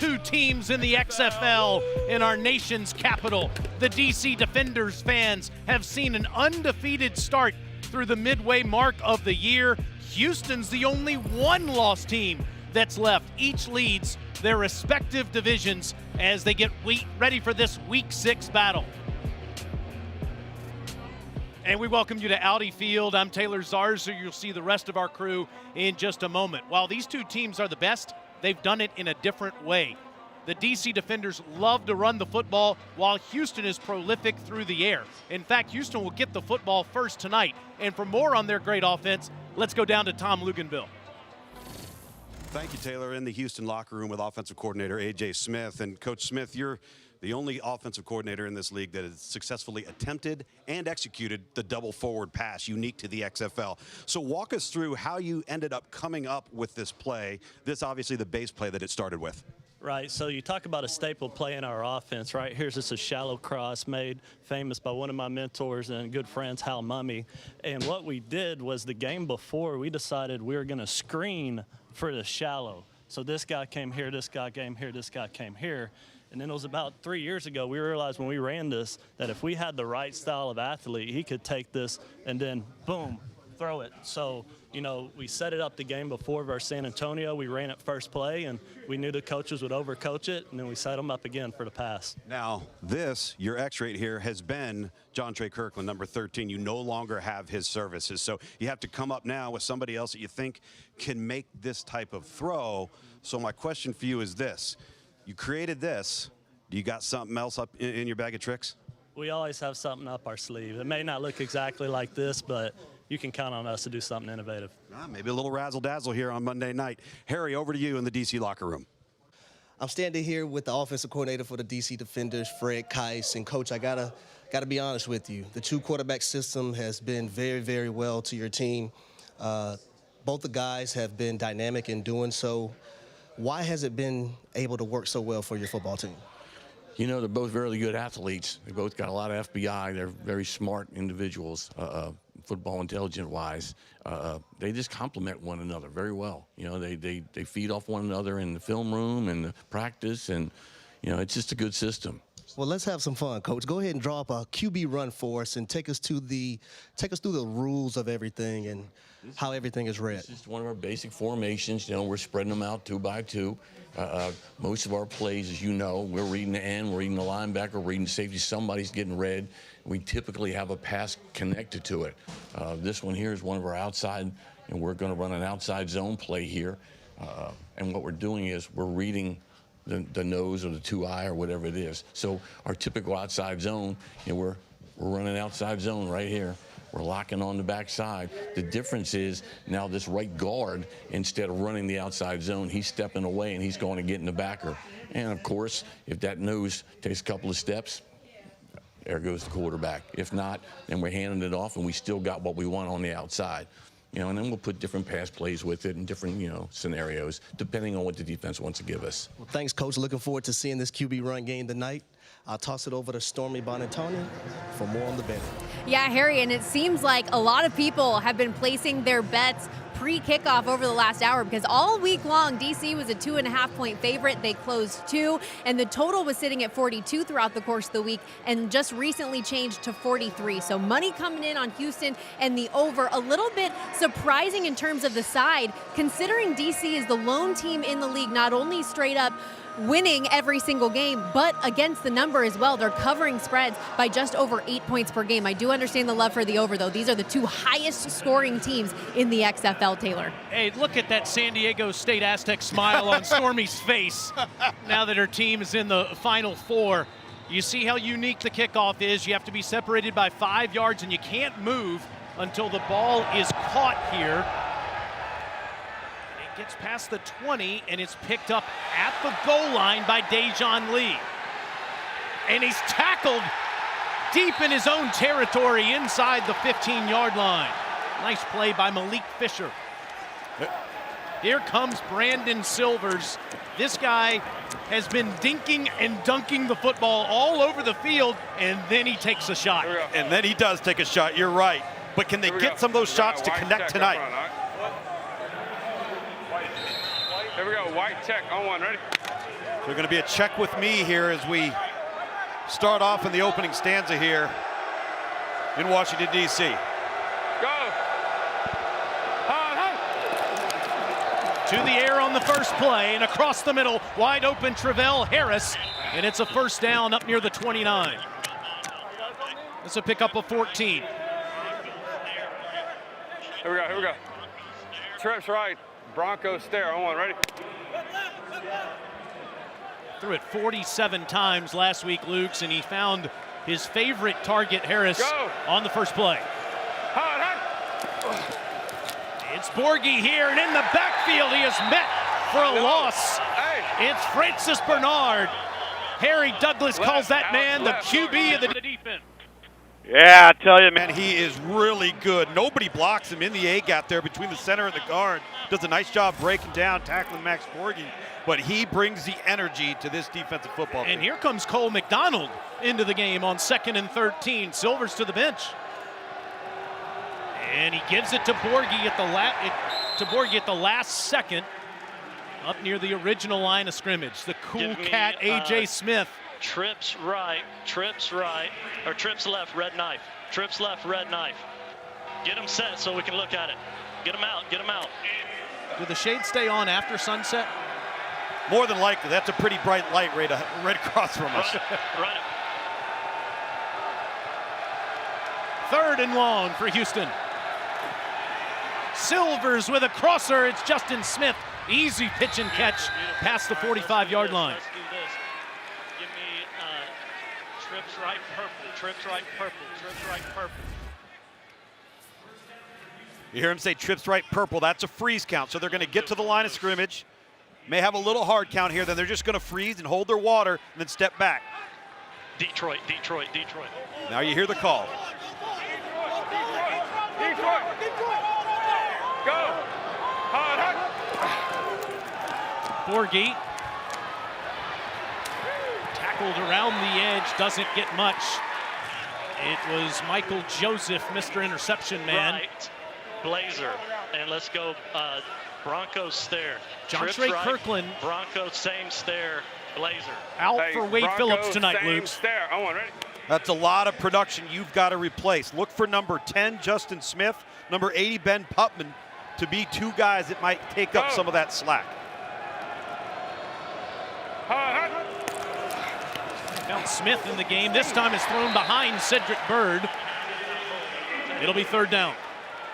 two teams in the XFL in our nation's capital. The DC Defenders fans have seen an undefeated start through the midway mark of the year. Houston's the only one-loss team that's left. Each leads their respective divisions as they get ready for this Week 6 battle. And we welcome you to Audi Field. I'm Taylor Zarza. You'll see the rest of our crew in just a moment. While these two teams are the best, they've done it in a different way. The DC Defenders love to run the football, while Houston is prolific through the air. In fact, Houston will get the football first tonight. And for more on their great offense, let's go down to Tom Luganville. Thank you, Taylor. In the Houston locker room with offensive coordinator A.J. Smith. And Coach Smith, you're the only offensive coordinator in this league that has successfully attempted and executed the double forward pass unique to the XFL. So walk us through how you ended up coming up with this play, this obviously the base play that it started with. Right, so you talk about a staple play in our offense, right? Here's just a shallow cross made famous by one of my mentors and good friends, Hal Mummy. And what we did was the game before, we decided we were gonna screen for the shallow. So this guy came here, this guy came here, this guy came here. And then it was about 3 years ago, we realized when we ran this that if we had the right style of athlete, he could take this and then, boom, throw it. So, you know, we set it up the game before versus San Antonio. We ran it first play, and we knew the coaches would overcoach it, and then we set them up again for the pass. Now, this, your X-rate here, has been John Trey Kirkland, number 13. You no longer have his services. So you have to come up now with somebody else that you think can make this type of throw. So my question for you is this. You created this. Do you got something else up in your bag of tricks? We always have something up our sleeve. It may not look exactly like this, but you can count on us to do something innovative. Maybe a little razzle-dazzle here on Monday night. Harry, over to you in the DC locker room. I'm standing here with the offensive coordinator for the DC Defenders, Fred Keiss. And, Coach, I gotta be honest with you. The two-quarterback system has been very, very well to your team. Both the guys have been dynamic in doing so. Why has it been able to work so well for your football team? You know, they're both very good athletes. They both got a lot of FBI. They're very smart individuals, football intelligent-wise. They just complement one another very well. You know, they feed off one another in the film room and the practice, and, you know, it's just a good system. Well, let's have some fun, Coach. Go ahead and draw up a QB run for us and take us through the rules of everything and how everything is read. It's just one of our basic formations. You know, we're spreading them out 2 by 2. Most of our plays, as you know, we're reading the end, we're reading the linebacker, we're reading safety. Somebody's getting read. We typically have a pass connected to it. This one here is one of our outside, and we're going to run an outside zone play here. And what we're doing is we're reading the nose or the 2-eye or whatever it is. So our typical outside zone, you know, we're running outside zone right here. We're locking on the backside. The difference is now this right guard, instead of running the outside zone, he's stepping away and he's going to get in the backer. And of course, if that nose takes a couple of steps, there goes the quarterback. If not, then we're handing it off and we still got what we want on the outside. You know, and then we'll put different pass plays with it and different, you know, scenarios, depending on what the defense wants to give us. Well, thanks, Coach. Looking forward to seeing this QB run game tonight. I'll toss it over to Stormy Bonantoni for more on the betting. Yeah, Harry, and it seems like a lot of people have been placing their bets pre-kickoff over the last hour because all week long, DC was a 2.5-point favorite. They closed 2, and the total was sitting at 42 throughout the course of the week and just recently changed to 43. So money coming in on Houston and the over. A little bit surprising in terms of the side, considering DC is the lone team in the league, not only straight up winning every single game, but against the number as well. They're covering spreads by just over 8 points per game. I do understand the love for the over, though. These are the 2 highest scoring teams in the XFL, Taylor. Hey, look at that San Diego State Aztec smile on Stormy's face now that her team is in the Final Four. You see how unique the kickoff is. You have to be separated by 5 yards, and you can't move until the ball is caught here. Gets past the 20, and it's picked up at the goal line by Dejon Lee. And he's tackled deep in his own territory inside the 15-yard line. Nice play by Malik Fisher. Here comes Brandon Silvers. This guy has been dinking and dunking the football all over the field, and then he takes a shot. And then he does take a shot, you're right. But can they get some of those shots to connect tonight? Here we go, white check on one, ready? So going to be a check with me here as we start off in the opening stanza here in Washington, D.C. Go. To the air on the first play and across the middle, wide open Travell Harris, and it's a first down up near the 29. It's a pickup of 14. Here we go, here we go. Trips right, Bronco stare, on, ready? Threw it 47 times last week, Lukes, and he found his favorite target, Harris, on the first play. It's Borghi here, and in the backfield he is met for a loss. It's Francis Bernard. Harry Douglas calls that man the QB of the defense. Yeah, I tell you, man, he is really good. Nobody blocks him in the A-gap there between the center and the guard. Does a nice job breaking down, tackling Max Borghi, but he brings the energy to this defensive football team. And here comes Cole McDonald into the game on 2nd and 13. Silvers to the bench. And he gives it to Borghi at the last second, up near the original line of scrimmage. The cool cat, A.J. Smith. Trips right, or trips left, red knife. Trips left, red knife. Get him set so we can look at it. Get him out, get him out. Do the shades stay on after sunset? More than likely. That's a pretty bright light right across from us. Right. 3rd and long for Houston. Silvers with a crosser. It's Justin Smith. Easy pitch and catch past the 45-yard line. Let's do this. Give me trips right, purple. Trips right, purple. Trips right, purple. You hear him say trips right, purple. That's a freeze count. So they're going to get to the line of scrimmage. May have a little hard count here. Then they're just going to freeze and hold their water and then step back. Detroit. Now you hear the call. Detroit. Go. Borghi tackled around the edge, doesn't get much. It was Michael Joseph, Mr. Interception Man. Right. Blazer. And let's go Broncos stare. Jontre right, Kirkland. Broncos same stare. Blazer. Out for Wade Phillips tonight, Luke. Stare. On, ready? That's a lot of production you've got to replace. Look for number 10, Justin Smith, number 80, Ben Putman, to be two guys that might take up some of that slack. Found Smith in the game. This time it's thrown behind Cedric Bird. It'll be 3rd down. All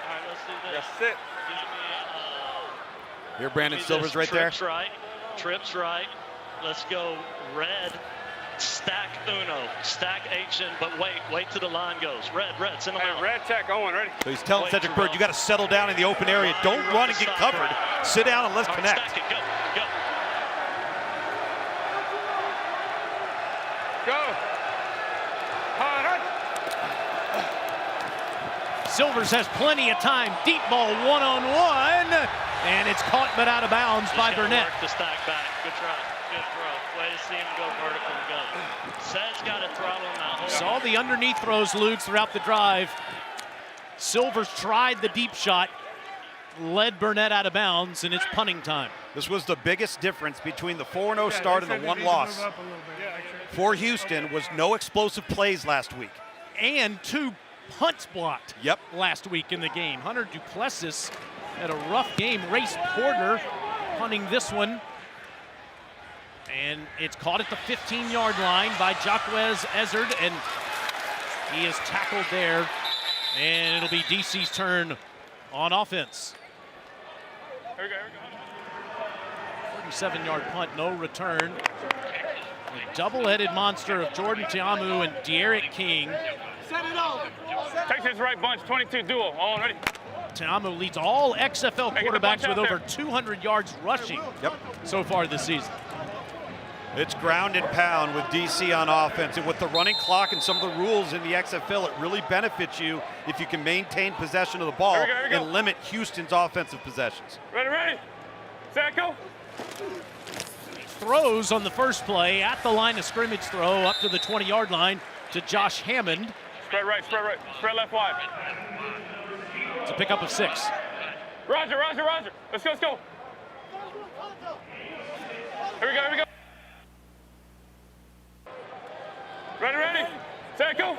right, let's do this. That's it. Here, Brandon Silver's right there. Trips right. Let's go red. Stack Uno. Stack H in, but wait till the line goes. Red, send them out. Red tech, on, ready? So he's telling Cedric Bird, you got to settle down in the open area. Don't run and get covered. Sit down and let's connect. Stack it, go. Silvers has plenty of time. Deep ball, one-on-one. And it's caught but out of bounds by Burnett. Work the stack back. Good try. Good throw. Way to see him go vertical and go. Sed's got to throttle him out. Saw the underneath throws, Luke, throughout the drive. Silvers tried the deep shot, led Burnett out of bounds, and it's punting time. This was the biggest difference between the 4-0 start and the one loss for Houston was no explosive plays last week. And 2 punts blocked Yep. last week in the game. Hunter Duplessis had a rough game. Race Porter punting this one. And it's caught at the 15-yard line by Jacquez Ezard, and he is tackled there. And it'll be DC's turn on offense. Here we go. 47-yard punt, no return. A double-headed monster of Jordan Tiamu and De'Aaron King. Texas right bunch, 22 duel. On, ready? Tiamu leads all XFL quarterbacks with over 200 yards rushing so far this season. It's ground and pound with DC on offense, and with the running clock and some of the rules in the XFL, it really benefits you if you can maintain possession of the ball and limit Houston's offensive possessions. Ready? Set, go. Throws on the first play at the line of scrimmage throw up to the 20-yard line to Josh Hammond. Spread right, spread left wide. It's a pickup of 6. Roger. Let's go. Here we go. Tackle.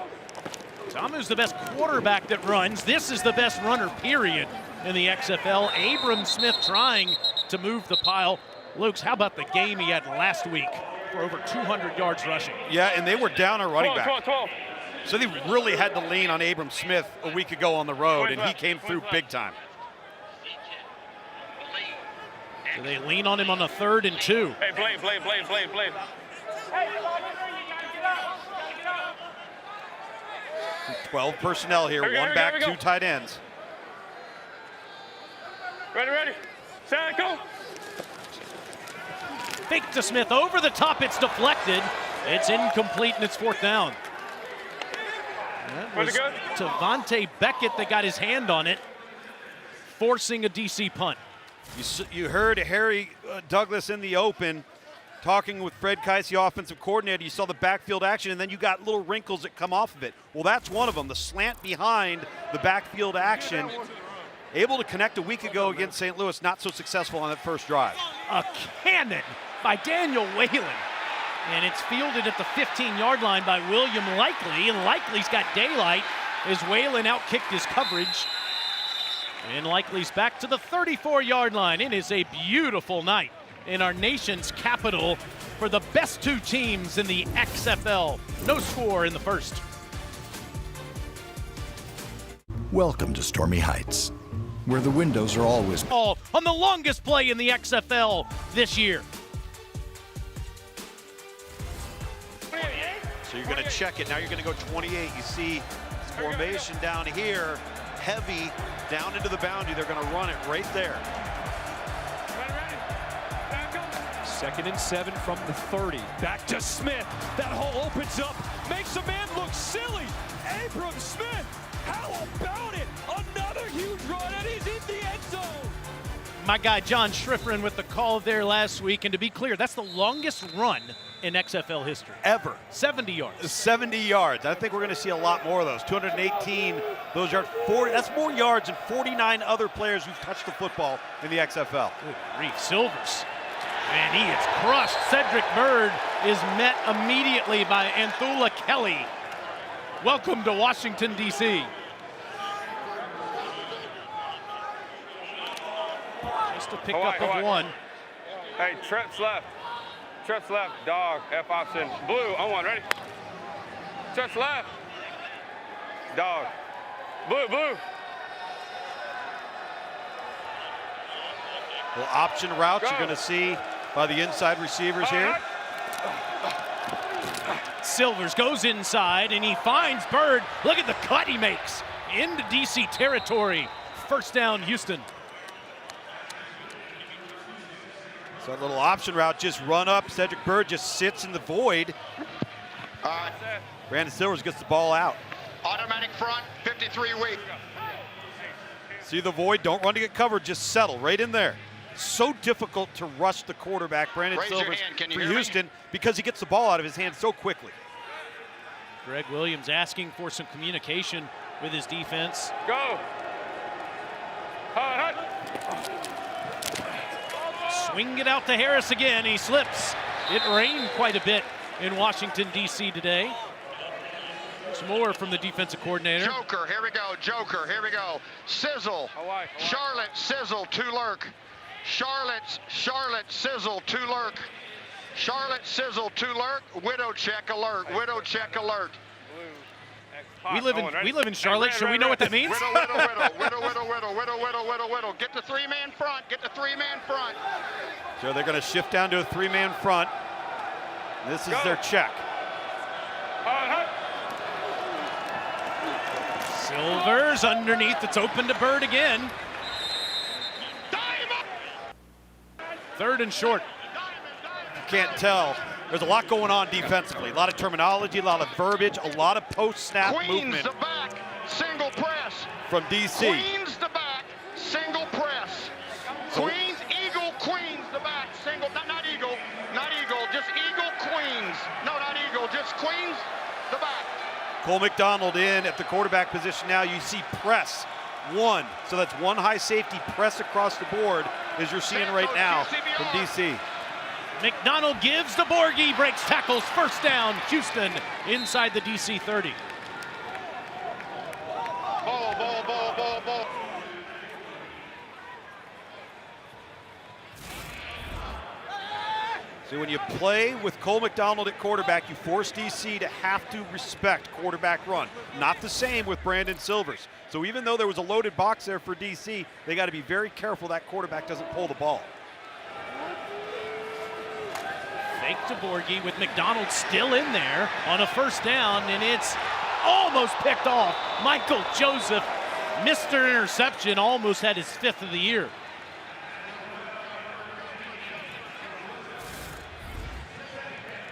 Tamu's the best quarterback that runs. This is the best runner, period, in the XFL. Abram Smith trying to move the pile. Luke's, how about the game he had last week for over 200 yards rushing? Yeah, and they were down a running 12, back. 12. So they really had to lean on Abram Smith a week ago on the road, and he came through big time. So they lean on him on a 3rd and 2. Hey, Blade. 12 personnel here, Here we go, one here we go, back, here we go. 2 tight ends. Ready. Tackle. Fake to Smith over the top. It's deflected. It's incomplete, and it's 4th down. That was Tavante Beckett that got his hand on it, forcing a DC punt. You heard Harry Douglas in the open talking with Fred Keiss, the offensive coordinator. You saw the backfield action, and then you got little wrinkles that come off of it. Well, that's one of them, the slant behind the backfield action. Able to connect a week ago against St. Louis, not so successful on that first drive. A cannon by Daniel Whalen. And it's fielded at the 15-yard line by William Likely, and Likely's got daylight as Whalen outkicked his coverage. And Likely's back to the 34-yard line. It is a beautiful night in our nation's capital for the best 2 teams in the XFL. No score in the first. Welcome to Stormy Heights, where the windows are always On the longest play in the XFL this year. So you're going to check it. Now you're going to go 28. You see formation down here, heavy down into the boundary. They're going to run it right there. 2nd and 7 from the 30. Back to Smith. That hole opens up, makes a man look silly. Abram Smith, how about it? Another huge run, and he's in the end zone. My guy John Schriffrin with the call there last week, and to be clear, that's the longest run in XFL history. Ever. 70 yards. 70 yards. I think we're going to see a lot more of those. 218, those yards. 40, that's more yards than 49 other players who've touched the football in the XFL. Good grief, Silvers. And he is crushed. Cedric Bird is met immediately by Anthula Kelly. Welcome to Washington, D.C. Just a pickup of 1. Hey, trips left. Dog, F option. Blue, on 1, ready? Trips left. Dog. Blue. Well, option routes you're going to see by the inside receivers here. Silvers goes inside, and he finds Bird. Look at the cut he makes into D.C. territory. 1st down, Houston. So that little option route, just run up. Cedric Bird just sits in the void. Brandon Silvers gets the ball out. Automatic front, 53 weak. See the void, don't run to get covered, just settle right in there. So difficult to rush the quarterback, Brandon Silvers, for Houston, because he gets the ball out of his hands so quickly. Greg Williams asking for some communication with his defense. Go. Swing it out to Harris again. He slips. It rained quite a bit in Washington, D.C. today. There's more from the defensive coordinator. Joker, here we go. Sizzle. Charlotte, sizzle, 2 lurk. Charlotte, sizzle, 2 lurk. Charlotte, sizzle, 2 lurk. Widow check alert. We live in Charlotte, so we know what that means. Widow. Get the 3-man front. So they're going to shift down to a 3-man front. This is their check. Silvers underneath. It's open to Bird again. 3rd and short. You can't tell. There's a lot going on defensively. A lot of terminology, a lot of verbiage, a lot of post-snap movement. Queens the back, single press. From DC. Queens the back, single press. Queens, Eagle, Queens the back, single, not Eagle, just Eagle, Queens. No, not Eagle, just Queens the back. Cole McDonald in at the quarterback position now. You see press 1. So that's 1 high safety press across the board as you're seeing right now from DC. McDonald gives to Borghi, breaks tackles, first down, Houston inside the DC 30. Ball. See, when you play with Cole McDonald at quarterback, you force DC to have to respect quarterback run. Not the same with Brandon Silvers. So even though there was a loaded box there for DC, they got to be very careful that quarterback doesn't pull the ball. Fake to Borghi with McDonald still in there on a first down, and it's almost picked off. Michael Joseph missed an interception, almost had his 5th of the year.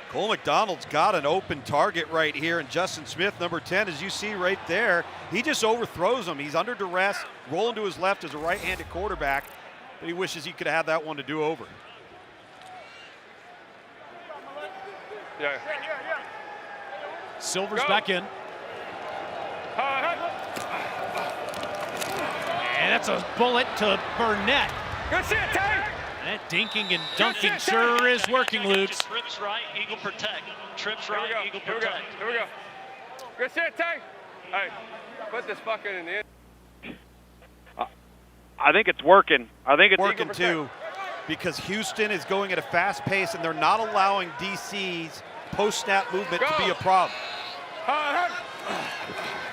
Cole McDonald's got an open target right here, and Justin Smith, number 10, as you see right there, he just overthrows him. He's under duress, rolling to his left as a right-handed quarterback, but he wishes he could have had that one to do over. Yeah. Silver's back in. And that's a bullet to Burnett. Good shit, Tay. That dinking and dunking sure is working, Lukes. Trips right, Eagle protect. Trips right, Eagle Here we go. protect. Here we go. Good shit, Tay. Hey, put this fucking in the end. I think it's working. I think it's working too, because Houston is going at a fast pace and they're not allowing DC's post-snap movement to be a problem.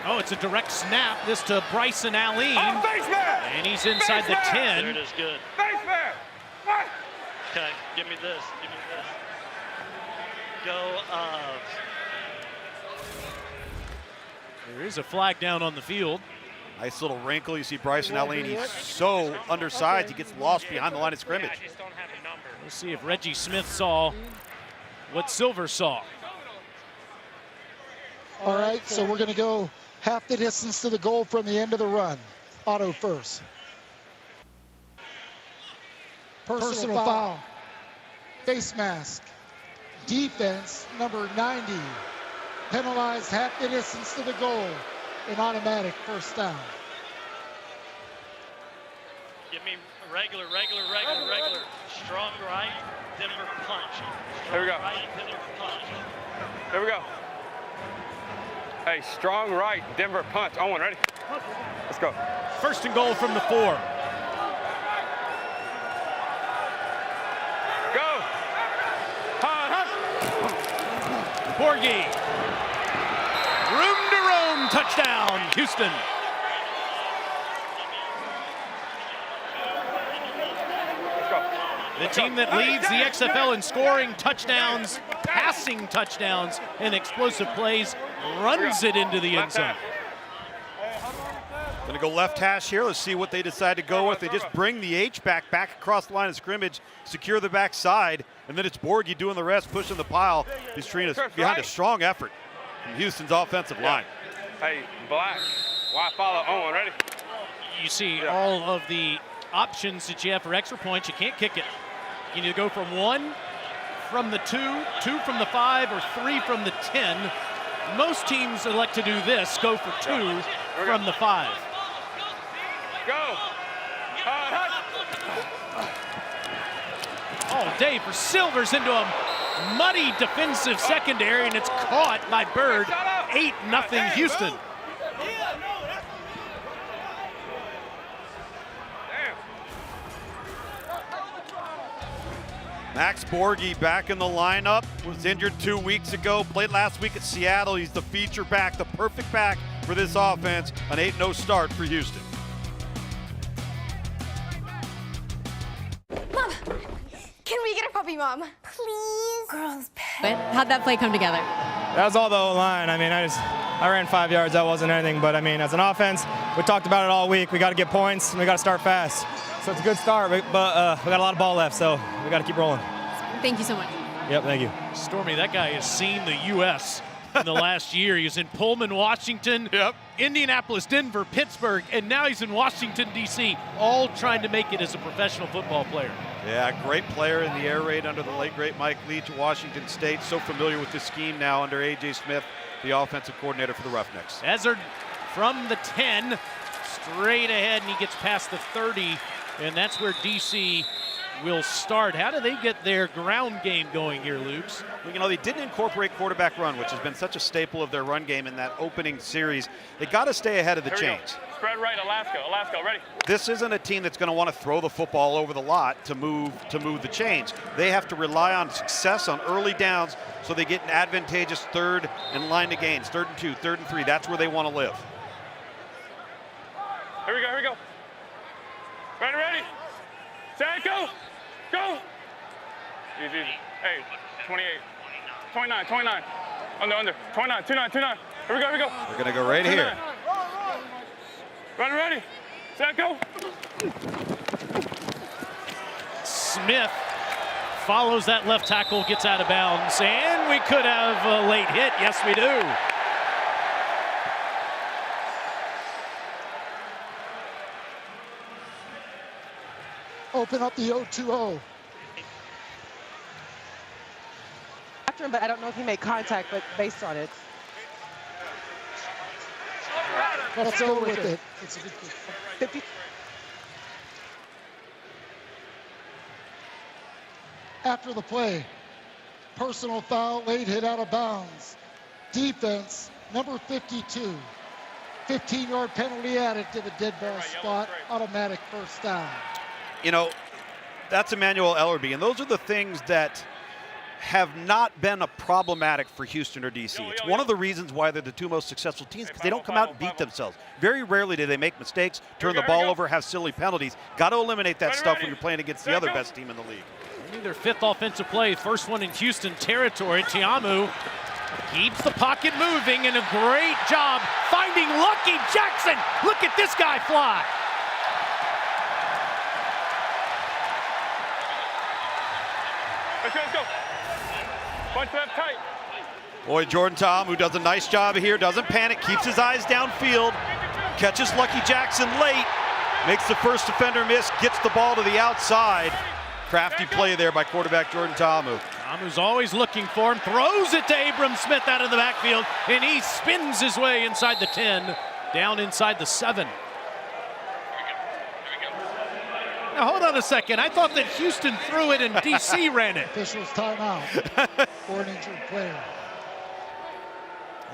Oh, it's a direct snap. This to Bryson Allen. Oh, face man! And he's inside the 10. There it is, good. Face man! What? Okay, give me this. Go There is a flag down on the field. Nice little wrinkle. You see Bryson Allen, he's so undersized, he gets lost behind the line of scrimmage. We'll see if Reggie Smith saw what Silver saw. All right, so we're going to go half the distance to the goal from the end of the run. Auto first. Personal foul. Face mask. Defense, number 90. Penalized half the distance to the goal. An automatic first down. give me regular. Strong right, Denver punch. Here we go. Right, Denver punch. Here we go. Hey, strong right, Denver punch. Owen, ready? Let's go. First and goal from the 4. Go. Borghi. Room to roam, touchdown, Houston. The team that leads the XFL in scoring touchdowns, passing touchdowns, and explosive plays runs it into the end zone. Gonna go left hash here. Let's see what they decide to go with. They just bring the H-back back across the line of scrimmage, secure the backside, and then it's Borghi doing the rest, pushing the pile. He's behind a strong effort from Houston's offensive line. Hey, Black, why follow Owen, ready? You see all of the options that you have for extra points. You can't kick it. You need to go from 1 from the 2, 2 from the 5, or 3 from the 10. Most teams elect to do this, go for 2 from the 5. Go. All day for Silvers into a muddy defensive secondary, and it's caught by Bird. 8-0 Houston. Max Borghi back in the lineup, was injured 2 weeks ago, played last week at Seattle. He's the feature back, the perfect back for this offense. An 8-0 start for Houston. Mom, can we get a puppy, Mom? Please? Girls, But how'd that play come together? That was all the O-line. I mean, I ran 5 yards. That wasn't anything. But, I mean, as an offense, we talked about it all week. We got to get points, and we got to start fast. So it's a good start, but we got a lot of ball left, so we got to keep rolling. Thank you so much. Yep, thank you. Stormy, that guy has seen the U.S. in the last year. He was in Pullman, Washington, Indianapolis, Denver, Pittsburgh, and now he's in Washington, D.C., all trying to make it as a professional football player. Yeah, great player in the air raid under the late, great Mike Leach at Washington State. So familiar with the scheme now under A.J. Smith, the offensive coordinator for the Roughnecks. Ezard from the 10, straight ahead, and he gets past the 30, and that's where D.C. will start. How do they get their ground game going here, Lukes? Well, you know, they didn't incorporate quarterback run, which has been such a staple of their run game in that opening series. They got to stay ahead of the chains. Spread right, Alaska, ready. This isn't a team that's going to want to throw the football over the lot to move the chains. They have to rely on success on early downs so they get an advantageous third and line to gains, 3rd and 2, 3rd and 3. That's where they want to live. Here we go. Ready. Set, go. Easy. Hey, 28, 29. Under. 29, 29. Here we go. We're going to go right here. Ready. Set, go. Smith follows that left tackle, gets out of bounds, and we could have a late hit. Yes, we do. Open up the 0-2-0. After him, but I don't know if he made contact, but based on it. Let's go with it. It's a good kick. 50. After the play, personal foul, late hit out of bounds. Defense, number 52. 15-yard penalty added to the dead ball spot. Automatic first down. You know, that's Emmanuel Ellerby, and those are the things that have not been a problematic for Houston or DC. It's one of the reasons why they're the two most successful teams, because they don't come out and beat themselves. Very rarely do they make mistakes, turn the ball over, have silly penalties. Got to eliminate that stuff when you're playing against the other best team in the league. Only their 5th offensive play, first one in Houston territory. Tiamu keeps the pocket moving, and a great job finding Lucky Jackson. Look at this guy fly. Let's go. Punch that tight. Boy, Jordan Tom, who does a nice job here, doesn't panic, keeps his eyes downfield, catches Lucky Jackson late, makes the first defender miss, gets the ball to the outside. Crafty play there by quarterback Jordan Tamu. Tamu's always looking for him, throws it to Abram Smith out of the backfield, and he spins his way inside the 10, down inside the 7. Now, hold on a second. I thought that Houston threw it and DC ran it. Officials timeout for an injured player.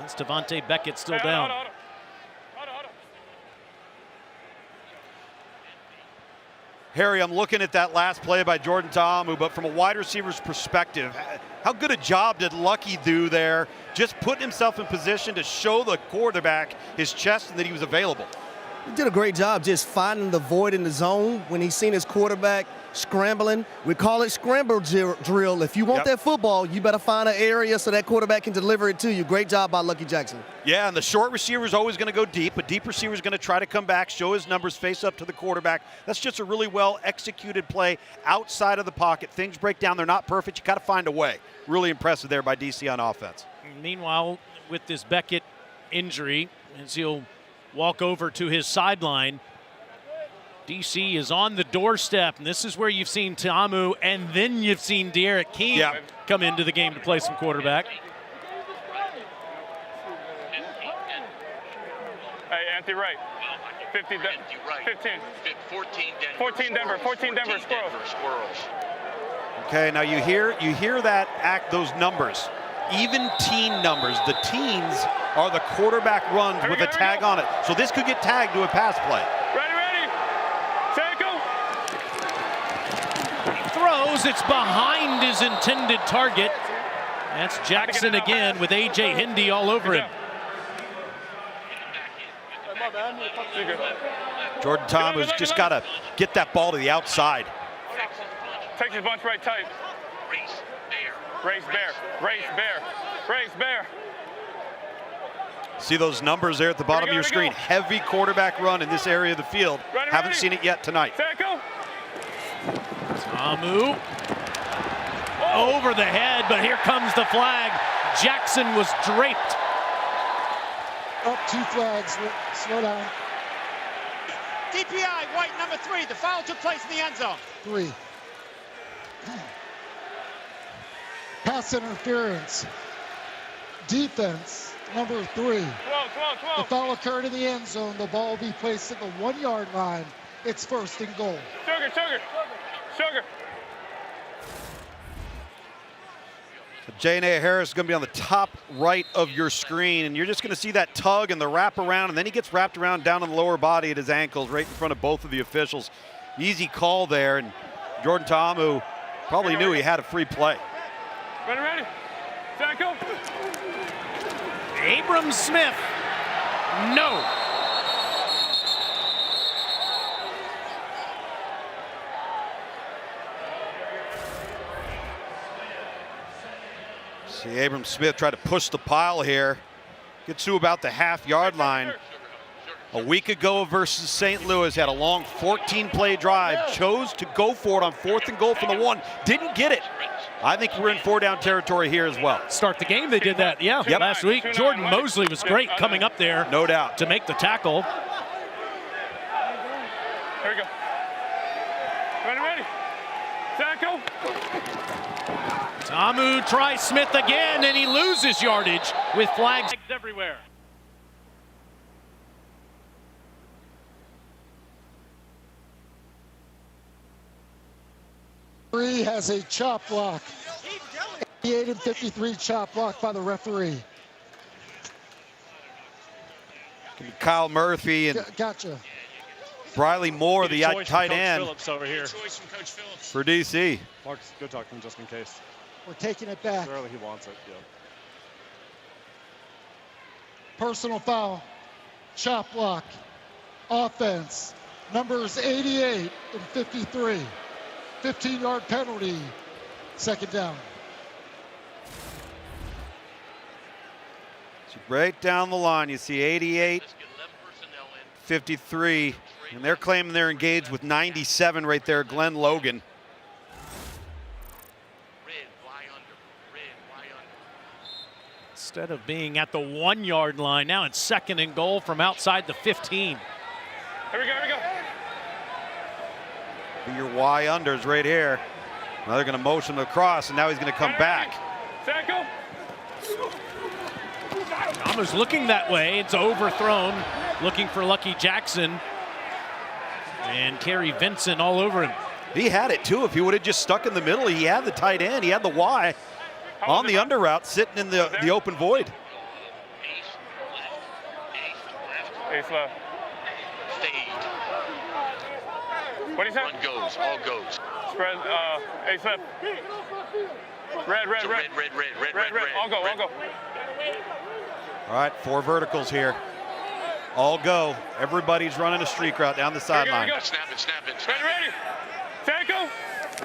That's Devontae Beckett still down. Hold on. Harry, I'm looking at that last play by Jordan Tamu, but from a wide receiver's perspective, how good a job did Lucky do there, just putting himself in position to show the quarterback his chest and that he was available. He did a great job just finding the void in the zone when he's seen his quarterback scrambling. We call it scramble drill. If you want that football, you better find an area so that quarterback can deliver it to you. Great job by Lucky Jackson. Yeah, and the short receiver is always going to go deep. A deep receiver is going to try to come back, show his numbers, face up to the quarterback. That's just a really well executed play outside of the pocket. Things break down. They're not perfect. You got to find a way. Really impressive there by DC on offense. Meanwhile, with this Beckett injury, as he'll walk over to his sideline, DC is on the doorstep, and this is where you've seen Tamu, and then you've seen De'Aaron King come into the game to play some quarterback. Hey, Anthony Wright. 15. 14 Denver. 14 Denver Squirrels. Okay, now you hear that those numbers, even teen numbers. The teens are the quarterback runs with a tag on it. So this could get tagged to a pass play. Ready. Set, go. He throws, it's behind his intended target. That's Jackson again with A.J. Hindi all over him. Jordan Tamu's just got to get that ball to the outside. Take his bunch right tight. Race bear. See those numbers there at the bottom of your screen. Heavy quarterback run in this area of the field. Haven't seen it yet tonight. Set, go. Tamu over the head, but here comes the flag. Jackson was draped. Up 2 flags. Slow down. DPI, white number 3. The foul took place in the end zone. 3. Pass interference. Defense, number 3. Come on. The foul occurred in the end zone. The ball will be placed at the 1-yard line. It's 1st and goal. Sugar. J.N.A. Harris is going to be on the top right of your screen, and you're just going to see that tug and the wrap around, and then he gets wrapped around down on the lower body at his ankles right in front of both of the officials. Easy call there, and Jordan Ta'amu probably knew he had a free play. Ready. Tackle. Abram Smith, no. See Abram Smith try to push the pile here. Gets to about the half-yard line. A week ago versus St. Louis, had a long 14-play drive, chose to go for it on 4th and goal from the 1, didn't get it. I think we're in 4-down territory here as well. Start the game, they did that, yeah, Yep. last week. Jordan Mosley was great coming up there. No doubt. To make the tackle. Here we go. Ready. Tackle. Ta'amu tries Smith again, and he loses yardage with flags everywhere. Referee has a chop block. 88 and 53 chop block by the referee. Kyle Murphy and Gotcha. Briley Moore, the tight end Phillips over here. for DC. Marcus, go talk to him just in case. We're taking it back. Clearly he wants it, yeah. Personal foul. Chop block. Offense. Numbers 88 and 53. 15-yard penalty. 2nd down. So right down the line, you see 88, 53, and they're claiming they're engaged with 97 right there, Glenn Logan. Instead of being at the 1-yard line, now it's 2nd and goal from outside the 15. Here we go. Be your Y unders right here. Now they're going to motion across, and now he's going to come back. Tackle. Thomas looking that way. It's overthrown, looking for Lucky Jackson. And Kerry Vincent all over him. He had it too. If he would have just stuck in the middle, he had the tight end, he had the Y on the under route, sitting in the open void. Ace left. What do you say? One goes, all goes. Spread, ace left. Red. All go. All right, 4 verticals here. All go. Everybody's running a streak route down the sideline. Snap it. Ready. Tackle.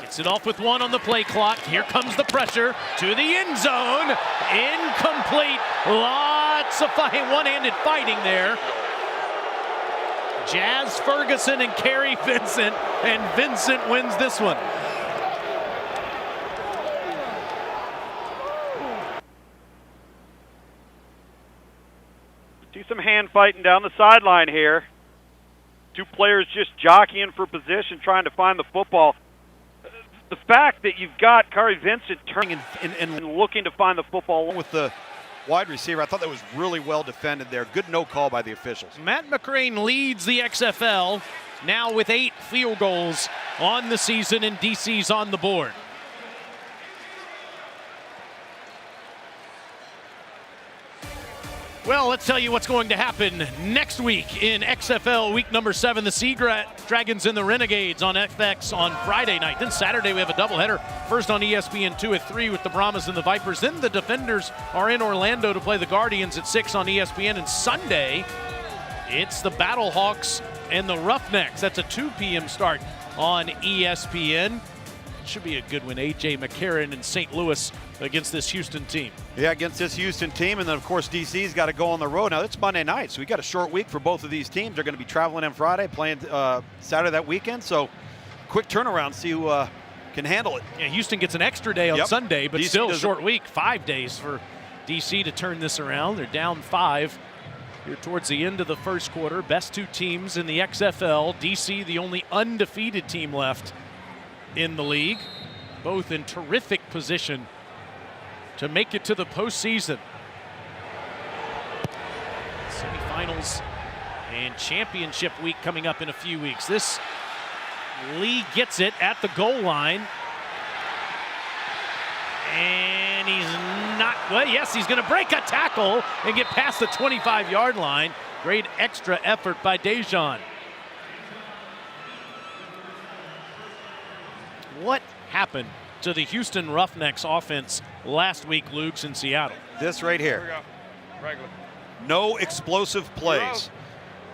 Gets it off with 1 on the play clock. Here comes the pressure to the end zone. Incomplete. Lots of one-handed fighting there. Jazz Ferguson and Kerry Vincent, and Vincent wins this one. See some hand fighting down the sideline here. 2 players just jockeying for position, trying to find the football. The fact that you've got Kerry Vincent turning and looking to find the football with the wide receiver, I thought that was really well defended there. Good no call by the officials. Matt McCrane leads the XFL now with 8 field goals on the season, and DC's on the board. Well, let's tell you what's going to happen next week in XFL week number 7. The Sea Dragons and the Renegades on FX on Friday night. Then Saturday we have a doubleheader. First on ESPN2 at 3 with the Brahmas and the Vipers. Then the Defenders are in Orlando to play the Guardians at 6 on ESPN. And Sunday, it's the Battlehawks and the Roughnecks. That's a 2 p.m. start on ESPN. Should be a good one. A.J. McCarron and St. Louis against this Houston team. Yeah, against this Houston team, and then of course DC's got to go on the road. Now it's Monday night, so we got a short week for both of these teams. They're going to be traveling in Friday, playing Saturday that weekend, so quick turnaround, see who can handle it. Yeah, Houston gets an extra day on Sunday, but DC still a short week. 5 days for DC to turn this around. They're down 5 here towards the end of the first quarter. Best 2 teams in the XFL. DC, the only undefeated team left in the league, both in terrific position to make it to the postseason. Semifinals and championship week coming up in a few weeks. This Lee gets it at the goal line, and he's Well, yes, he's going to break a tackle and get past the 25-yard line. Great extra effort by Dejon. What happened to the Houston Roughnecks offense last week, Luke's, in Seattle? This right here. Here we go. Regular. No explosive plays.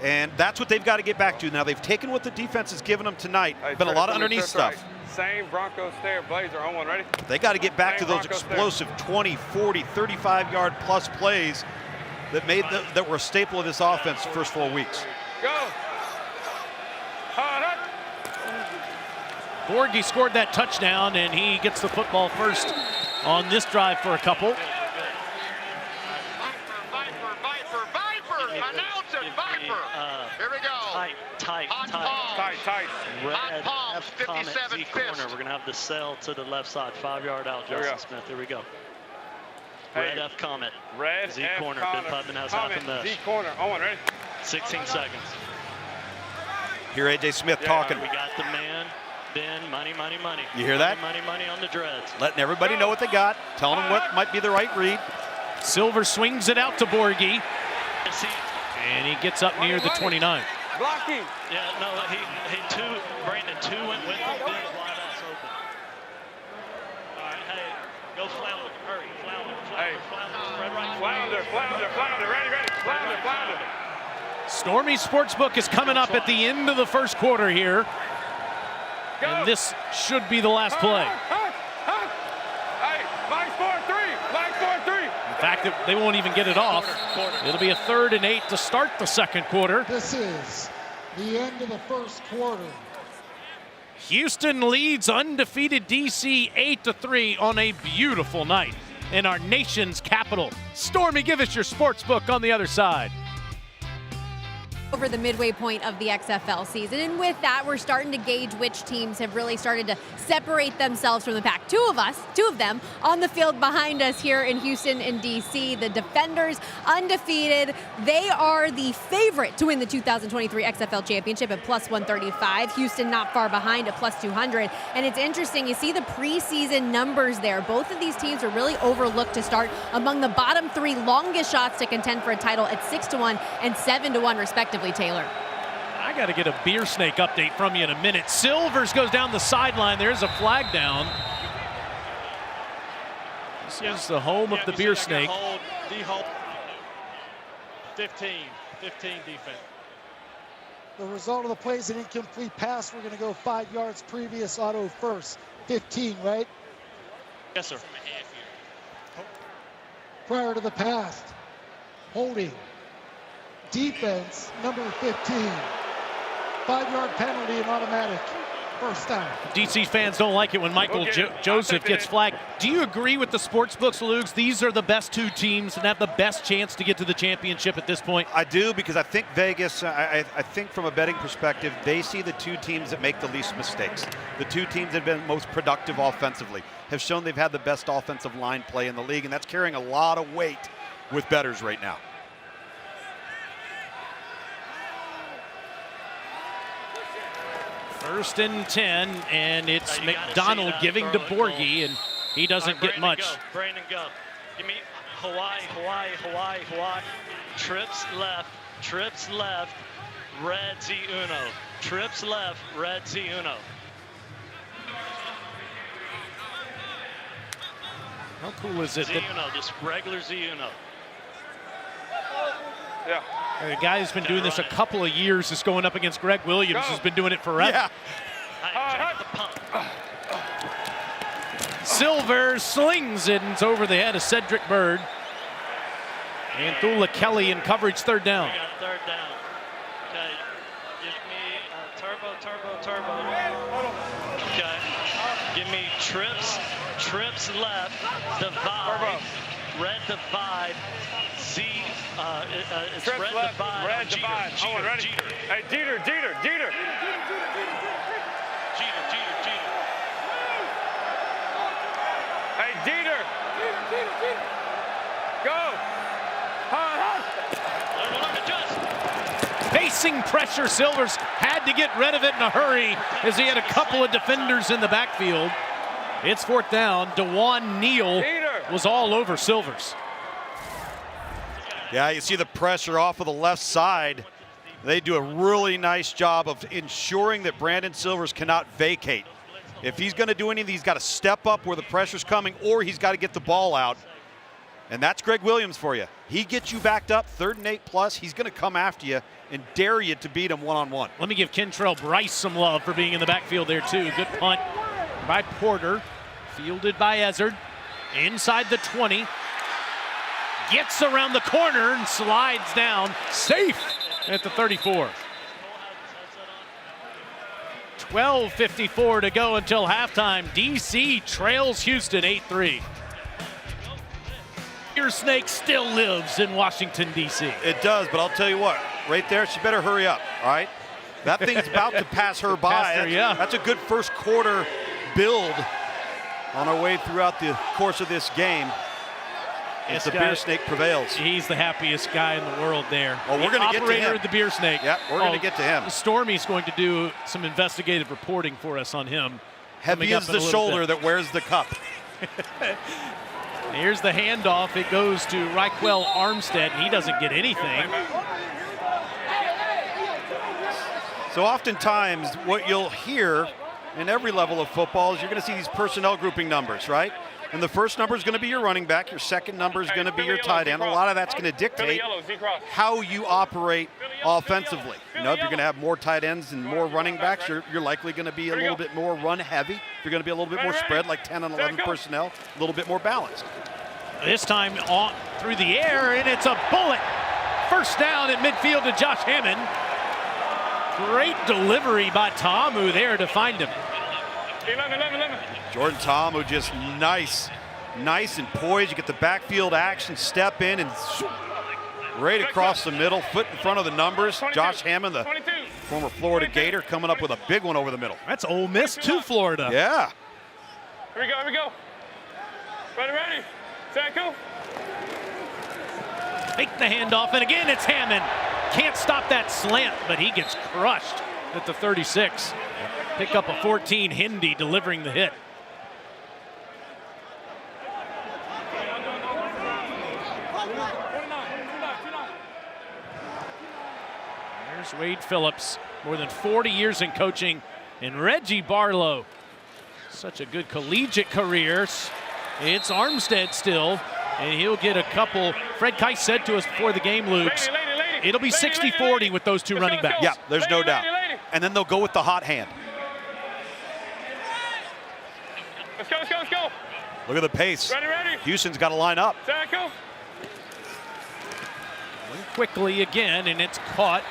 And that's what they've got to get back to. Now, they've taken what the defense has given them tonight, but a lot of underneath stuff. Right. Same Broncos stare, blazer on one, ready? They got to get back to Same those Broncos explosive 20, 40, 35-yard plus plays that that were a staple of this offense the first 4 weeks. Go. Borghi scored that touchdown, and he gets the football first on this drive for a couple. Announce it, Viper. Here we go. Tight. Red Palms, F comment 57 Z fist. corner. We're gonna have the cell to the left side, 5-yard out. Here we Justin go. Smith. Here we go. Hey, Red F comment. Red Z F corner. corner. Ben Putman has half a Comment, mesh. Z corner. On one, ready? 16 seconds. Hear A.J. Smith talking. We got the man. Ben, money. You hear that? Money on the dreads. Letting everybody know what they got, telling them what might be the right read. Silver swings it out to Borghi, and he gets up near the 29. Blocking. Yeah, no, Brandon two went with him. Ben wide ass open. All right, hey, go Flounder, hurry, Flounder, spread right. Flounder, ready, Flounder. Stormy Sportsbook is coming up at the end of the first quarter here. Go. And this should be the last play. Hey, Mike's 4-3. The fact that they won't even get it off. It'll be a 3rd and 8 to start the second quarter. This is the end of the first quarter. Houston leads undefeated DC 8-3 on a beautiful night in our nation's capital. Stormy, give us your sports book on the other side. Over the midway point of the XFL season. And with that, we're starting to gauge which teams have really started to separate themselves from the pack. Two of them on the field behind us here in Houston and DC. The Defenders, undefeated. They are the favorite to win the 2023 XFL Championship at plus 135. Houston not far behind at plus 200. And it's interesting, you see the preseason numbers there. Both of these teams are really overlooked to start among the bottom 3 longest shots to contend for a title at 6-1 and 7-1 respectively. Taylor. I got to get a beer snake update from you in a minute. Silvers goes down the sideline. There's a flag down. This is the home of the beer snake. D-hold. 15 defense. The result of the play is an incomplete pass. We're going to go 5 yards previous, auto first. 15, right? Yes, sir. Prior to the pass, holding. Defense, number 15. 5-yard penalty and automatic. First down. DC fans don't like it when Michael Joseph gets flagged. Do you agree with the sports books, Luke? These are the best 2 teams and have the best chance to get to the championship at this point. I do, because I think Vegas, I think from a betting perspective, they see the 2 teams that make the least mistakes. The 2 teams that have been most productive offensively have shown they've had the best offensive line play in the league, and that's carrying a lot of weight with bettors right now. First and 10, and it's McDonald giving to Borghi, and he doesn't get much. Brandon, go. Give me Hawaii. Trips left, red Z uno. Trips left, red Z uno. How cool is it? Z uno, just regular Z uno. Yeah. A guy who's been doing this a couple of years is going up against Greg Williams, who's been doing it forever. Yeah. Silver slings it, and it's over the head of Cedric Bird. And Thula Kelly in coverage, 3rd down. We got 3rd down. Okay. Give me turbo. Okay. Give me trips left, divide, red divide, Z. It's Trips red left, divide. red divide. Jeter. Hey, Jeter. Hey, Jeter. Go. Facing pressure, Silvers had to get rid of it in a hurry as he had a couple of defenders in the backfield. It's 4th down. DeJuan Neal was all over Silvers. Yeah, you see the pressure off of the left side. They do a really nice job of ensuring that Brandon Silvers cannot vacate. If he's going to do anything, he's got to step up where the pressure's coming, or he's got to get the ball out. And that's Greg Williams for you. He gets you backed up, 3rd and 8 plus. He's going to come after you and dare you to beat him one-on-one. Let me give Kentrell Bryce some love for being in the backfield there too. Good punt by Porter, fielded by Ezzard. Inside the 20, gets around the corner and slides down, safe at the 34. 12:54 to go until halftime. DC trails Houston 8-3. Your snake still lives in Washington, D.C. It does, but I'll tell you what, right there, she better hurry up, all right? That thing's about to pass her by. That's a good first quarter build on our way throughout the course of this game. It's the Beer Snake prevails. He's the happiest guy in the world there. Oh, we're going to get to him. Operator of the Beer Snake. Yeah, we're going to get to him. Stormy's going to do some investigative reporting for us on him. Heavy is the shoulder that wears the cup. Here's the handoff. It goes to Raquel Armstead. He doesn't get anything. So oftentimes what you'll hear in every level of football is you're going to see these personnel grouping numbers, right? And the first number is going to be your running back. Your second number is going to be your tight end. A lot of that's going to dictate how you operate offensively. You know, if you're going to have more tight ends and more running backs, you're likely going to be a little bit more run heavy. If you're going to be a little bit more spread, like 10 and 11 personnel, a little bit more balanced. This time on through the air, and it's a bullet. First down at midfield to Josh Hammond. Great delivery by Tamu there to find him. 11. Jordan Tamu just nice and poised. You get the backfield action, step in, and right across the middle, foot in front of the numbers. Josh Hammond, the former Florida Gator, coming up with a big one over the middle. That's Ole Miss to Florida. Yeah. Here we go. Ready. Set, go. Take the handoff, and again it's Hammond. Can't stop that slant, but he gets crushed at the 36. Pick up a 14, Hindi delivering the hit. There's Wade Phillips, more than 40 years in coaching, and Reggie Barlow. Such a good collegiate career. It's Armstead still, and he'll get a couple. Fred Keiss said to us before the game, Lukes, it'll be 60-40 with those two running backs. Yeah, there's no doubt. And then they'll go with the hot hand. Let's go. Look at the pace. Ready. Houston's got to line up. Set, go. Quickly again, and it's caught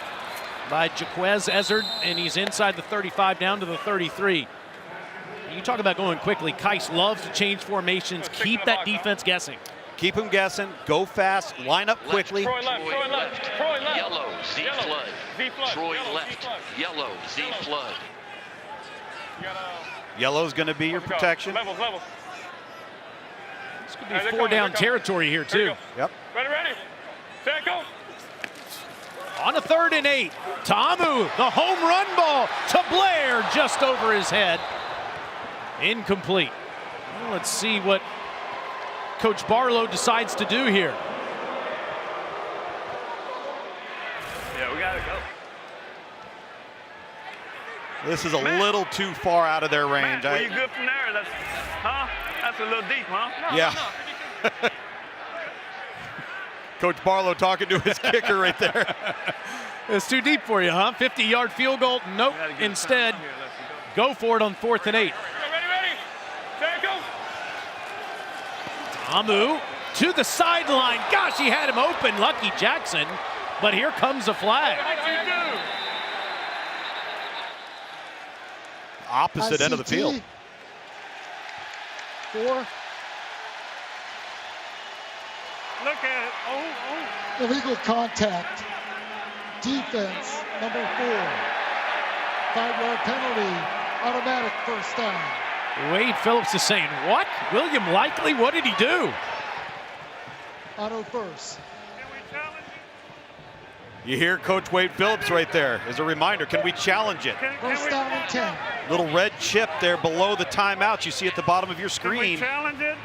by Jaquez Ezzard, and he's inside the 35 down to the 33. You talk about going quickly. Keiss loves to change formations, keep that defense guessing. Keep them guessing, go fast, line up quickly. Troy left. Yellow, Z flood. Troy left. Yellow, Z flood. Yellow's going to be your protection. Levels. This could be four-down territory here, too. Yep. Ready. Set, go. On a 3rd and 8, Tamu, the home run ball to Blair, just over his head. Incomplete. Well, let's see what Coach Barlow decides to do here. Yeah, we got to go. This is a little too far out of their range. Matt, were you good from there? That's a little deep, huh? Yeah. Coach Barlow talking to his kicker right there. It's too deep for you, huh? 50-yard field goal? Nope. Instead, go for it on 4th and 8. Ready. Set, go. Tamu to the sideline. Gosh, he had him open. Lucky Jackson. But here comes a flag. Opposite end of the field. 4. Look at it. Illegal contact. Defense, number 4. 5-yard penalty. Automatic first down. Wade Phillips is saying, what? William Likely, what did he do? Auto first. You hear Coach Wade Phillips right there as a reminder. Can we challenge it? First down and 10. Little red chip there below the timeout you see at the bottom of your screen. Can we challenge it?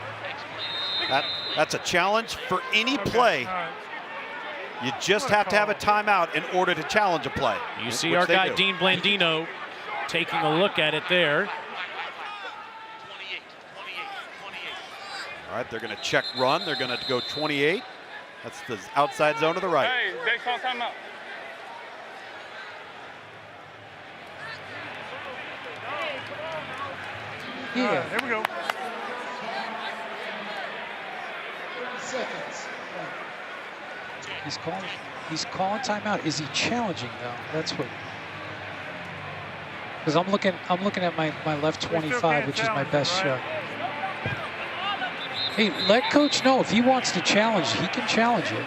That's a challenge for any play. You just have to have a timeout in order to challenge a play. You see our guy Dean Blandino taking a look at it there. All right, they're going to check run. They're going to go 28. That's the outside zone to the right. Hey, they call timeout. Yeah. Here we go. 30 seconds. He's calling timeout. Is he challenging though? That's what. Because I'm looking at my left 25, which is my best shot. Hey, let coach know if he wants to challenge, he can challenge it.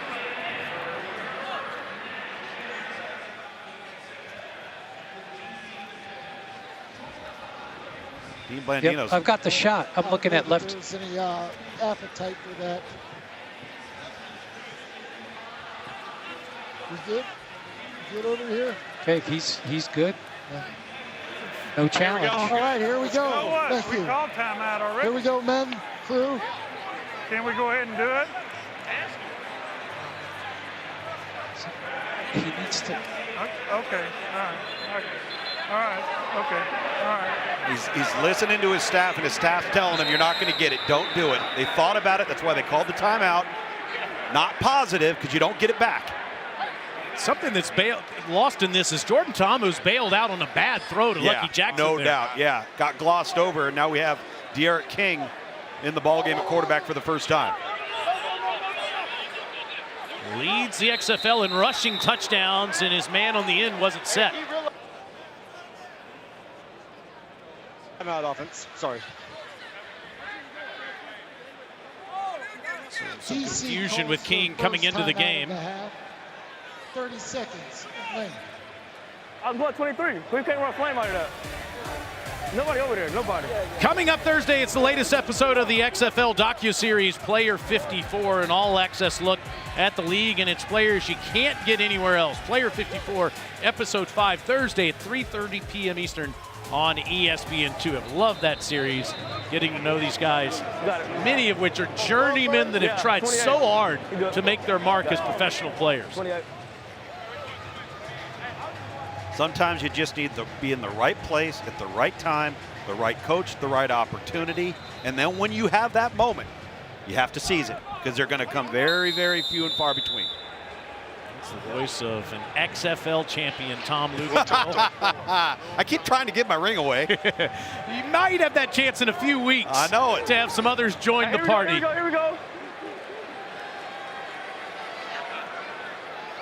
Dean Blandino's. Yep, I've got the shot. I'm looking at left. If there's any appetite for that. You good? You good over here? Okay, if he's good. Yeah. No challenge. All right, here we go. Thank you. We called timeout already. Here we go, men, crew. Can we go ahead and do it? He needs to. Okay. All right. Okay. All right. He's listening to his staff, and his staff's telling him, you're not going to get it. Don't do it. They thought about it. That's why they called the timeout. Not positive, because you don't get it back. Something that's lost in this is Jordan Thomas bailed out on a bad throw to Lucky Jackson. No there. doubt. Yeah, got glossed over, and now we have De'Aaron King in the ballgame at quarterback for the first time. Leads the XFL in rushing touchdowns, and his man on the end wasn't set. Timeout offense. Sorry. Some confusion with King coming into the game. 30 seconds. I'm going 23. We can't run flame out of that. Nobody over there, nobody. Coming up Thursday, it's the latest episode of the XFL docuseries, Player 54, an all-access look at the league and its players you can't get anywhere else. Player 54, Episode 5, Thursday at 3:30 p.m. Eastern on ESPN2. I've loved that series, getting to know these guys, many of which are journeymen that have tried so hard to make their mark as professional players. Sometimes you just need to be in the right place at the right time, the right coach, the right opportunity. And then when you have that moment, you have to seize it, because they're going to come very, very few and far between. It's the voice of an XFL champion, Tom Lugo. I keep trying to give my ring away. You might have that chance in a few weeks. I know it. To have some others join the party. Here we go.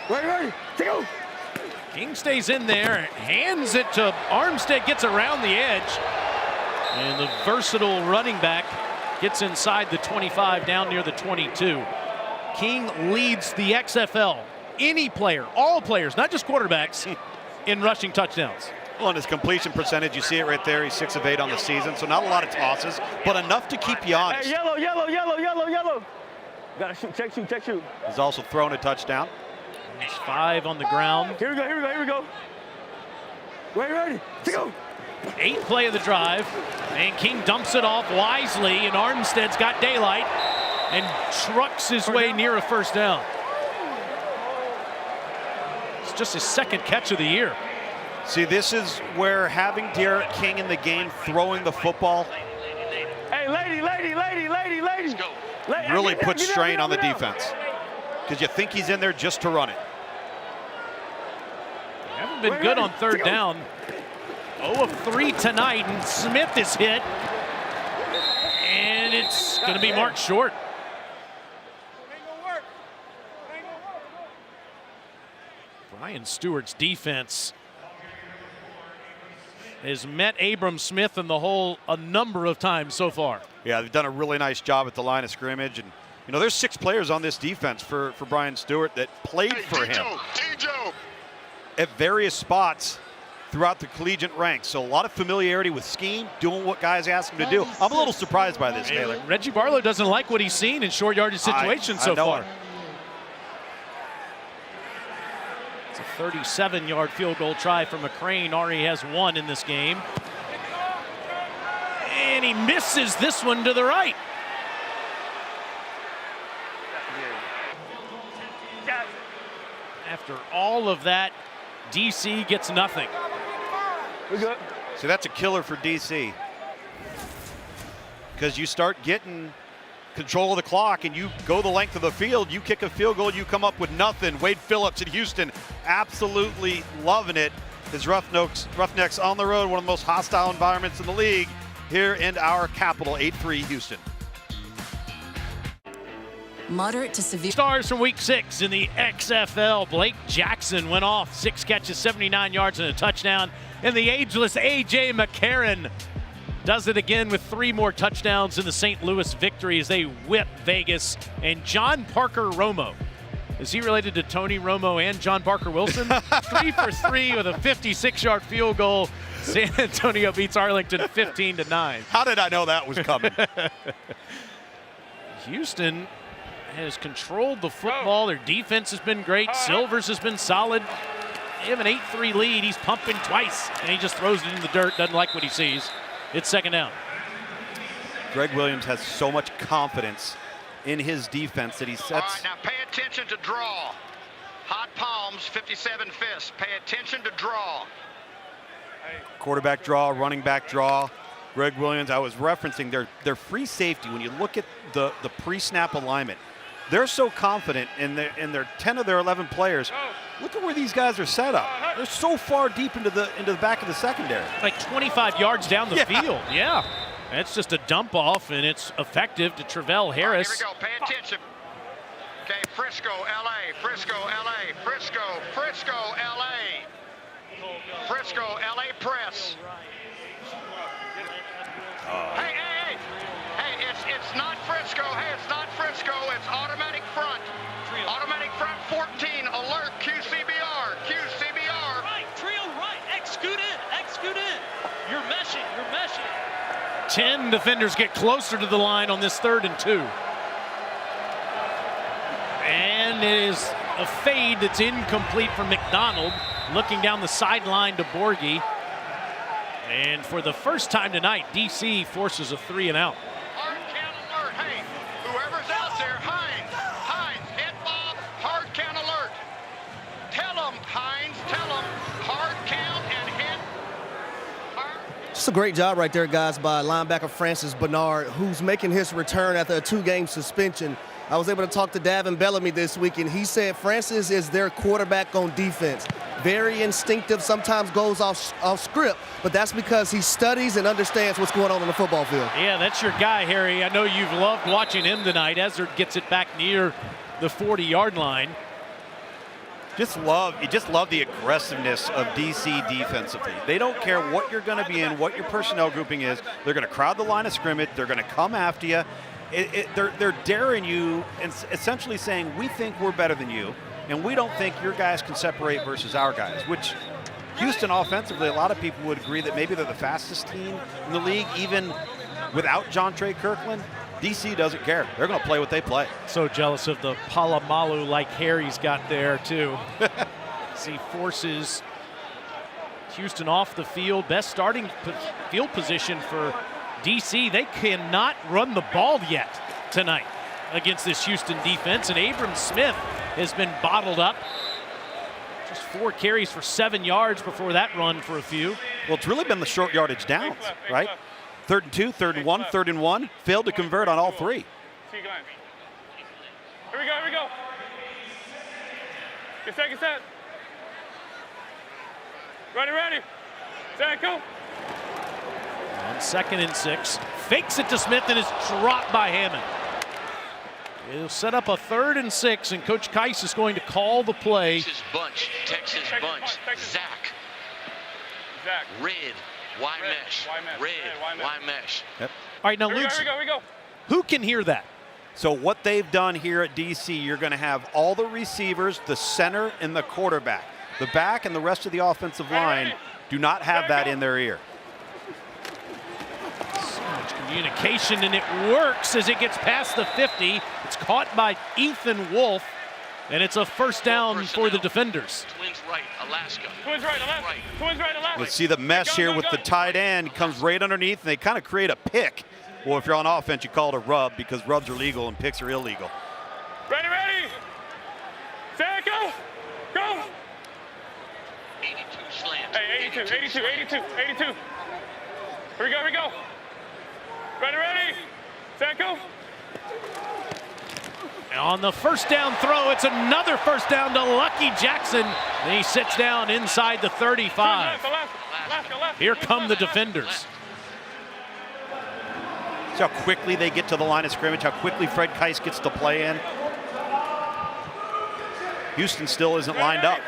Ready, go. King stays in there, hands it to Armstead, gets around the edge. And the versatile running back gets inside the 25, down near the 22. King leads the XFL. Any player, all players, not just quarterbacks, in rushing touchdowns. Well, and his completion percentage, you see it right there. He's 6 of 8 on the season, so not a lot of tosses, but enough to keep you honest. Hey, yellow. Gotta shoot, check shoot. He's also thrown a touchdown. There's 5 on the ground. Here we go. Ready, go. 8th play of the drive, and King dumps it off wisely, and Armstead's got daylight and trucks his way near a first down. It's just his 2nd catch of the year. See, this is where having De'Aaron King in the game, throwing the football, hey, lady. really puts strain on the defense, because you think he's in there just to run it. They haven't been good on 3rd down. 0 of 3 tonight, and Smith is hit. And it's going to be marked short. Brian Stewart's defense has met Abram Smith in the hole a number of times so far. Yeah, they've done a really nice job at the line of scrimmage. And, you know, there's 6 players on this defense for Brian Stewart that played for him at various spots throughout the collegiate ranks. So a lot of familiarity with scheme, doing what guys ask him to do. I'm a little surprised by this, Taylor. Reggie Barlow doesn't like what he's seen in short yardage situations so far. It's a 37-yard field goal try for McCrane. Already has 1 in this game. And he misses this one to the right. After all of that, DC gets nothing. We good. So that's a killer for DC. Because you start getting control of the clock and you go the length of the field, you kick a field goal, you come up with nothing. Wade Phillips in Houston absolutely loving it. His Roughnecks on the road, one of the most hostile environments in the league here in our capital, 8-3 Houston. Moderate to severe. Stars from week 6 in the XFL. Blake Jackson went off, 6 catches, 79 yards and a touchdown. And the ageless A.J. McCarron does it again with 3 more touchdowns in the St. Louis victory as they whip Vegas. And John Parker Romo, is he related to Tony Romo and John Parker Wilson? 3 for 3 with a 56-yard field goal. San Antonio beats Arlington 15-9. How did I know that was coming? Houston has controlled the football. Their defense has been great. Silvers has been solid. They have an 8-3 lead. He's pumping twice, and he just throws it in the dirt. Doesn't like what he sees. It's second down. Greg Williams has so much confidence in his defense that he sets. All right, now pay attention to draw. Hot palms, 57 fists. Pay attention to draw. Quarterback draw, running back draw. Greg Williams, I was referencing their free safety. When you look at the pre-snap alignment, they're so confident in their 10 of their 11 players. Look at where these guys are set up. They're so far deep into the back of the secondary. Like 25 yards down the field. Yeah. That's just a dump off, and it's effective to Travell Harris. Here we go. Pay attention. Okay, Frisco, LA, Frisco, LA, Frisco, Frisco, LA. Frisco, LA press. Hey, it's not Frisco. Hey, it's not Frisco. It's automatic front. Automatic front 14. Alert, QCBR. QCBR. Right, trio right. Execute in. You're meshing. 10 defenders get closer to the line on this 3rd and 2. And it is a fade that's incomplete from McDonald. Looking down the sideline to Borghi. And for the first time tonight, DC forces a 3 and out. Hard count alert. Hey, whoever's out there, Hines, hit Bob, hard count alert. Tell them, Hines, hard count and hit. Just a great job right there, guys, by linebacker Francis Bernard, who's making his return after a 2-game suspension. I was able to talk to Davin Bellamy this week, and he said Francis is their quarterback on defense. Very instinctive, sometimes goes off script, but that's because he studies and understands what's going on the football field. Yeah, that's your guy, Harry. I know you've loved watching him tonight. Ezzard gets it back near the 40-yard line. You just love the aggressiveness of DC defensively. They don't care what you're going to be in, what your personnel grouping is. They're going to crowd the line of scrimmage. They're going to come after you. They're daring you and essentially saying, we think we're better than you, and we don't think your guys can separate versus our guys, which Houston offensively, a lot of people would agree that maybe they're the fastest team in the league, even without John Trey Kirkland. DC doesn't care. They're going to play what they play. So jealous of the Palomalu like Harry's got there, too. As he forces Houston off the field. Best starting field position for DC. They cannot run the ball yet tonight against this Houston defense. And Abram Smith has been bottled up. Just 4 carries for 7 yards before that run for a few. Well, it's really been the short yardage downs, right? 3rd and 2, 3rd and 1, 3rd and 1. Failed to convert on all 3. Here we go. Get set. Ready. Set, go. On 2nd and 6. Fakes it to Smith and is dropped by Hammond. It'll set up a 3rd and 6, and Coach Keiss is going to call the play. Texas bunch. Zach. Red. Y mesh. Y mesh. Yep. All right, now, Here Luke, we go. who can hear that? So what they've done here at DC, you're going to have all the receivers, the center, and the quarterback. The back and the rest of the offensive line do not have that in their ear. So much communication, and it works as it gets past the 50. It's caught by Ethan Wolf, and it's a first down for the defenders. Twins right, Alaska. Let's see the mesh here with the tight end. Comes right underneath, and they kind of create a pick. Well, if you're on offense, you call it a rub because rubs are legal and picks are illegal. Ready. Set, go. go. 82 slant. Hey, 82, 82, 82, 82. Here we go, here we go. Ready, ready. Set, go. And on the first down throw, it's another first down to Lucky Jackson. And he sits down inside the 35. Here come the defenders. See how quickly they get to the line of scrimmage, how quickly Fred Keiss gets to play in. Houston still isn't lined up.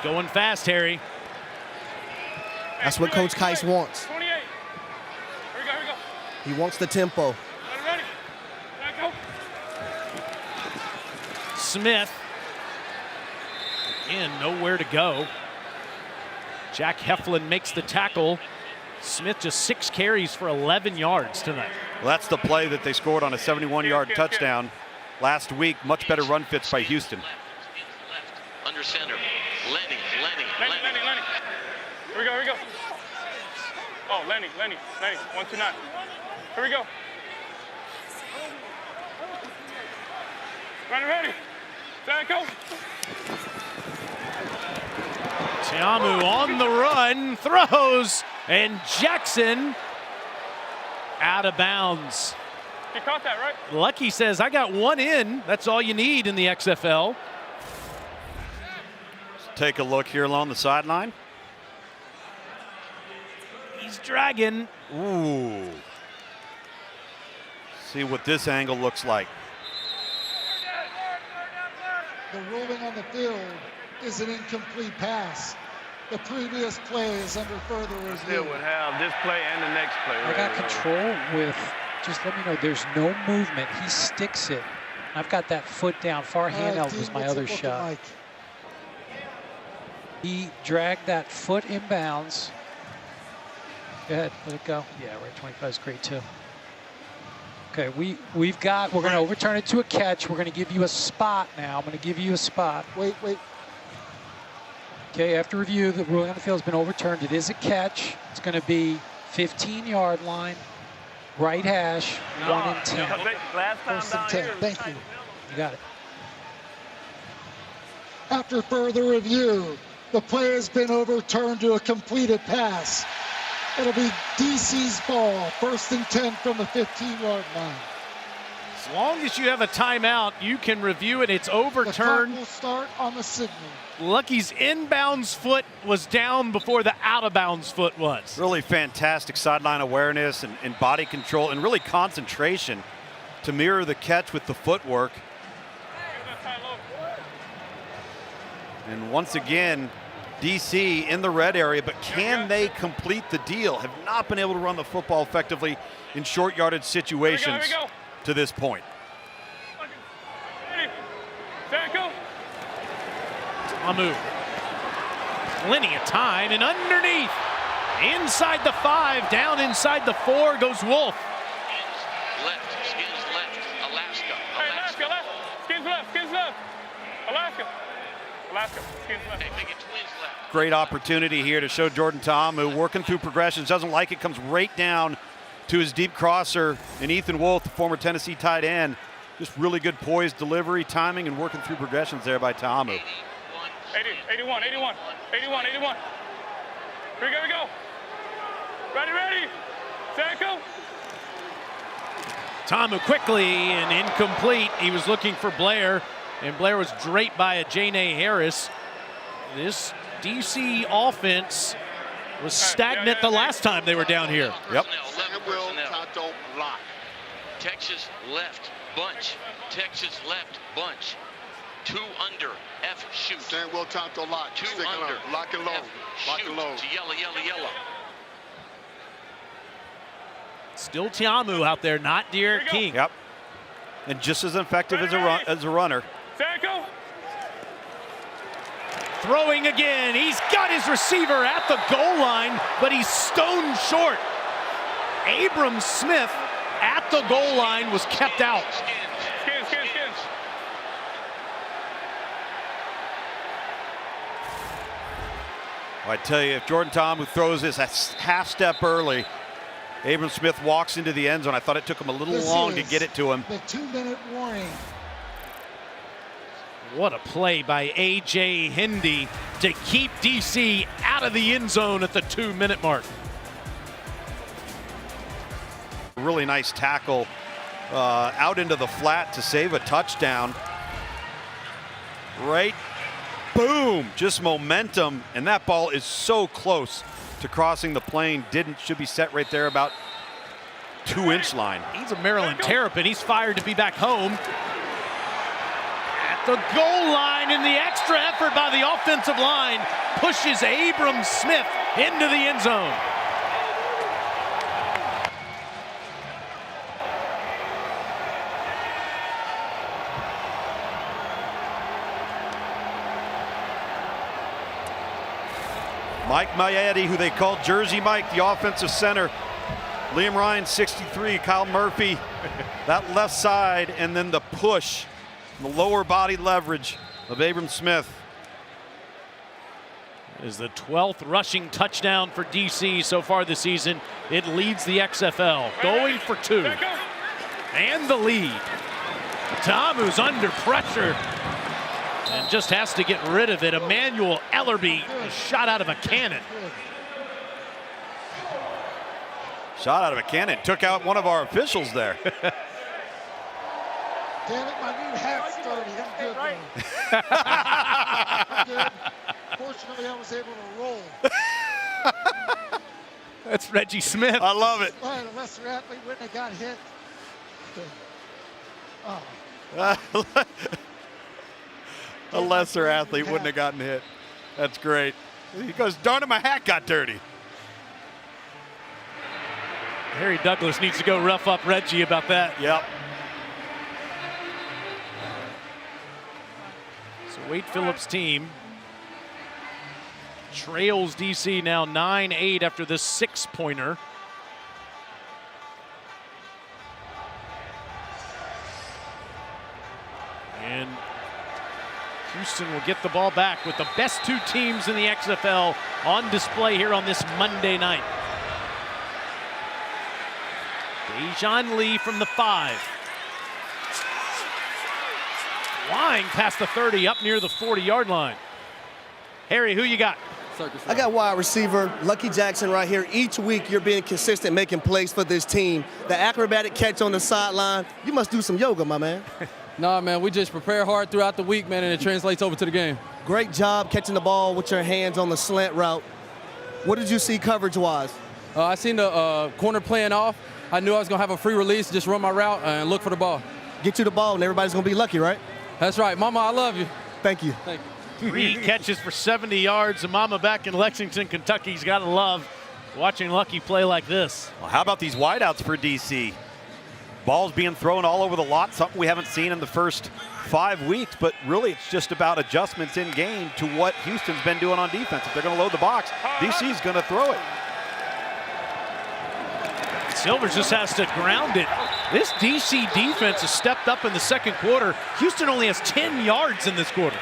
Going fast, Harry. That's what Coach Keiss wants. 28. Here we go, here we go. He wants the tempo. Ready, ready. Go. Smith. In, nowhere to go. Jack Heflin makes the tackle. Smith just 6 carries for 11 yards tonight. Well, that's the play that they scored on a 71-yard touchdown last week. Much better run fits by Houston. Under center. Lenny. Here we go, here we go. Oh, Lenny. 129. Here we go. Ready. Set, go. Tiamu on the run, throws, and Jackson out of bounds. You caught that, right? Lucky says, I got one in. That's all you need in the XFL. Take a look here along the sideline. He's dragging. Ooh. See what this angle looks like. The ruling on the field is an incomplete pass. The previous play is under further review. Still would have this play and the next play. I got control with, just let me know, there's no movement. He sticks it. I've got that foot down. Far handheld was my other shot. Like? He dragged that foot inbounds. Go ahead, let it go. Yeah, we're at 25 is great too. Okay, we're going to overturn it to a catch. We're going to give you a spot now. I'm going to give you a spot. Wait. Okay, after review, the ruling on the field has been overturned. It is a catch. It's going to be 15-yard line, right hash, 1 and 10. First and 10. Thank you. You got it. After further review, the play has been overturned to a completed pass. It'll be DC's ball, 1st and 10 from the 15-yard line. As long as you have a timeout, you can review it. It's overturned. The clock will start on the signal. Lucky's inbounds foot was down before the out-of-bounds foot was. Really fantastic sideline awareness and body control and really concentration to mirror the catch with the footwork. And once again, DC in the red area, but can they complete the deal? Have not been able to run the football effectively in short yardage situations to this point. Tiamu. Plenty of time, and underneath, inside the 5, down inside the 4 goes Wolf. Skins left. Alaska. Skins left. Alaska. Skins left. Hey, make it twins left. Great opportunity here to show Jordan Tiamu working through progressions. Doesn't like it, comes right down to his deep crosser. And Ethan Wolf, the former Tennessee tight end, just really good poise, delivery, timing, and working through progressions there by Tiamu. 81. Here we go. Ready. Set, go. Tiamu quickly and incomplete. He was looking for Blair, and Blair was draped by a Janae Harris. This DC offense was stagnant the last time they were down here. Yep. Texas left bunch. 2 under. F shoot. Stand Will Tonto lock. 2 Stick under. Lock and low. F Lock and low. To yellow. Still Tiamu out there, not Derek King. Yep. And just as effective as a runner. Set, go. Throwing again. He's got his receiver at the goal line, but he's stone short. Abram Smith at the goal line was kept out. Skins. I tell you, if Jordan Tiamu throws this a half step early, Abram Smith walks into the end zone. I thought it took him a little long to get it to him. The 2-minute warning. What a play by A.J. Hindi to keep DC out of the end zone at the 2-minute mark. Really nice tackle out into the flat to save a touchdown. Right, boom, just momentum, and that ball is so close to crossing the plane. Should be set right there about 2-inch line. He's a Maryland Terrapin. He's fired to be back home. At the goal line, and the extra effort by the offensive line pushes Abram Smith into the end zone. Mike Maietti, who they called Jersey Mike, the offensive center. Liam Ryan, 63, Kyle Murphy, that left side, and then the push, the lower body leverage of Abram Smith. It is the 12th rushing touchdown for DC so far this season. It leads the XFL, going for 2. And the lead. Tamu's under pressure and just has to get rid of it. Emmanuel Ellerby is shot out of a cannon. Shot out of a cannon, took out one of our officials there. Damn it, my new hat's dirty. I'm good, I'm good. Fortunately, I was able to roll. That's Reggie Smith. I love it. A lesser athlete wouldn't have got hit. Oh. A lesser athlete wouldn't have gotten hit. That's great. He goes, darn it, my hat got dirty. Harry Douglas needs to go rough up Reggie about that. Yep. So Wade Phillips' team trails DC now 9-8 after this 6-pointer. And Houston will get the ball back with the best 2 teams in the XFL on display here on this Monday night. Dejon Lee from the 5. Flying past the 30 up near the 40-yard line. Harry, who you got? I got wide receiver Lucky Jackson right here. Each week you're being consistent, making plays for this team. The acrobatic catch on the sideline, you must do some yoga, my man. Nah, man, we just prepare hard throughout the week, man, and it translates over to the game. Great job catching the ball with your hands on the slant route. What did you see coverage-wise? I seen the corner playing off. I knew I was going to have a free release, just run my route and look for the ball. Get you the ball, and everybody's going to be lucky, right? That's right. Mama, I love you. Thank you. Thank you. 3 catches for 70 yards. The mama back in Lexington, Kentucky's got to love watching Lucky play like this. Well, how about these wideouts for DC? Balls being thrown all over the lot, something we haven't seen in the first 5 weeks, but really it's just about adjustments in game to what Houston's been doing on defense. If they're going to load the box, DC's going to throw it. Silvers just has to ground it. This DC defense has stepped up in the second quarter. Houston only has 10 yards in this quarter.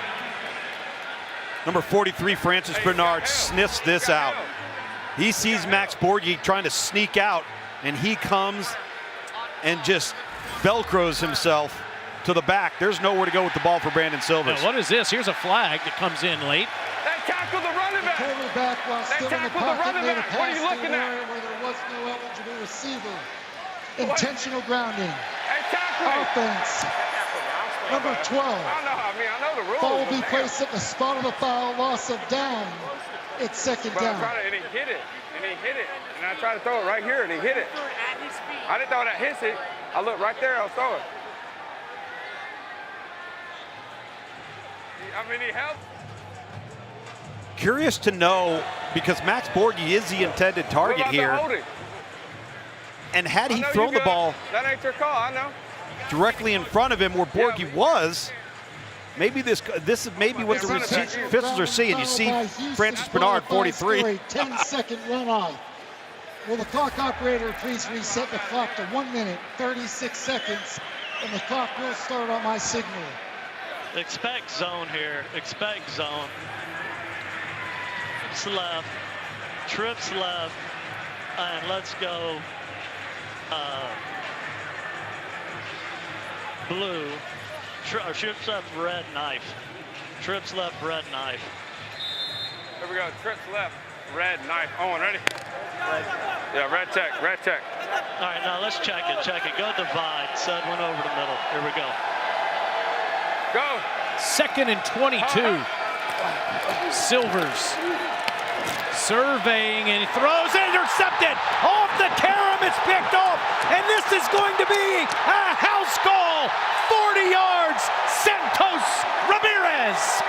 Number 43, Francis Bernard, sniffs this out. He sees Max Borghi trying to sneak out, and he comes and just velcros himself to the back. There's nowhere to go with the ball for Brandon Silvers. Now, what is this? Here's a flag that comes in late. They tackled the running back. Quarterback while still in the pocket made a pass what are you looking to an at? area where there was no eligible receiver. Intentional grounding. Hey, tackle me. Offense. Number 12. I know the rules. Ball will be placed at the spot of the foul. Loss of down. It's second down. And he hit it. And I tried to throw it right here, and he hit it. I didn't throw it at his feet. I looked right there. I was throwing. I mean, he helped. Curious to know, because Max Borghi is the intended target here. And had he thrown the ball that ain't your call, I know. directly in front of him where Borghi was, maybe this is maybe what the officials are seeing. You see Francis Bernard, 43. 10-second runoff. Will the clock operator please reset the clock to 1 minute, 36 seconds, and the clock will start on my signal. Expect zone here. Expect zone. Trips left. Trips left. And let's go blue. Trips left, red knife. Trips left, red knife. Here we go. Trips left, red knife. On, ready? Yeah, red check, red check. All right, now let's check it. Go divide. Said one over the middle. Here we go. Go. 2nd and 22. Silvers surveying and he throws, intercepted off the carom. It's picked off, and this is going to be a house call. 40 yards. Santos Ramirez.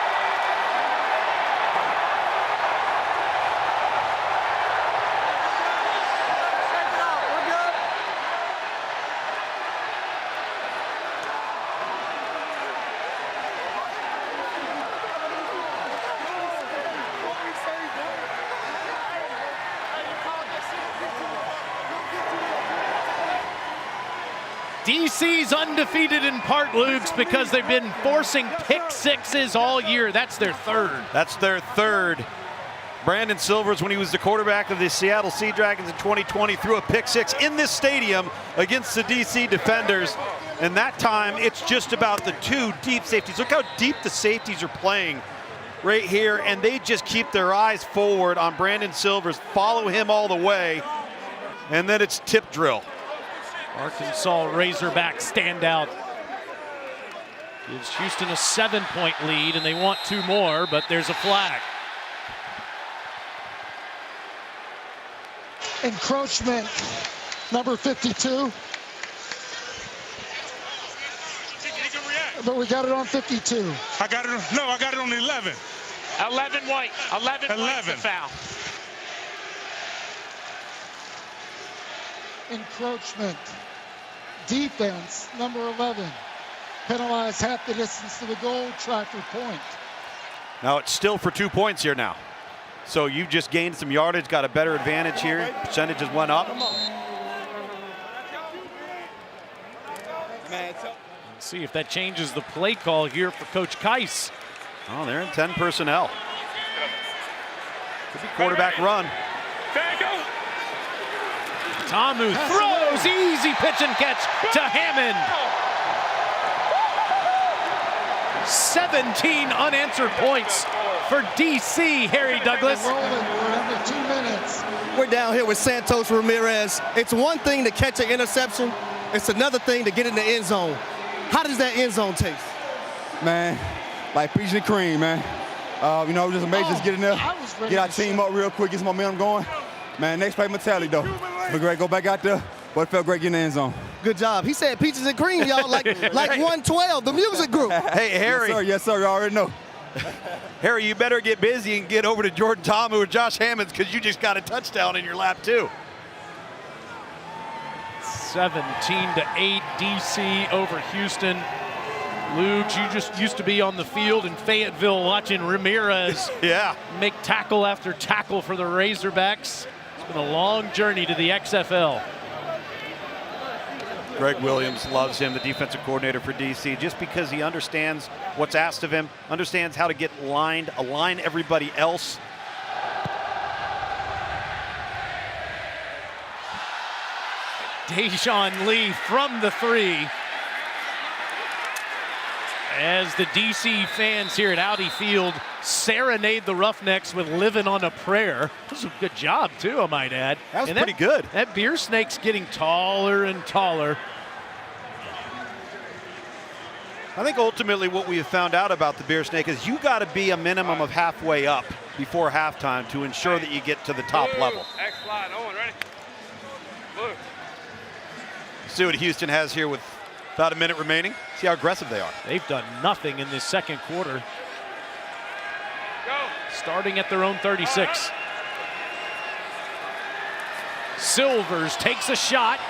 DC's undefeated in part, Luke's, because they've been forcing pick sixes all year. That's their third. That's their third. Brandon Silvers, when he was the quarterback of the Seattle Sea Dragons in 2020, threw a pick six in this stadium against the DC Defenders. And that time, it's just about the two deep safeties. Look how deep the safeties are playing right here, and they just keep their eyes forward on Brandon Silvers, follow him all the way, and then it's tip drill. Arkansas Razorback standout gives Houston a 7-point lead, and they want 2 more, but there's a flag. Encroachment, number 52. But we got it on 52. I got it on 11. 11 white. 11 white's the foul. Encroachment. Defense, number 11. Penalized half the distance to the goal, tractor point. Now it's still for 2 points here now. So you just gained some yardage, got a better advantage here. Percentages went up. Let's see if that changes the play call here for Coach Keiss. Oh, they're in 10 personnel. Could be quarterback run. Tamu throws, easy pitch and catch to Hammond. 17 unanswered points for DC, Harry Douglas. We're under 2 minutes. We're down here with Santos Ramirez. It's one thing to catch an interception. It's another thing to get in the end zone. How does that end zone taste? Man, like peaches and cream, man. Just amazing just get in there, get our team up real quick, get some momentum going. Man, next play mentality, though. But great, go back out there. But it felt great getting in the end zone. Good job. He said peaches and cream, y'all, like 112, the music group. Hey, Harry. Yes, sir. You already know. Harry, you better get busy and get over to Jordan Tamu or Josh Hammonds, because you just got a touchdown in your lap, too. 17-8 DC over Houston. Luke, you just used to be on the field in Fayetteville watching Ramirez make tackle after tackle for the Razorbacks. It's been a long journey to the XFL. Greg Williams loves him, the defensive coordinator for DC, just because he understands what's asked of him, understands how to get lined, align everybody else. Dejon Lee from the 3. As the DC fans here at Audi Field serenade the Roughnecks with Living on a Prayer. That was a good job, too, I might add. That was pretty good. That beer snake's getting taller and taller. I think ultimately what we have found out about the beer snake is you got to be a minimum of halfway up before halftime to ensure that you get to the top level. X slide, Owen, ready? Blue. See what Houston has here with about a minute remaining. See how aggressive they are. They've done nothing in this second quarter. Go. Starting at their own 36. Silvers takes a shot.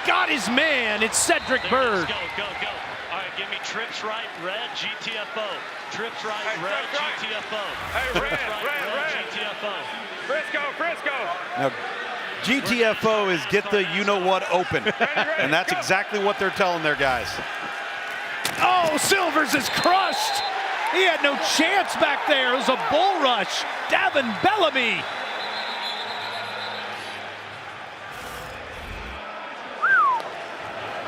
Got his man. It's Cedric Bird. Go. All right, give me trips right, red, GTFO. Trips right, red, GTFO. Hey, red, GTFO. Frisco. Now, GTFO is get the you-know-what open. And that's exactly what they're telling their guys. Oh, Silvers is crushed. He had no chance back there. It was a bull rush. Davin Bellamy.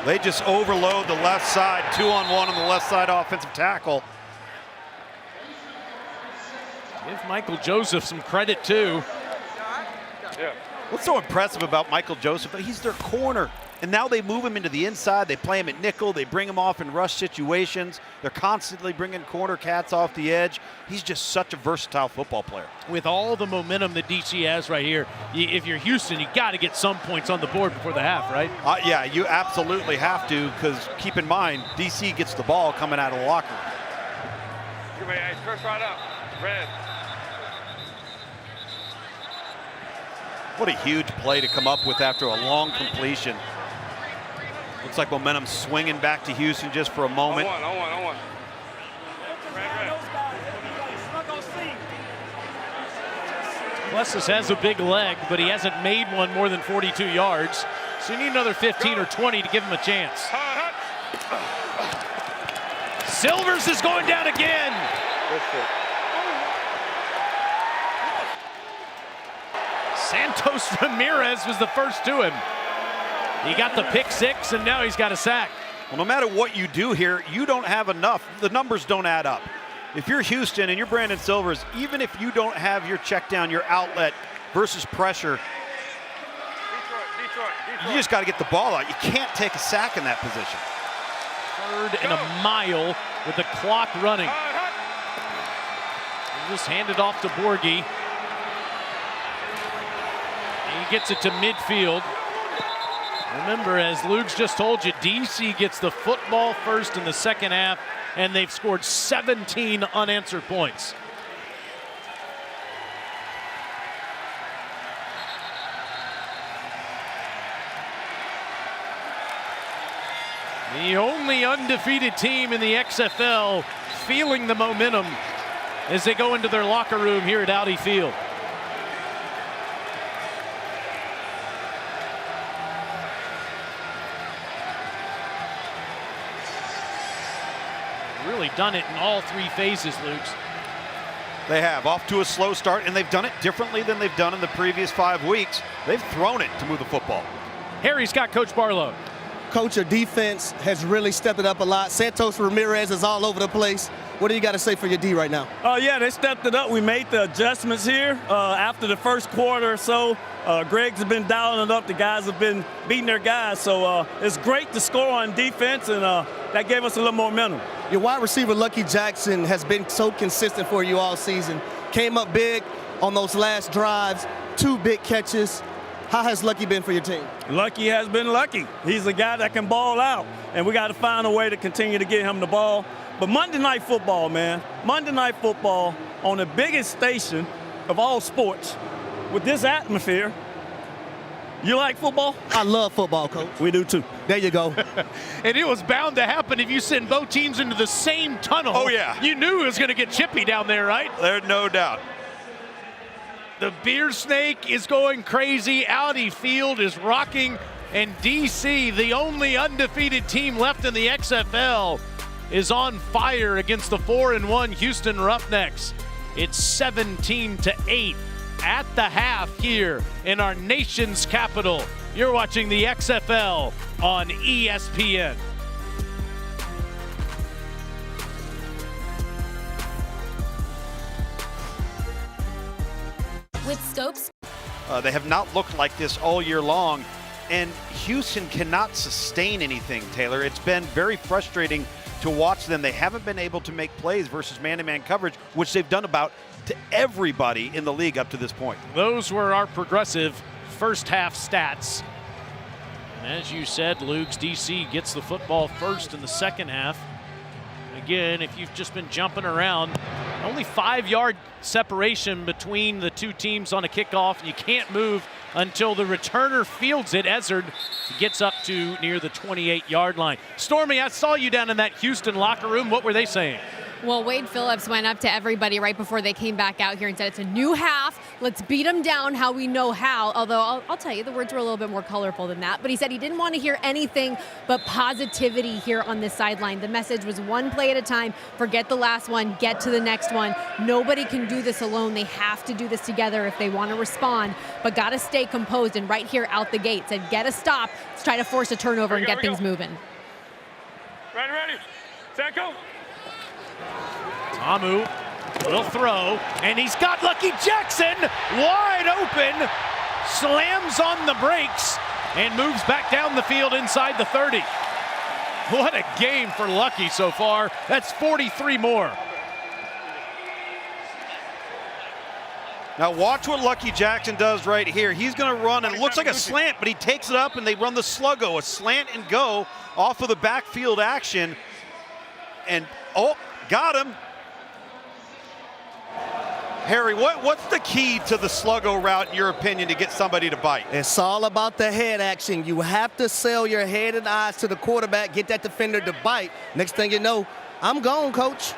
They just overload the left side, 2-on-1 on the left side offensive tackle. Give Michael Joseph some credit too. Yeah. What's so impressive about Michael Joseph? He's their corner. And now they move him into the inside. They play him at nickel. They bring him off in rush situations. They're constantly bringing corner cats off the edge. He's just such a versatile football player. With all the momentum that DC has right here, if you're Houston, you got to get some points on the board before the half, right? Yeah, you absolutely have to, because keep in mind, DC gets the ball coming out of the locker room. First right up. Red. What a huge play to come up with after a long completion. Looks like momentum swinging back to Houston just for a moment. On one. Plessis has a big leg, but he hasn't made one more than 42 yards. So you need another 15 or 20 to give him a chance. Silvers is going down again. Santos Ramirez was the first to him. He got the pick six, and now he's got a sack. Well, no matter what you do here, you don't have enough. The numbers don't add up. If you're Houston and you're Brandon Silvers, even if you don't have your check down, your outlet versus pressure, you just got to get the ball out. You can't take a sack in that position. 3rd and a mile with the clock running. He just handed off to Borghi. He gets it to midfield. Remember, as Luke's just told you, DC gets the football first in the second half, and they've scored 17 unanswered points. The only undefeated team in the XFL feeling the momentum as they go into their locker room here at Audi Field. Really done it in all 3 phases, Luke's. They have, off to a slow start, and they've done it differently than they've done in the previous 5 weeks. They've thrown it to move the football. Harry's got Coach Barlow. Coach, your defense has really stepped it up a lot. Santos Ramirez is all over the place. What do you got to say for your D right now? Yeah, they stepped it up. We made the adjustments here after the first quarter or so. Greg's been dialing it up. The guys have been beating their guys. So it's great to score on defense, and that gave us a little momentum. Your wide receiver, Lucky Jackson, has been so consistent for you all season. Came up big on those last drives, 2 big catches. How has Lucky been for your team? Lucky has been lucky. He's a guy that can ball out, and we got to find a way to continue to get him the ball. But Monday Night Football, man, Monday Night Football on the biggest station of all sports with this atmosphere. You like football? I love football, Coach. We do too. There you go. And it was bound to happen if you send both teams into the same tunnel. Oh, yeah. You knew it was going to get chippy down there, right? There's no doubt. The beer snake is going crazy. Audi Field is rocking. And DC, the only undefeated team left in the XFL, is on fire against the 4-1 Houston Roughnecks. It's 17-8 at the half here in our nation's capital. You're watching the XFL on ESPN. With Scopes. They have not looked like this all year long, and Houston cannot sustain anything, Taylor. It's been very frustrating to watch them. They haven't been able to make plays versus man-to-man coverage, which they've done about to everybody in the league up to this point. Those were our progressive first half stats. And as you said, Luke's DC gets the football first in the second half. Again, if you've just been jumping around, only 5-yard separation between the 2 teams on a kickoff, and you can't move until the returner fields it. Ezzard gets up to near the 28-yard line. Stormy, I saw you down in that Houston locker room. What were they saying? Well, Wade Phillips went up to everybody right before they came back out here and said it's a new half. Let's beat them down how we know how. Although I'll tell you, the words were a little bit more colorful than that. But he said he didn't want to hear anything but positivity here on this sideline. The message was one play at a time. Forget the last one. Get to the next one. Nobody can do this alone. They have to do this together if they want to respond. But got to stay composed. And right here out the gate said, get a stop. Let's try to force a turnover and get things moving. Ready, set, go. Tamu will throw, and he's got Lucky Jackson wide open, slams on the brakes, and moves back down the field inside the 30. What a game for Lucky so far. That's 43 more. Now watch what Lucky Jackson does right here. He's going to run, and it looks like a slant, but he takes it up, and they run the sluggo, a slant and go off of the backfield action. And, oh, got him. Harry, what's the key to the sluggo route, in your opinion, to get somebody to bite? It's all about the head action. You have to sell your head and eyes to the quarterback, get that defender to bite. Next thing you know, I'm gone, coach.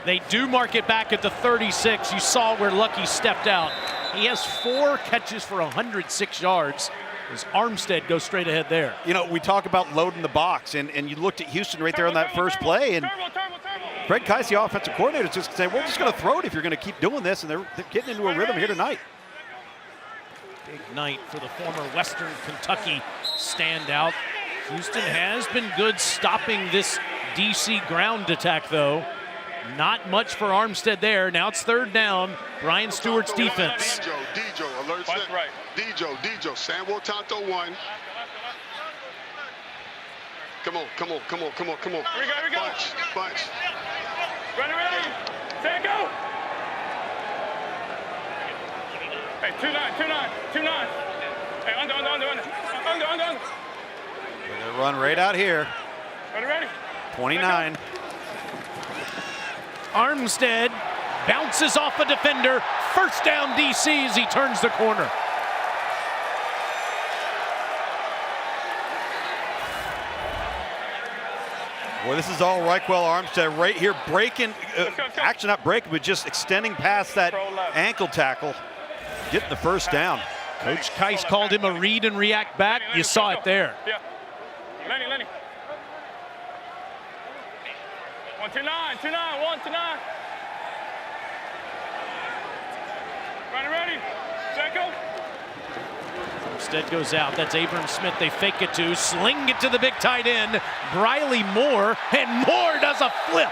They do mark it back at the 36. You saw where Lucky stepped out. He has 4 catches for 106 yards. As Armstead goes straight ahead there. You know, we talk about loading the box, and you looked at Houston right there on that first play, and Fred Keiss, the offensive coordinator, is just saying, we're just going to throw it if you're going to keep doing this, and they're getting into a rhythm here tonight. Big night for the former Western Kentucky standout. Houston has been good stopping this DC ground attack, though. Not much for Armstead there. Now it's 3rd down. Brian Stewart's defense. Dijo, alert set. Right. Dijo, San Tanto 1. Come on. Here we go. Bunch. Ready, set, go. Hey, 2-9. Hey, under. We're going to run right out here. Ready. 29. Armstead bounces off a defender. First down DC as he turns the corner. Boy, this is all Raquel Armstead right here breaking, actually not breaking, but just extending past that ankle tackle, getting the first down. Coach Keiss called him a read and react back. You saw it there. Yeah. Lenny. 1-2-9, 1-2-9. Ready, set, go. Armstead goes out. That's Abram Smith. They fake it to, sling it to the big tight end, Briley Moore, and Moore does a flip.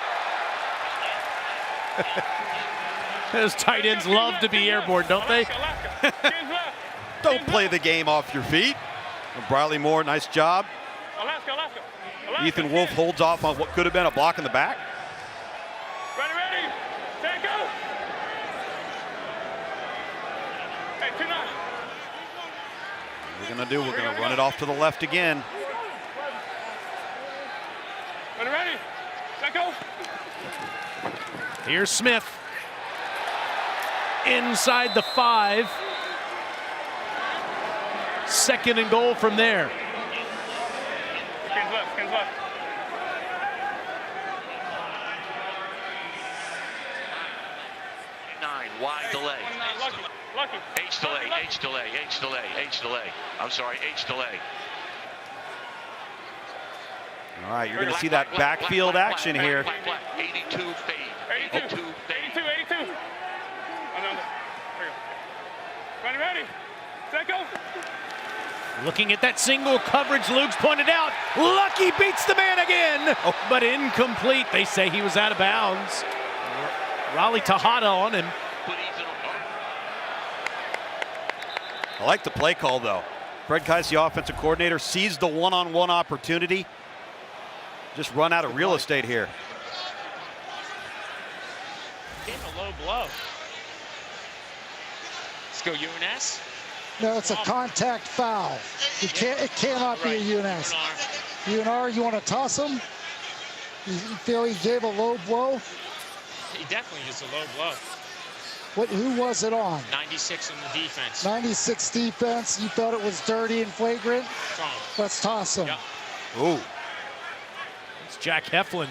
Those tight ends love to be airborne, don't they? Don't play the game off your feet. Briley Moore, nice job. Ethan Wolf holds off on what could have been a block in the back. Ready, set, go. Hey, 2-9. We're going to run it off to the left again. Ready, set, go. Here's Smith. Inside the 5. 2nd and goal from there. Skins left. Wide delay. Lucky. H delay. I'm sorry, H delay. All right, you're going to see that backfield action here. 82 fade. 82. Ready, set, go. Looking at that single coverage Luke's pointed out. Lucky beats the man again, but incomplete. They say he was out of bounds. Raleigh Tejada on him. I like the play call, though. Fred Keiss, the offensive coordinator, sees the one-on-one opportunity. Just run out of real estate here. Getting a low blow. Let's go UNS. No, it's a contact foul. It cannot be a UNS. UNR, you want to toss him? You feel he gave a low blow? He definitely used a low blow. Who was it on? 96 in the defense. 96 defense. You thought it was dirty and flagrant? Let's toss him. Yep. Ooh. It's Jack Heflin.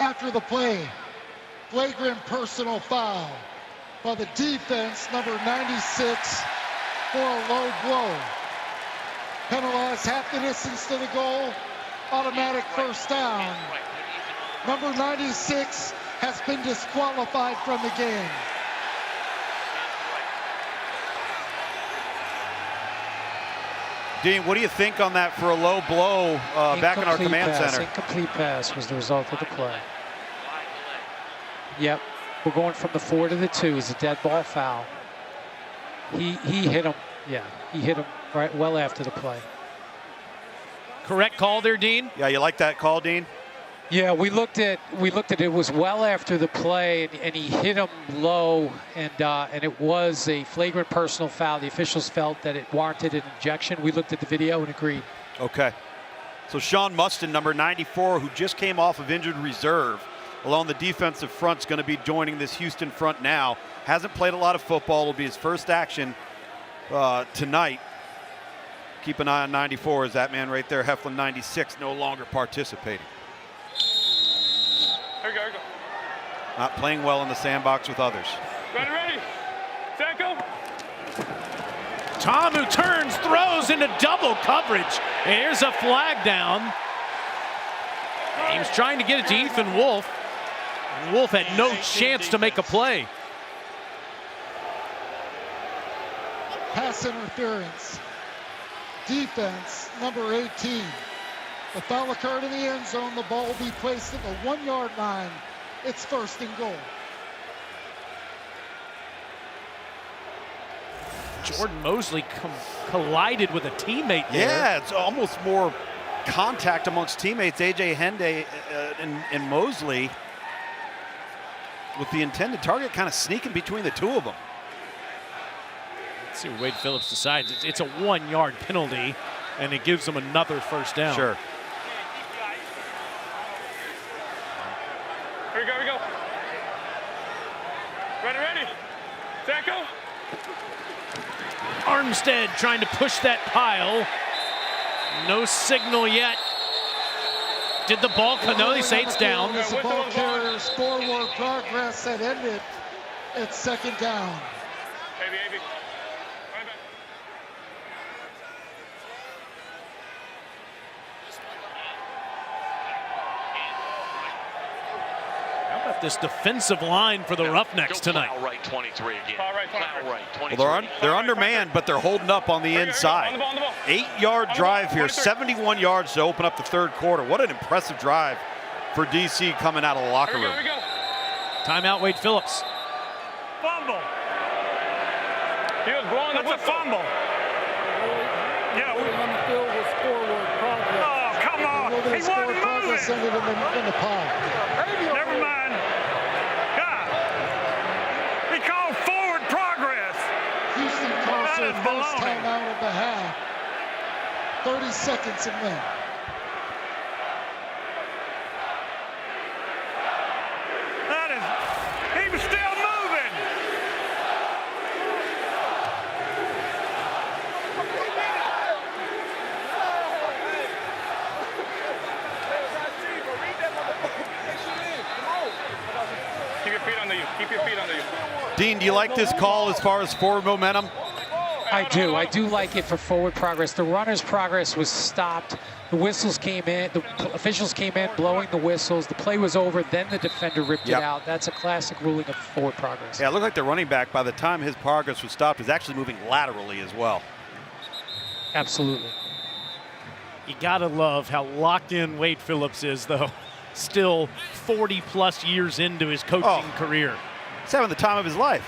After the play, flagrant personal foul by the defense, number 96, for a low blow. Penalized half the distance to the goal, automatic first down. Number 96 has been disqualified from the game. Dean, what do you think on that for a low blow back in our command center? Incomplete pass was the result of the play. Yep, we're going from the 4 to the 2. It's a dead ball foul. He hit him. Yeah, he hit him right well after the play. Correct call there, Dean? Yeah, you like that call, Dean? Yeah, we looked at it was well after the play, and he hit him low, and it was a flagrant personal foul. The officials felt that it warranted an injection. We looked at the video and agreed. Okay. So Sean Mustin, number 94, who just came off of injured reserve, along the defensive front, is going to be joining this Houston front now. Hasn't played a lot of football. It'll be his first action tonight. Keep an eye on 94 as that man right there, Heflin 96, no longer participating. Here we go, here we go. Not playing well in the sandbox with others. Ready, set, go. Tom, who turns, throws into double coverage. And here's a flag down. He was trying to get it to Ethan Wolf. And Wolf had no chance to make a play. Pass interference. Defense, number 18. The foul occurred in the end zone. The ball will be placed at the 1-yard line. It's first and goal. Jordan Mosley collided with a teammate there. Yeah, it's almost more contact amongst teammates. A.J. Hende and Mosley, with the intended target kind of sneaking between the two of them. Let's see what Wade Phillips decides. It's a 1-yard penalty, and it gives them another first down. Sure. Here we go, here we go. Ready, set, go. Armstead trying to push that pile. No signal yet. Did the ball come? No, they say it's down. The ball carrier's forward progress had ended at second down. AB. How about this defensive line for the Roughnecks tonight? Plow right 23 again. Plow right 23. Well, they're undermanned, but they're holding up on the inside. 8-yard drive here, 71 yards to open up the third quarter. What an impressive drive for DC coming out of the locker room. Timeout, Wade Phillips. Fumble. He was blowing the That's a fumble. Yeah. On the field was forward progress. Oh, come on. He wasn't moving. Progress ended in the pile. Never mind. God. He called forward progress. Houston calls their first timeout of the half. 30 seconds and then. He was still moving. Keep your feet under you. Keep your feet under you. Dean, do you like this call as far as forward momentum? I do. I do like it for forward progress. The runner's progress was stopped. The whistles came in. The officials came in blowing the whistles. The play was over. Then the defender ripped it out. That's a classic ruling of forward progress. Yeah, it looked like the running back, by the time his progress was stopped, was actually moving laterally as well. Absolutely. You gotta love how locked in Wade Phillips is, though. Still 40-plus years into his coaching career. He's having the time of his life.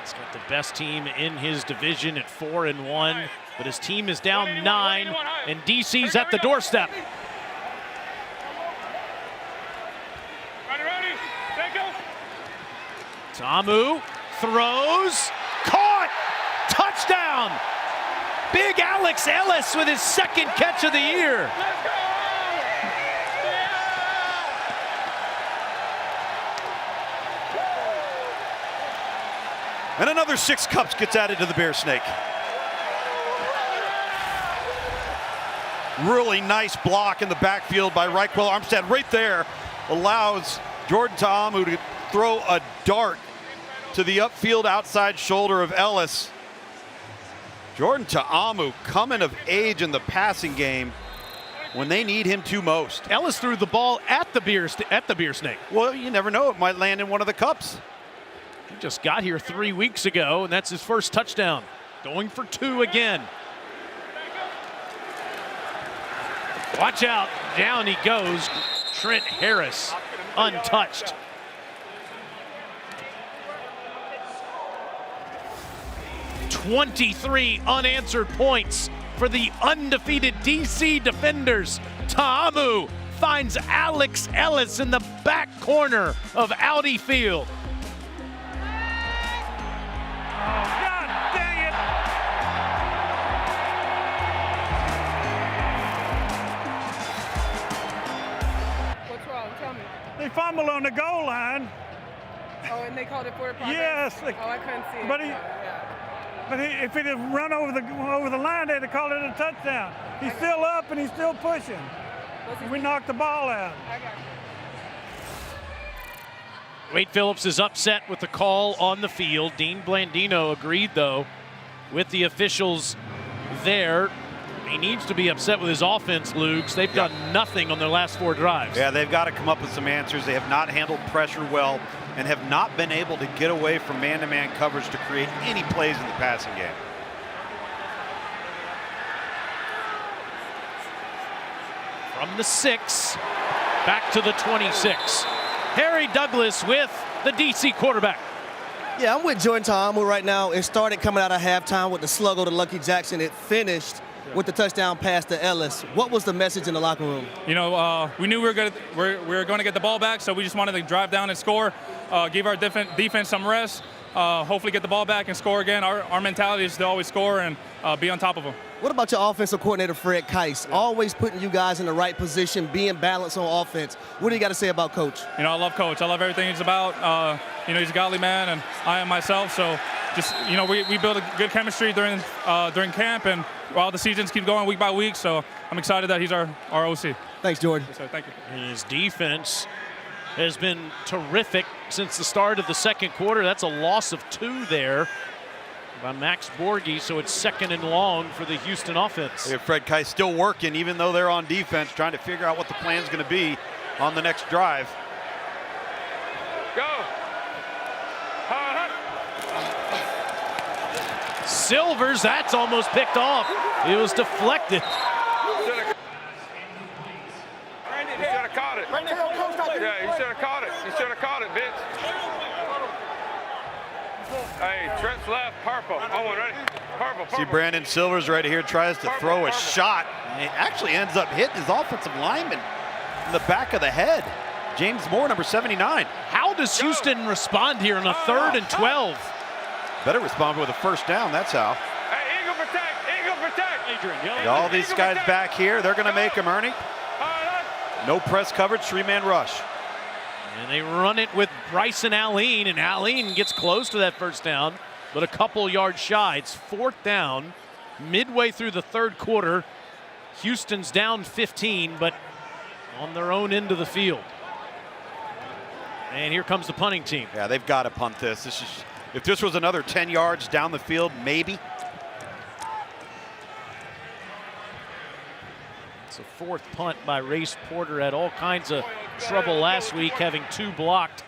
He's got the best team in his division at 4-1, but his team is down 9, and DC's at the doorstep. Ready, set, go. Tamu throws, caught, touchdown! Big Alex Ellis with his second catch of the year. And another 6 cups gets added to the Bear Snake. Really nice block in the backfield by Reichwell Armstead right there. Allows Jordan Ta'amu to throw a dart to the upfield outside shoulder of Ellis. Jordan Ta'amu coming of age in the passing game when they need him to most. Ellis threw the ball at the beer snake. Well, you never know. It might land in one of the cups. He just got here 3 weeks ago, and that's his first touchdown. Going for 2 again. Watch out. Down he goes. Trent Harris, untouched. "23 unanswered points for the undefeated DC Defenders. Ta'amu finds Alex Ellis in the back corner of Audi Field. God dang it! What's wrong? Tell me. They fumbled on the goal line. Oh, and they called it forward progress? Yes. Oh, I couldn't see it. But Yeah. if it had run over the line, they'd have called it a touchdown. He's still up and he's still pushing. We knocked the ball out. I got you. Wade Phillips is upset with the call on the field. Dean Blandino agreed, though, with the officials there. He needs to be upset with his offense, Luke. They've done nothing on their last 4 drives. Yeah, they've got to come up with some answers. They have not handled pressure well and have not been able to get away from man-to-man coverage to create any plays in the passing game. From the 6, back to the 26. Harry Douglas with the DC quarterback. Yeah, I'm with Jordan Ta'amu right now. It started coming out of halftime with the sluggo to Lucky Jackson. It finished with the touchdown pass to Ellis. What was the message in the locker room? You know, we knew we were going to get the ball back, so we just wanted to drive down and score, give our defense some rest, hopefully get the ball back and score again. Our mentality is to always score and be on top of them. What about your offensive coordinator, Fred Keiss? Always putting you guys in the right position, being balanced on offense. What do you got to say about Coach? You know, I love Coach. I love everything he's about. You know, he's a godly man, and I am myself. So just, you know, we build a good chemistry during camp, and while the seasons keep going week by week. So I'm excited that he's our OC. Thanks, Jordan. Yes, sir. Thank you. His defense has been terrific since the start of the second quarter. That's a loss of 2 there by Max Borghi, so it's 2nd and long for the Houston offense. Yeah, Fred Keiss still working, even though they're on defense, trying to figure out what the plan's going to be on the next drive. Go. Silvers, that's almost picked off. It was deflected. He should have caught it. Yeah, he should have caught it. He should have caught it, bitch. Hey, Trent's left, purple. Owen, ready? Purple. See Brandon Silvers right here, tries to throw a shot, and it actually ends up hitting his offensive lineman in the back of the head. James Moore, number 79. How does Houston respond here on a 3rd and 12? Better respond with a first down, that's how. Hey, Eagle protect, Eagle protect. Adrian, All these guys back here, they're going to make him, Ernie. No press coverage, 3-man rush. And they run it with Bryson Allen, and Allen gets close to that first down, but a couple yards shy. It's 4th down, midway through the 3rd quarter. Houston's down 15, but on their own end of the field. And here comes the punting team. Yeah, they've got to punt this. If this was another 10 yards down the field, maybe. It's a 4th punt by Race Porter. Had all kinds of trouble last week, having 2 blocked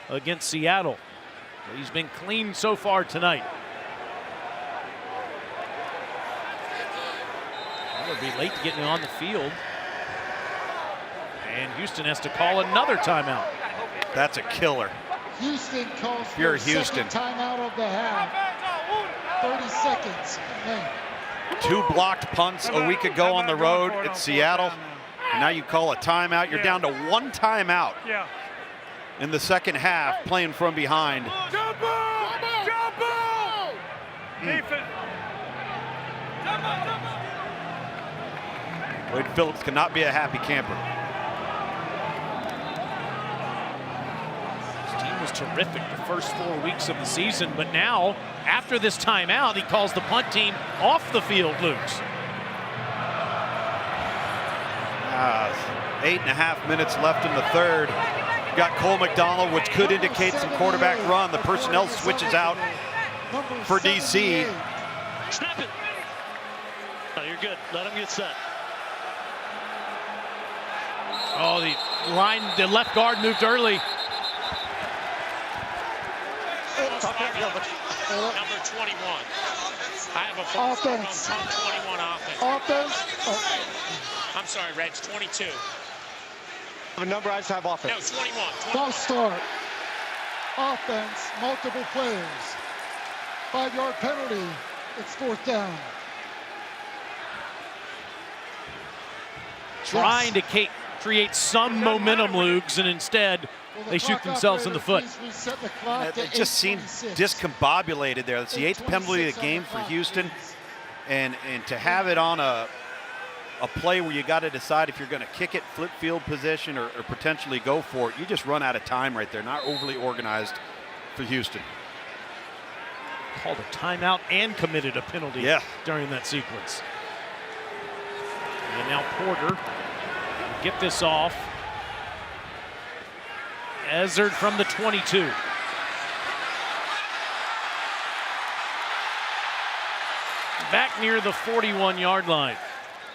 against Seattle. But he's been clean so far tonight. That would be late to getting on the field. And Houston has to call another timeout. That's a killer. Houston calls for Pure the Houston. second timeout of the half. 30 seconds. Man. 2 blocked punts a week ago on the road at Seattle. And now you call a timeout. You're down to 1 timeout in the second half, playing from behind. Jump ball! Jump ball! Defense. Jump ball, jump ball. Wade Phillips cannot be a happy camper. His team was terrific the first 4 weeks of the season, but now, after this timeout, he calls the punt team off the field, Luke. 8.5 minutes left in the third. Got Cole McDonald, which could indicate some quarterback run. The personnel switches out for DC. Snap it. Oh, you're good. Let him get set. Oh, the left guard moved early. Number 21. I have a false start on 21 offense. I'm sorry, Reds, 22. The number I just have offense. No, 21. False start. Offense, multiple players. 5-yard penalty. It's 4th down. Trying to create some momentum, Lugs, and instead they shoot themselves in the foot. It just seemed discombobulated there. That's the 8th penalty of the game for Houston. And to have it on a play where you got to decide if you're going to kick it, flip field position, or potentially go for it, you just run out of time right there. Not overly organized for Houston. Called a timeout and committed a penalty during that sequence. And now Porter will get this off. Ezzard from the 22. Back near the 41-yard line.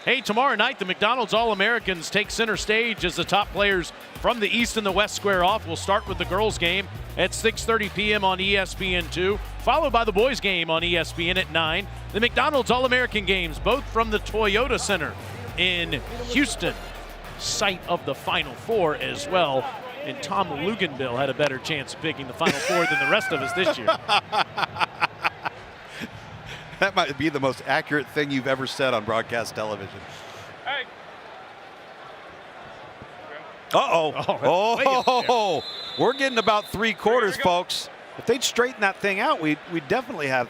Hey, tomorrow night, the McDonald's All-Americans take center stage as the top players from the East and the West square off. We'll start with the girls' game at 6:30 p.m. on ESPN2, followed by the boys' game on ESPN at 9. The McDonald's All-American games, both from the Toyota Center in Houston, site of the Final Four as well. And Tom Luganbill had a better chance of picking the Final Four than the rest of us this year. That might be the most accurate thing you've ever said on broadcast television. Hey. Oh, we're getting about 3 quarters, folks. If they'd straighten that thing out, we'd definitely have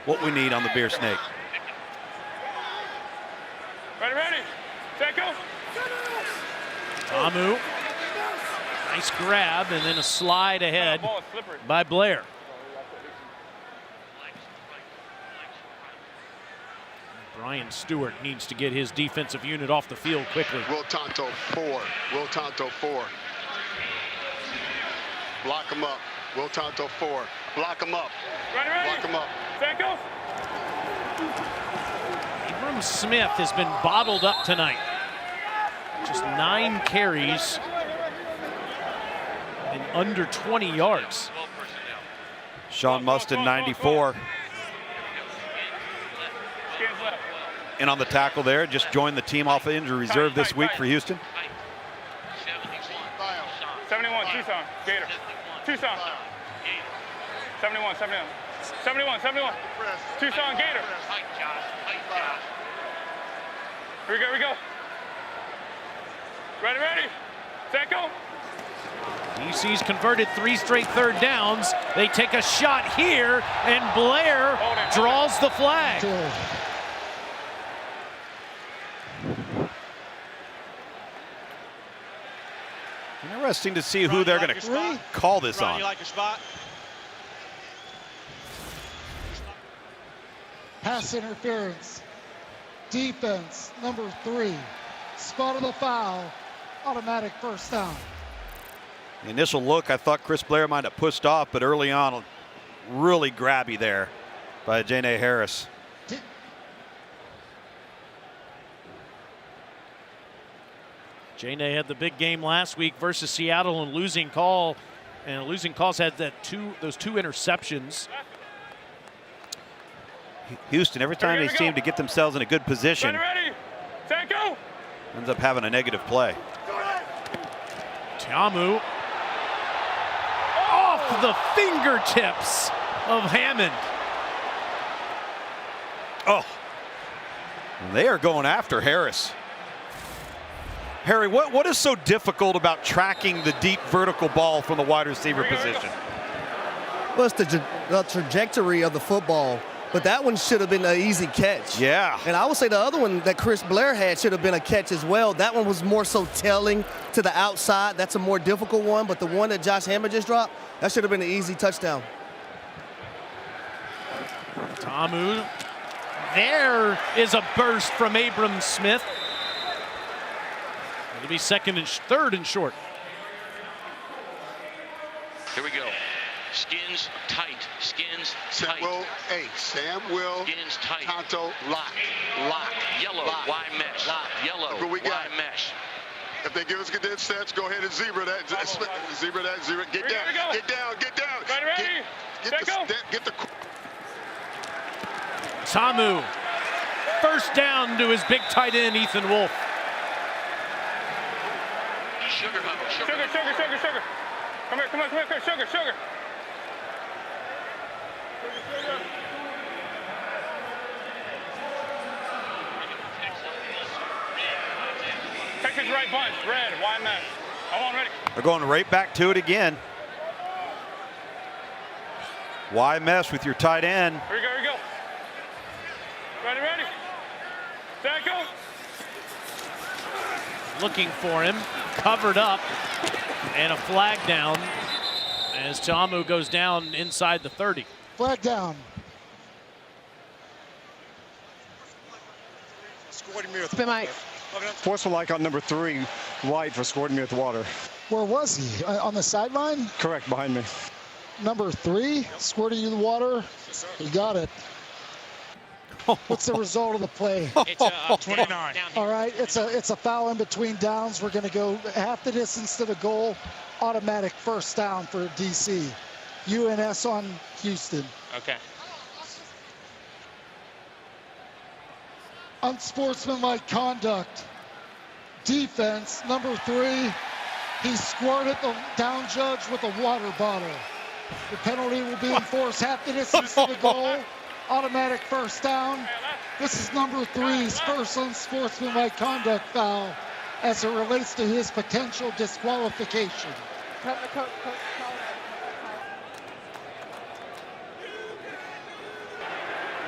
what we need on the Beer Snake. Ready. Set, go. Tamu. Nice grab, and then a slide ahead by Blair. Brian Stewart needs to get his defensive unit off the field quickly. Will Tonto 4. Block him up. Will Tonto 4. Block him up. Ready. Block him up. Set, go. Abram Smith has been bottled up tonight. Just 9 carries and under 20 yards. Sean Mustin, 94. And on the tackle there, just joined the team off of injury reserve this week for Houston. 71, Tucson, Gator. Tucson. 71. Tucson, Gator. Here we go. Ready. Set, go. DC's converted 3 straight third downs. They take a shot here, and Blair draws the flag. Interesting to see who they're going to call this on. Pass interference. Defense, number 3. Spot of the foul. Automatic first down. The initial look, I thought Chris Blair might have pushed off, but early on, really grabby there by Janae Harris. Janae had the big game last week versus Seattle and losing calls had those 2 interceptions. Houston, every time they seem to get themselves in a good position, Ready. Set, go. ends up having a negative play. Tamu off the fingertips of Hammond. Oh, they are going after Harris. Harry, what is so difficult about tracking the deep vertical ball from the wide receiver position? Well, it's the trajectory of the football, but that one should have been an easy catch. Yeah. And I would say the other one that Chris Blair had should have been a catch as well. That one was more so tailing to the outside. That's a more difficult one, but the one that Josh Hammond just dropped, that should have been an easy touchdown. Tamu. There is a burst from Abram Smith. be third and short. Here we go. Skins tight. Skins tight. Sam will. Skins tight. Tonto, lock. Yellow. Lock. Y mesh. Yellow. Look what we Y got. mesh. If they give us good sets, go ahead and zebra that. Zebra that. Get down. Get down. Get down. Ready? Get the. Tamu, first down to his big tight end, Ethan Wolf. Sugar. Come here, sugar. Texas right bunch, red, Y mesh. Come on, ready. They're going right back to it again. Y mesh with your tight end. Here we go. Ready. Set, go. Looking for him, covered up, and a flag down as Tamu goes down inside the 30. Flag down. Spin Mike. Forceful like on number 3, white for scored me with water. Where was he? On the sideline? Correct, behind me. Number 3, squirting you the water. You got it. What's the result of the play? It's 29. All right, it's a foul in between downs. We're going to go half the distance to the goal. Automatic first down for DC. UNS on Houston. Okay. Unsportsmanlike conduct. Defense, number 3. He squirted the down judge with a water bottle. The penalty will be enforced half the distance to the goal. Automatic first down. This is number 3's first unsportsmanlike conduct foul as it relates to his potential disqualification.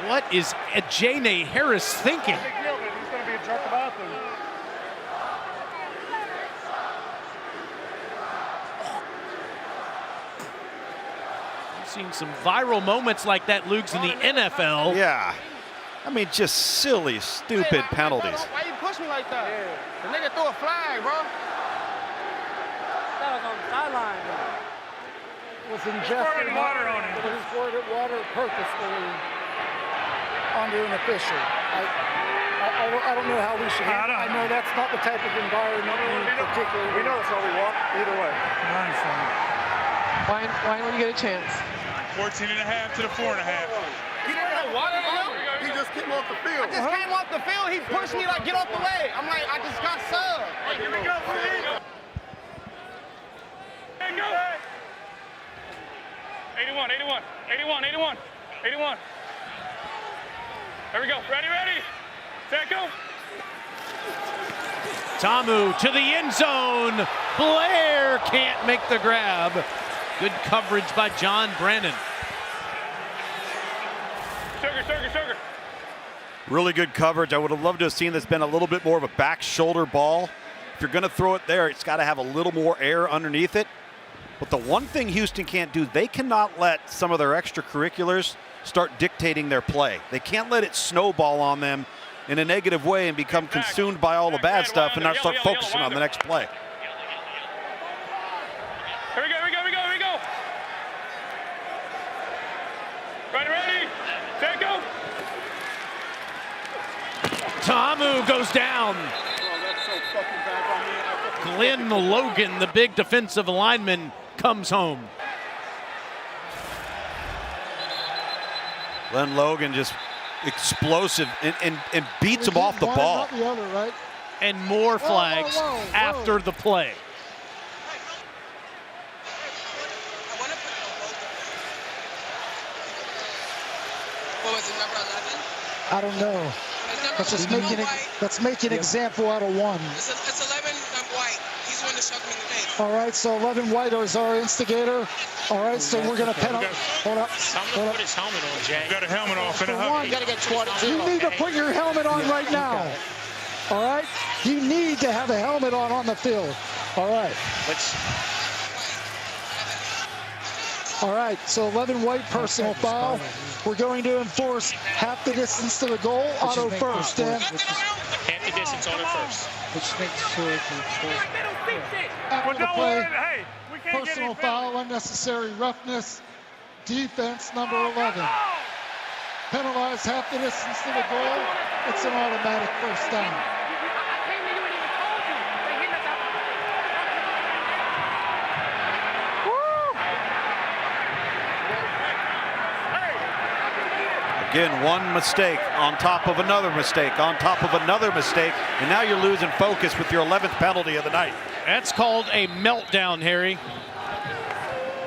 What is Ajane Harris thinking? He's going to be a jerk about them. I've seen some viral moments like that, Luke's, in the NFL. Yeah. I mean, just silly, stupid penalties. Why you push me like that? The nigga threw a flag, bro. That was on the sideline, bro. Was ingested water on him. He squirted water purposefully onto an official. I don't know how we should. I know that's not the type of environment we particularly. We know that's how we walk, either way. Why when you get a chance? 14 and a half to the 4.5. He didn't have water on him. He just came off the field. I just came off the field. He pushed me like, get off the leg. I'm like, I just got subbed. Here we go, please. 81. There we go. Ready. Set, go. Tamu to the end zone. Blair can't make the grab. Good coverage by John Brennan. Sugar. Really good coverage. I would have loved to have seen this been a little bit more of a back shoulder ball. If you're going to throw it there, it's got to have a little more air underneath it. But the one thing Houston can't do, they cannot let some of their extracurriculars start dictating their play. They can't let it snowball on them in a negative way and become consumed by all the bad stuff and not start focusing on the next play. Here we go. Ready. Set, go. Tamu goes down. Glenn Logan, the big defensive lineman, comes home. Glenn Logan just explosive and beats him off the ball. Not the other, right? And more flags after the play. What was it, number 11? I don't know. Let's make an example out of 1. It's 11 white. He's the one that struck me in the face. All right, so 11 white is our instigator. All right, so we're going to penalize. Hold up. Put his helmet on, Jay. You got a helmet off in a hurry. You got to get 22. You need to put your helmet on right now. All right? You need to have a helmet on the field. All right. All right, so 11 white personal foul. We're going to enforce half the distance to the goal, auto first. Half the distance, auto first. Just making sure that After the play, Hey, we can't personal foul, unnecessary roughness, defense number 11. Penalized half the distance to the goal. It's an automatic first down. Again, one mistake on top of another mistake on top of another mistake, and now you're losing focus with your 11th penalty of the night. That's called a meltdown, Harry.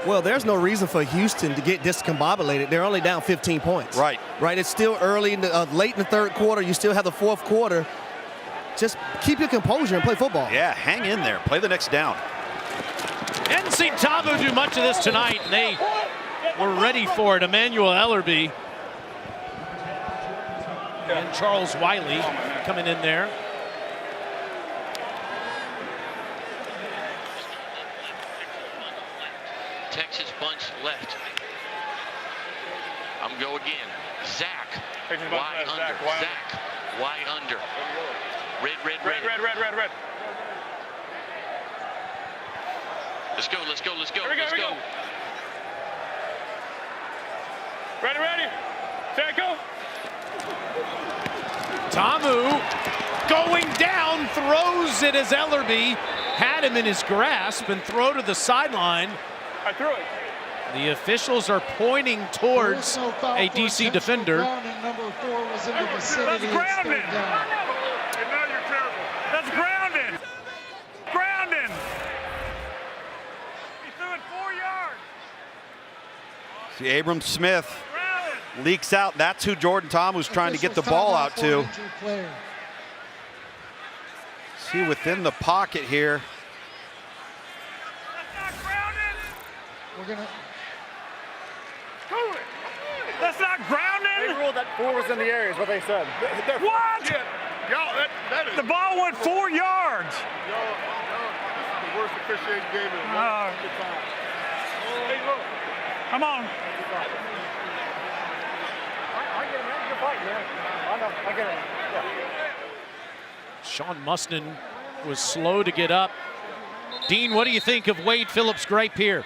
Well, there's no reason for Houston to get discombobulated. They're only down 15 points. Right. Right. It's still early, in the, late in the third quarter. You still have the fourth quarter. Just keep your composure and play football. Yeah, hang in there. Play the next down. Hadn't seen Tavo do much of this tonight, and they were ready for it. Emmanuel Ellerby and Charles Wiley coming in there. Texas bunch left. I'm go again. Zach. Wide under. Zach. Wide under. Red. Let's go. Here we go. Ready. Tackle. Tamu going down, throws it as Ellerby had him in his grasp and throw to the sideline. I threw it. The officials are pointing towards a DC defender. Number 4 was in the vicinity. That's grounding. And now you're terrible. That's grounding. Grounding. He threw it 4 yards. See, Abram Smith leaks out. That's who Jordan Tamu's trying to get the ball out to. See, within the pocket here. We're gonna. That's not grounding. They ruled that 4 was in the area, is what they said. What? Yeah, y'all, that is. The ball went 4 yards. Y'all, this is the worst officiating game in a long time. Hey, look. Come on. I get it, man. You're fighting, man. I know. I get it. Yeah. Sean Mustin was slow to get up. Dean, what do you think of Wade Phillips' gripe here?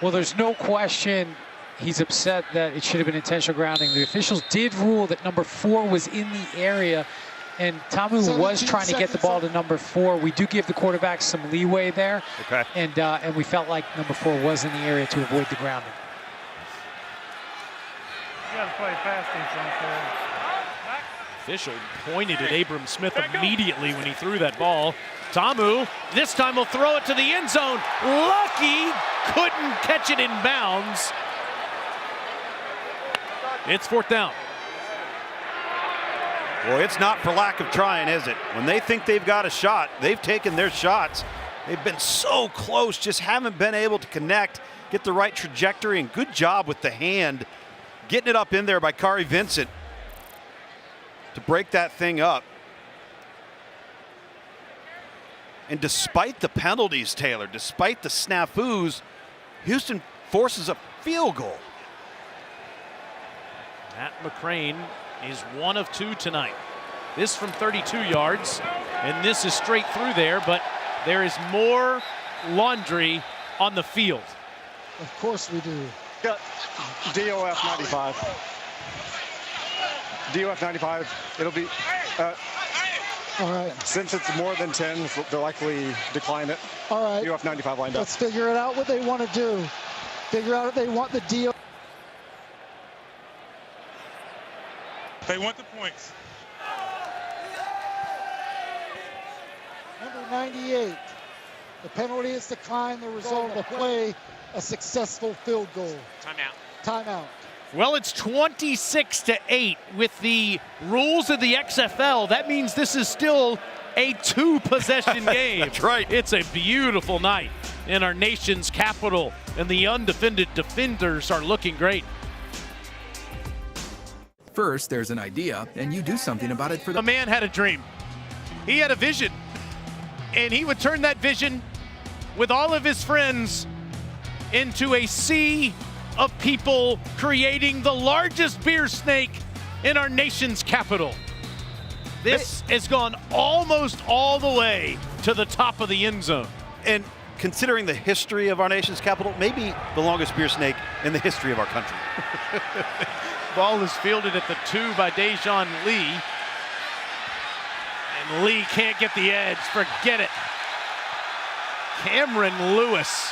Well, there's no question he's upset that it should have been intentional grounding. The officials did rule that number 4 was in the area, and Tamu was trying to get the ball to number 4. We do give the quarterback some leeway there. Okay. And we felt like number 4 was in the area to avoid the grounding. You got to play fast defense. Official pointed at Abram Smith immediately when he threw that ball. Tamu, this time will throw it to the end zone. Lucky, couldn't catch it in bounds. It's 4th down. Well, it's not for lack of trying, is it? When they think they've got a shot, they've taken their shots. They've been so close, just haven't been able to connect, get the right trajectory, and good job with the hand, getting it up in there by Kari Vincent to break that thing up. And despite the penalties, Taylor, despite the snafus, Houston forces a field goal. Matt McCrane is 1 of 2 tonight. This from 32 yards, and this is straight through there, but there is more laundry on the field. Of course we do. Got DOF 95. DOF 95. It'll be. All right. Since it's more than 10, they'll likely decline it. All right. DOF 95 lined up. Let's figure it out what they want to do. Figure out if they want the deal. They want the points. Number 98. The penalty is declined. The result of the play, a successful field goal. Timeout. Well, it's 26-8 with the rules of the XFL. That means this is still a 2-possession game. That's right. It's a beautiful night in our nation's capital, and the undefended defenders are looking great. First, there's an idea, and you do something about it for the... A man had a dream. He had a vision, and he would turn that vision with all of his friends into a sea of people creating the largest beer snake in our nation's capital. This has gone almost all the way to the top of the end zone. And considering the history of our nation's capital, maybe the longest beer snake in the history of our country. Ball is fielded at the 2 by Dejon Lee. And Lee can't get the edge. Forget it. Cameron Lewis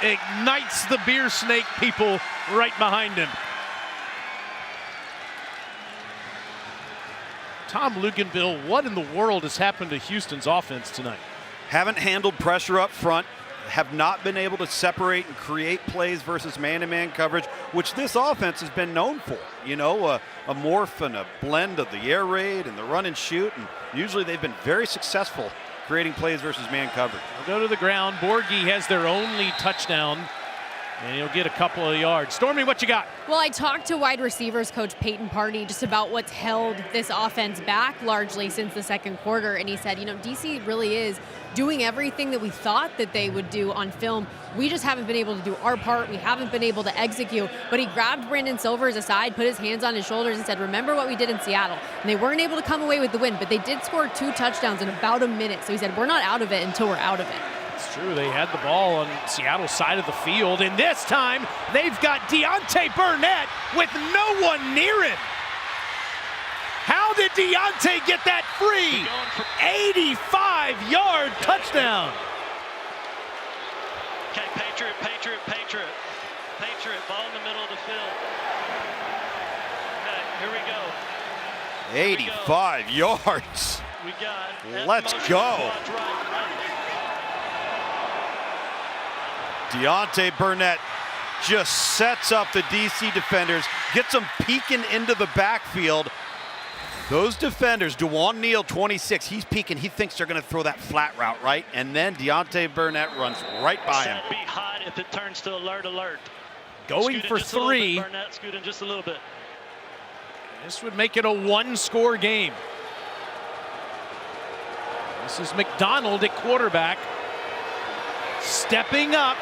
ignites the beer snake people right behind him. Tom Luganville, what in the world has happened to Houston's offense tonight? Haven't handled pressure up front, have not been able to separate and create plays versus man-to-man coverage, which this offense has been known for. You know, a morph and a blend of the air raid and the run and shoot, and usually they've been very successful creating plays versus man coverage. They'll go to the ground. Borghi has their only touchdown, and he'll get a couple of yards. Stormy, what you got? Well, I talked to wide receivers coach Peyton Party just about what's held this offense back largely since the second quarter, and he said, you know, DC really is doing everything that we thought that they would do on film. We just haven't been able to do our part. We haven't been able to execute. But he grabbed Brandon Silvers aside, put his hands on his shoulders and said, remember what we did in Seattle. And they weren't able to come away with the win, but they did score 2 touchdowns in about a minute. So he said, we're not out of it until we're out of it. It's true. They had the ball on Seattle's side of the field, and this time they've got Deontay Burnett with no one near him. How did Deontay get that free? 85-yard touchdown. Okay, Patriot. Patriot, ball in the middle of the field. Okay, here we go. 85 yards. We got. Let's go. Deontay Burnett just sets up the DC defenders, gets them peeking into the backfield. Those defenders, DeJuan Neal, 26, he's peeking. He thinks they're going to throw that flat route, right? And then Deontay Burnett runs right by him. Be hot if it turns to alert. Going for 3. Burnett scooting just a little bit. This would make it a 1-score game. This is McDonald at quarterback. Stepping up.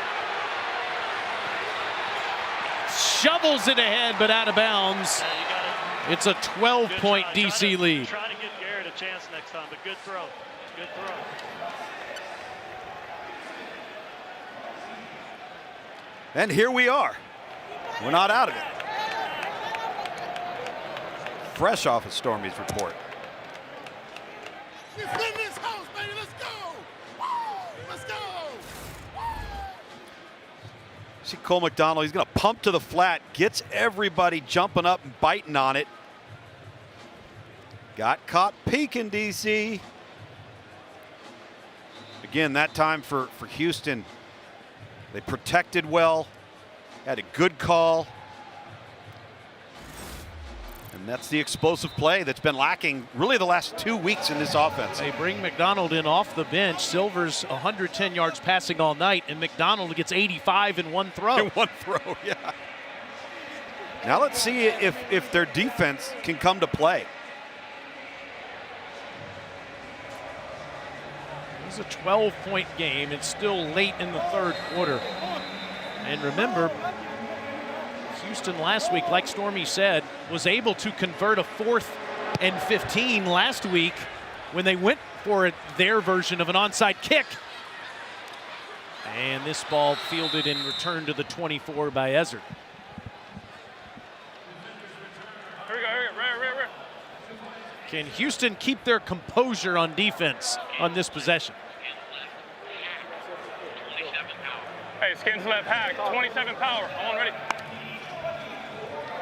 Shovels it ahead, but out of bounds. It's a 12-point DC lead. Try to give Garrett a chance next time, but good throw. Good throw. And here we are. We're not out of it. Fresh off of Stormy's report. See Cole McDonald, he's going to pump to the flat, gets everybody jumping up and biting on it. Got caught peeking, DC. Again, that time for Houston, they protected well, had a good call. And that's the explosive play that's been lacking really the last 2 weeks in this offense. They bring McDonald in off the bench. Silver's 110 yards passing all night, and McDonald gets 85 in one throw. In one throw, yeah. Now let's see if their defense can come to play. It's a 12-point game. It's still late in the third quarter. And remember, Houston last week, like Stormy said, was able to convert a 4th and 15 last week when they went for their version of an onside kick. And this ball fielded and returned to the 24 by Ezzard. Here we go. Right. Can Houston keep their composure on defense on this possession? Hey, skins left hack, 27 power. I'm on ready.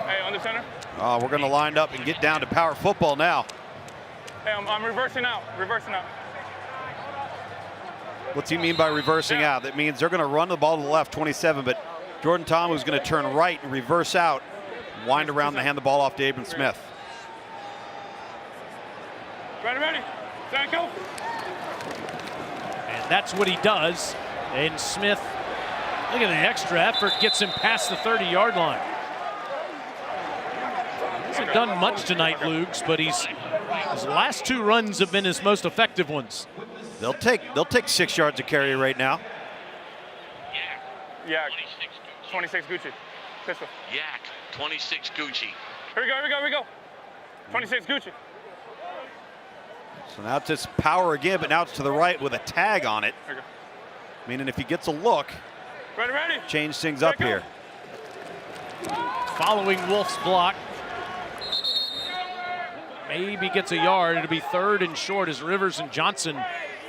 Hey, on the center. We're going to line up and get down to power football now. Hey, I'm reversing out. What's he mean by reversing out? That means they're going to run the ball to the left, 27, but Jordan Tom is going to turn right and reverse out, wind around and hand the ball off to Abram Smith. Ready. Stand, go. And that's what he does. And Smith, look at the extra effort, gets him past the 30-yard line. Hasn't done much tonight, Lugs, but his last 2 runs have been his most effective ones. They'll take 6 yards of carry right now. Yeah. 26 Gucci. Pistol. Yak, 26 Gucci. Here we go. 26 Gucci. So now it's just power again, but now it's to the right with a tag on it. Meaning if he gets a look, change things up here. Following Wolf's block. Maybe gets a yard. It'll be 3rd and short as Rivers and Johnson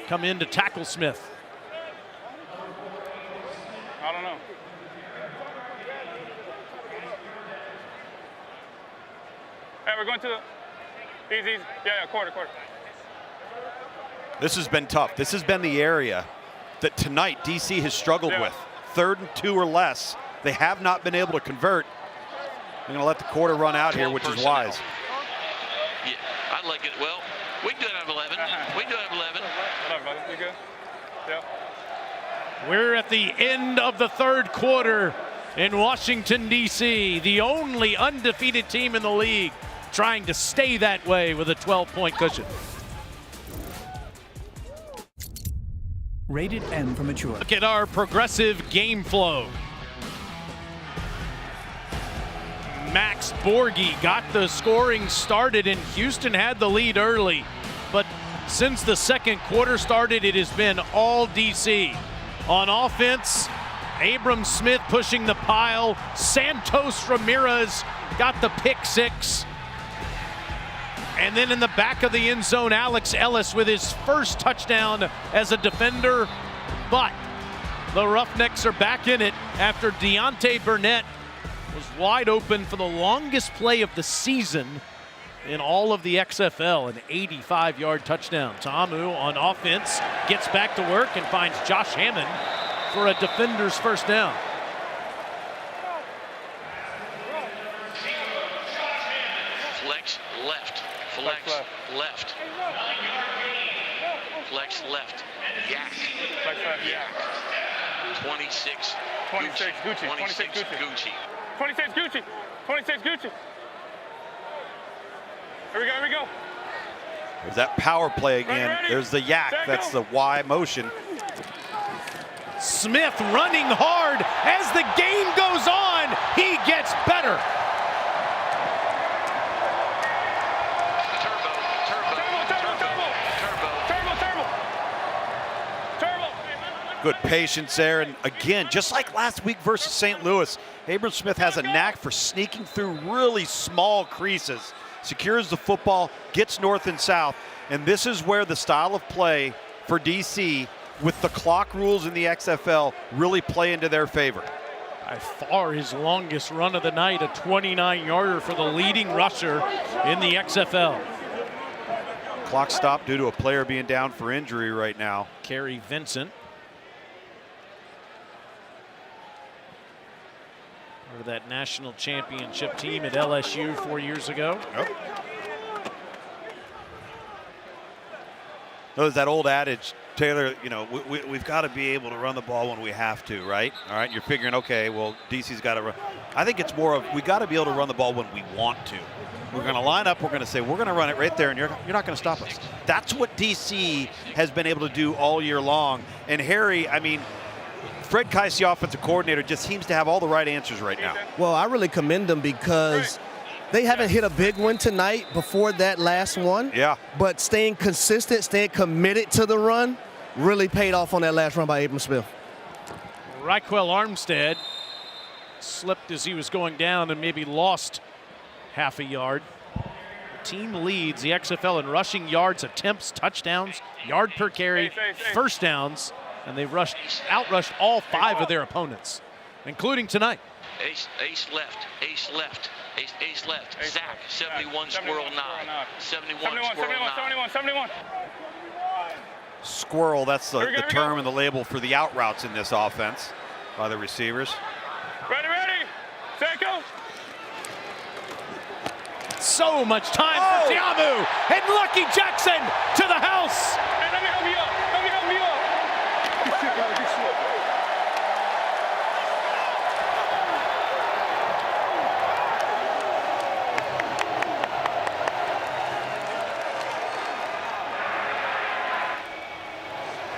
come in to tackle Smith. I don't know. Hey, we're going to the easy. Yeah, quarter. This has been tough. This has been the area that tonight DC has struggled with. 3rd and 2 or less. They have not been able to convert. They're going to let the quarter run out here, which is wise. Yeah, I like it. Well, we can do it at 11. We can do it at 11. You good? Yeah. We're at the end of the 3rd quarter in Washington, D.C. The only undefeated team in the league trying to stay that way with a 12-point cushion. Rated M for mature. Look at our progressive game flow. Max Borghi got the scoring started, and Houston had the lead early. But since the 2nd quarter started, it has been all DC. On offense, Abram Smith pushing the pile. Santos Ramirez got the pick 6. And then in the back of the end zone, Alex Ellis with his first touchdown as a defender. But the Roughnecks are back in it after Deontay Burnett was wide open for the longest play of the season in all of the XFL, an 85-yard touchdown. Ta'amu on offense gets back to work and finds Josh Hammond for a defender's first down. Flex left. Flex left. Flex left. Yak. Flex left. Yak. 26. 26 Gucci. 26 Gucci. 26 Gucci. 26 Gucci. Here we go. There's that power play again. Ready. There's the yak. That's the Y motion. Smith running hard as the game goes on. He gets better. Good patience there, and again, just like last week versus St. Louis, Abram Smith has a knack for sneaking through really small creases, secures the football, gets north and south, and this is where the style of play for DC with the clock rules in the XFL really play into their favor. By far his longest run of the night, a 29-yarder for the leading rusher in the XFL. Clock stopped due to a player being down for injury right now. Kerry Vincent. Part of that national championship team at LSU 4 years ago. Yep. There's that old adage, Taylor, you know, we've got to be able to run the ball when we have to, right? All right, you're figuring, okay, well, DC's got to run. I think it's more of we got to be able to run the ball when we want to. We're going to line up, we're going to say, we're going to run it right there, and you're not going to stop us. That's what DC has been able to do all year long. And Harry, I mean, Fred Keiss, the offensive coordinator, just seems to have all the right answers right now. Well, I really commend them because they haven't hit a big one tonight before that last one. Yeah. But staying consistent, staying committed to the run really paid off on that last run by Abram Smith. Raquel Armstead slipped as he was going down and maybe lost half a yard. The team leads the XFL in rushing yards, attempts, touchdowns, yard per carry, first downs, and they've outrushed all 5 of their opponents, including tonight. Ace left. Zach, 71 squirrel 9. 71 squirrel 9. 71. Squirrel, that's the term and the label for the out routes in this offense by the receivers. Ready. Set, go. So much time for Ta'amu, and Lucky Jackson to the house. Hey, let me help you up.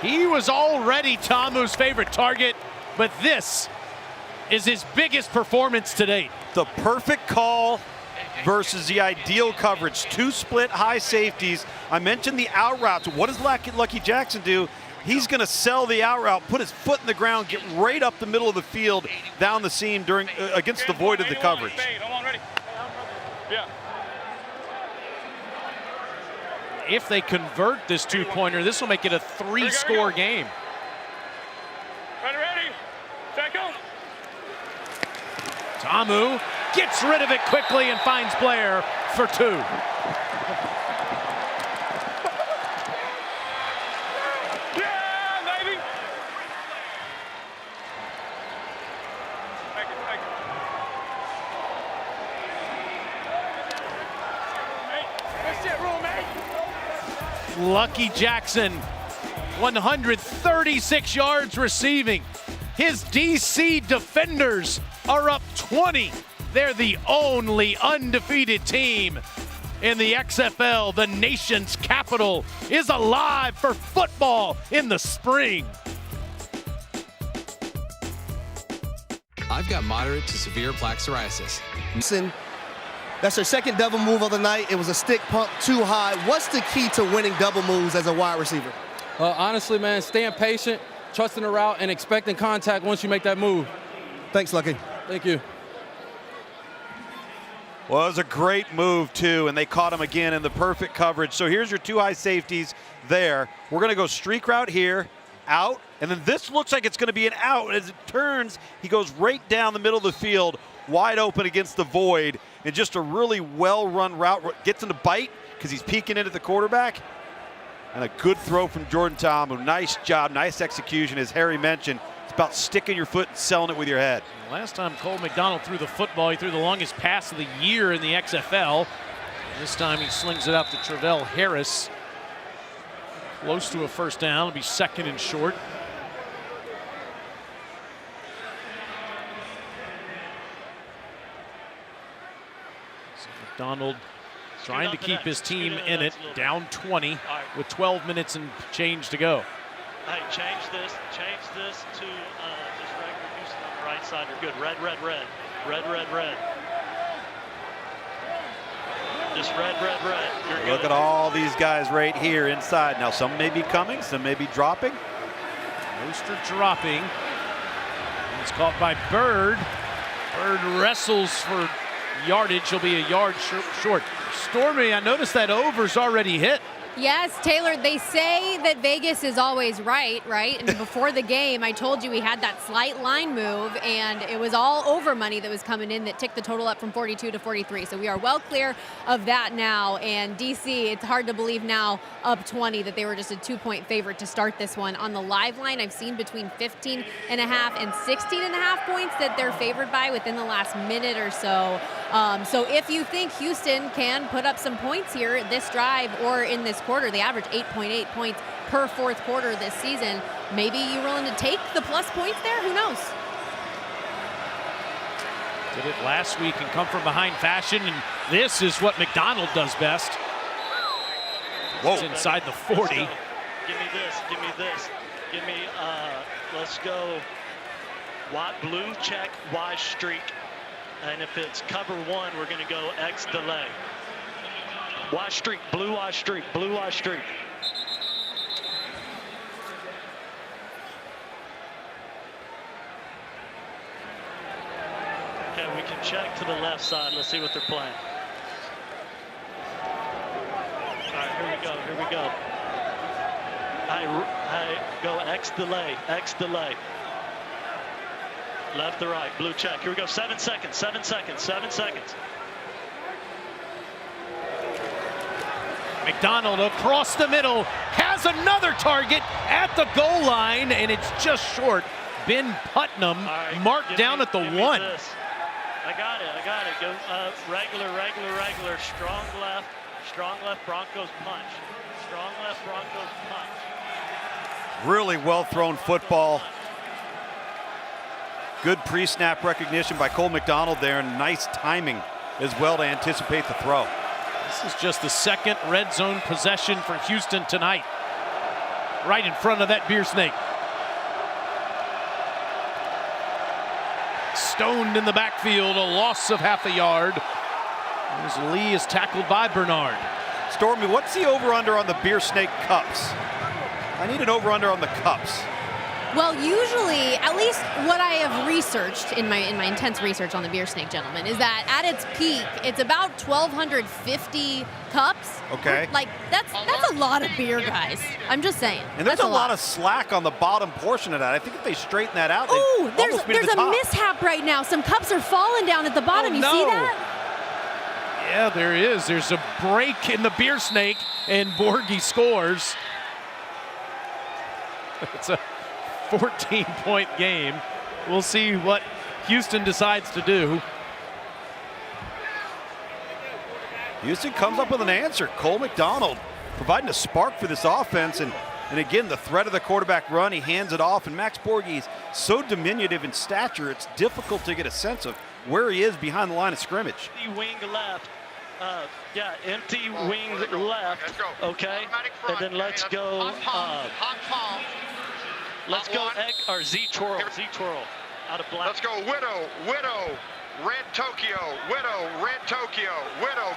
He was already Ta'amu's favorite target, but this is his biggest performance to date. The perfect call versus the ideal coverage. 2 split high safeties. I mentioned the out routes. What does Lucky Jackson do? He's going to sell the out route, put his foot in the ground, get right up the middle of the field, down the seam against the void of the coverage. If they convert this 2-pointer, this will make it a 3-score game. Ready, set, go. Tamu gets rid of it quickly and finds Blair for 2. Yeah, baby. That's it, roll, mate. Lucky Jackson, 136 yards receiving. His DC defenders are up 20. They're the only undefeated team in the XFL. The nation's capital is alive for football in the spring. I've got moderate to severe plaque psoriasis. That's their second double move of the night. It was a stick pump too high. What's the key to winning double moves as a wide receiver? Honestly, man, staying patient, trusting the route, and expecting contact once you make that move. Thanks, Lucky. Thank you. Well, it was a great move, too, and they caught him again in the perfect coverage. So here's your 2 high safeties there. We're going to go streak route here, out, and then this looks like it's going to be an out. As it turns, he goes right down the middle of the field, wide open against the void, and just a really well-run route. Gets him to bite because he's peeking in at the quarterback. And a good throw from Jordan Tamu. Nice job, nice execution. As Harry mentioned, it's about sticking your foot and selling it with your head. Last time Cole McDonald threw the football, he threw the longest pass of the year in the XFL. This time he slings it up to Travell Harris. Close to a first down. It'll be 2nd and short. So McDonald trying to keep his team in it, down 20 with 12 minutes and change to go. Hey, change this to just regular Houston on the right side. You're good. Red, red, red. Red, red, red. Just red, red, red. You're good. Look at all these guys right here inside. Now some may be coming, some may be dropping. Most are dropping. It's caught by Bird. Bird wrestles for yardage. He'll be a yard short. Stormy, I noticed that over's already hit. Yes, Taylor, they say that Vegas is always right? And before the game, I told you we had that slight line move, and it was all over money that was coming in that ticked the total up from 42 to 43. So we are well clear of that now. And DC, it's hard to believe now, up 20, that they were just a 2-point favorite to start this one. On the live line, I've seen between 15.5 and 16.5 points that they're favored by within the last minute or so. So if you think Houston can put up some points here this drive or in this quarter, they average 8.8 points per fourth quarter this season. Maybe you're willing to take the plus points there? Who knows? Did it last week and come from behind fashion, and this is what McDonald does best. Whoa. It's inside the 40. Give me this, give me this. Give me, let's go blue check, Y streak. And if it's cover 1, we're going to go X delay. Y streak, blue Y streak, blue Y streak. Okay, we can check to the left side. Let's see what they're playing. All right, here we go, here we go. I go X delay, X delay. Left to right, blue check. Here we go, 7 seconds, 7 seconds, 7 seconds. McDonald across the middle, has another target at the goal line, and it's just short. Ben Putnam marked down at the 1. I got it. Go regular, regular, regular. Strong left, Broncos punch. Strong left, Broncos punch. Really well thrown football. Good pre-snap recognition by Cole McDonald there, and nice timing as well to anticipate the throw. This is just the second red zone possession for Houston tonight. Right in front of that beer snake. Stoned in the backfield, a loss of half a yard. As Lee is tackled by Bernard. Stormy, what's the over-under on the Beer Snake Cups? I need an over-under on the cups. Well, usually, at least what I have researched in my intense research on the Beer Snake, gentlemen, is that at its peak, it's about 1,250 cups. Okay. Like, that's a lot of beer, guys. I'm just saying. And there's a lot of slack on the bottom portion of that. I think if they straighten that out, ooh, they almost be to there's the a top. mishap right now. Some cups are falling down at the bottom. You see that? Yeah, there is. There's a break in the Beer Snake, and Borgie scores. It's a 14-point game. We'll see what Houston decides to do. Houston comes up with an answer. Cole McDonald providing a spark for this offense, and again, the threat of the quarterback run, he hands it off, and Max Borgie is so diminutive in stature, it's difficult to get a sense of where he is behind the line of scrimmage. Empty wing left. Empty wing left. Okay, and then let's go. Let's go Z twirl out of black. Let's go Widow, Red Tokyo, Widow,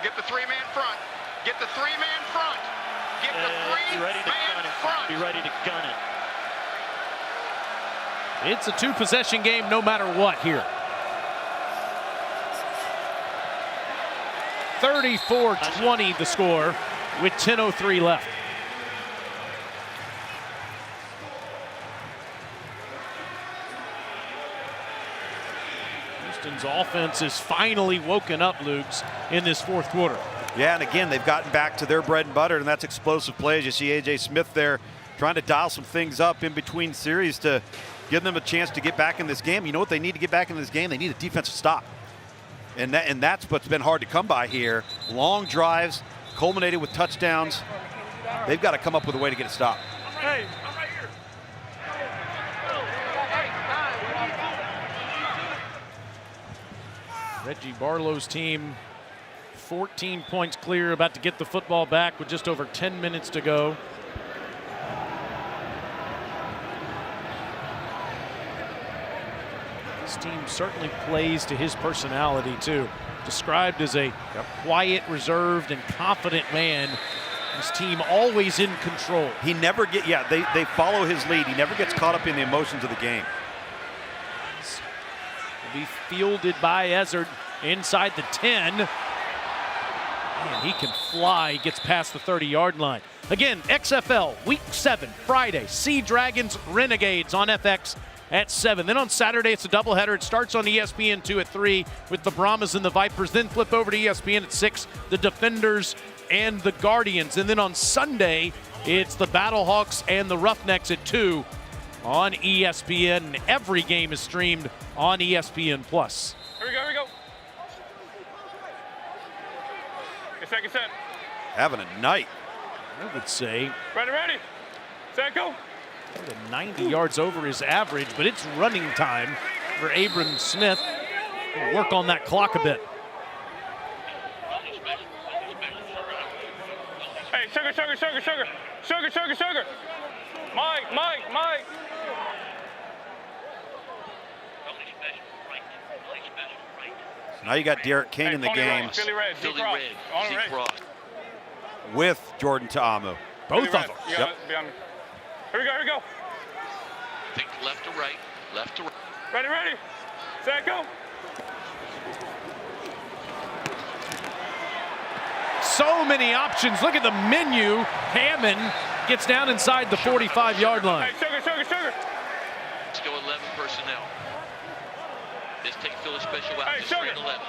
get the three-man front. Get the three-man front. Get the three-man front. Be ready to gun it. It's a two-possession game no matter what here. 34-20 the score with 10:03 left. Houston's offense is finally woken up, Luke's, in this fourth quarter. Yeah, and again, they've gotten back to their bread and butter, and that's explosive plays. You see A.J. Smith there trying to dial some things up in between series to give them a chance to get back in this game. You know what they need to get back in this game? They need a defensive stop. And that's what's been hard to come by here. Long drives, culminated with touchdowns. They've got to come up with a way to get a stop. Hey. Reggie Barlow's team 14 points clear, about to get the football back with just over 10 minutes to go. This team certainly plays to his personality too. Described as a quiet, reserved, and confident man. His team always in control. He never get, they follow his lead. He never gets caught up in the emotions of the game. Will be fielded by Ezzard inside the 10. Man, he can fly. He gets past the 30-yard line. Again, XFL Week 7, Friday. Sea Dragons, Renegades on FX at 7. Then on Saturday, it's a doubleheader. It starts on ESPN2 at 3 with the Brahmas and the Vipers. Then flip over to ESPN at 6, the Defenders and the Guardians. And then on Sunday, it's the Battlehawks and the Roughnecks at 2 on ESPN. And every game is streamed on ESPN+. Here we go. Get set. Having a night. I would say. Ready. Set, go. 90 yards over his average, but it's running time for Abram Smith. We'll work on that clock a bit. Hey, sugar. Mike. Now you got Derek King in the game. Philly Red, Z-Cross. With Jordan Ta'amu. Both of them. Yep. Here we go. Think left to right. Ready. Set, go. So many options. Look at the menu. Hammond gets down inside the 45-yard line. Hey, sugar. Let's go 11 personnel. Let's take Philly special out. Hey, straight 11.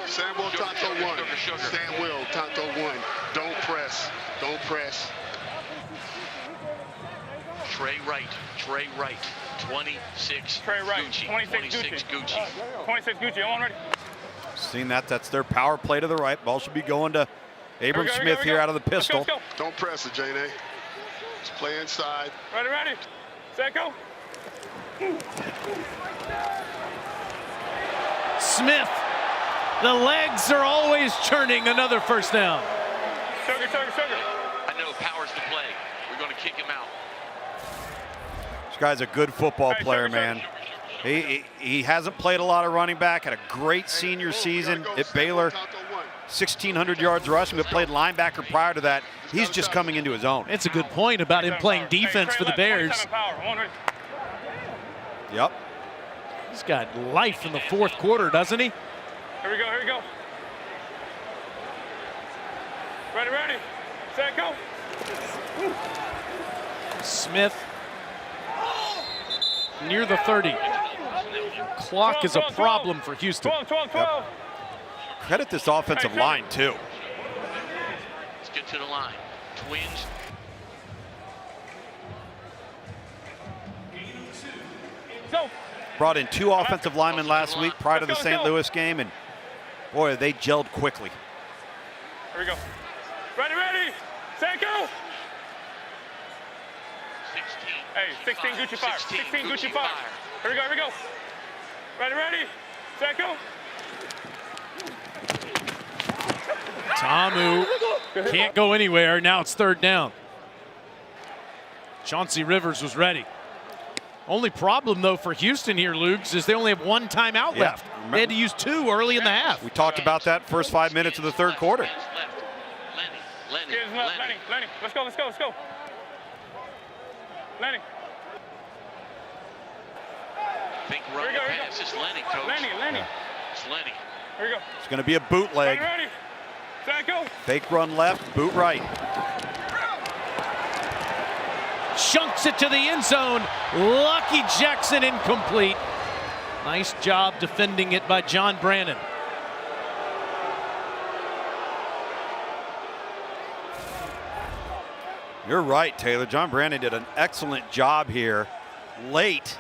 Samuel Tonto 1. Samuel Tonto 1. Don't press. Trey right. 26. Trey right. Gucci. 26 Gucci. 26 Gucci. I'm on ready. Seen that. That's their power play to the right. Ball should be going to Abram Smith here out of the pistol. Let's go. Don't press it, J.N.A. Just play inside. Ready. Set, go. Smith, the legs are always churning. Another first down. Sugar. I know power's the play. We're going to kick him out. This guy's a good football player, man. He hasn't played a lot of running back. Had a great senior season at Baylor. 1,600 yards rushing, but played linebacker prior to that. He's just coming into his own. It's a good point about him playing defense for the Bears. Yep. He's got life in the fourth quarter, doesn't he? Here we go, here we go. Ready, ready, set, go. Smith near the 30. Clock is a problem for Houston. 12. Yep. Credit this offensive line, too. Let's get to the line. Twins. Brought in 2 offensive linemen last week prior to the St. Louis game, and boy, they gelled quickly. Here we go. Ready, ready, set, go. 16. Hey, 16 Gucci fire. 16 Gucci fire. Here we go, here we go. Ready, ready, set, go. Tamu can't go anywhere. Now it's third down. Chauncey Rivers was ready. Only problem, though, for Houston here, Luke, is they only have 1 timeout left. They had to use 2 early in the half. We talked about that first 5 minutes of the third quarter. Lenny, let's go. Lenny. Think run the pass. It's Lenny, coach. Lenny. It's Lenny. Here we go. It's going to be a bootleg. Ready, set, go. Fake run left, boot right. Chunks it to the end zone. Lucky Jackson incomplete. Nice job defending it by John Brannon. You're right, Taylor. John Brannon did an excellent job here late.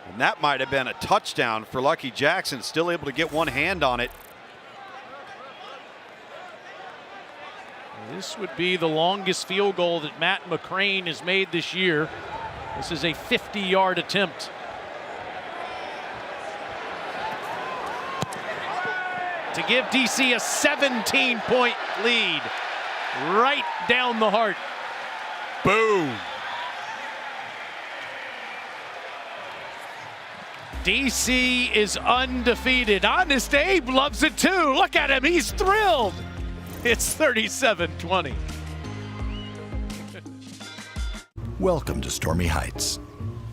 And that might have been a touchdown for Lucky Jackson. Still able to get one hand on it. This would be the longest field goal that Matt McCrane has made this year. This is a 50-yard attempt. To give DC a 17-point lead. Right down the heart. Boom. DC is undefeated. Honest Abe loves it too. Look at him, he's thrilled. It's 37-20. Welcome to Stormy Heights,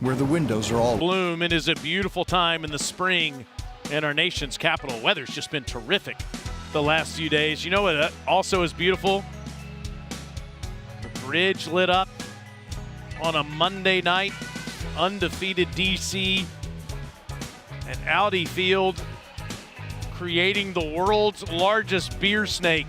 where the windows are all bloom. It is a beautiful time in the spring in our nation's capital. Weather's just been terrific the last few days. You know what also is beautiful? The bridge lit up on a Monday night. Undefeated DC and Audi Field creating the world's largest beer snake.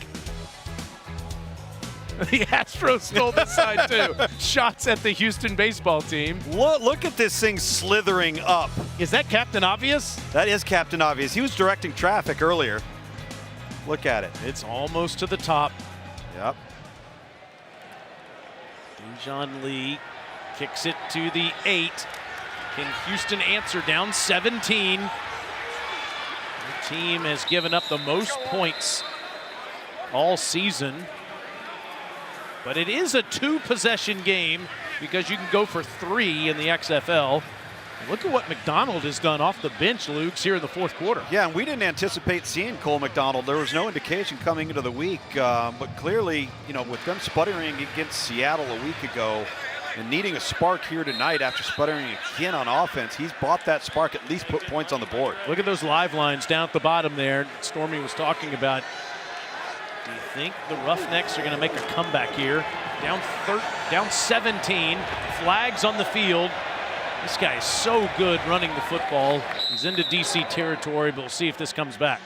The Astros stole this side too. Shots at the Houston baseball team. Look at this thing slithering up. Is that Captain Obvious? That is Captain Obvious. He was directing traffic earlier. Look at it. It's almost to the top. Yep. Dejon Lee kicks it to the 8. Can Houston answer down 17? The team has given up the most points all season. But it is a 2-possession game because you can go for 3 in the XFL. And look at what McDonald has done off the bench, Luke's, here in the fourth quarter. Yeah, and we didn't anticipate seeing Cole McDonald. There was no indication coming into the week. But clearly, you know, with them sputtering against Seattle a week ago and needing a spark here tonight after sputtering again on offense, he's brought that spark, at least put points on the board. Look at those live lines down at the bottom there. Stormy was talking about. Do you think the Roughnecks are going to make a comeback here? Down 17, flags on the field. This guy is so good running the football. He's into DC territory, but we'll see if this comes back.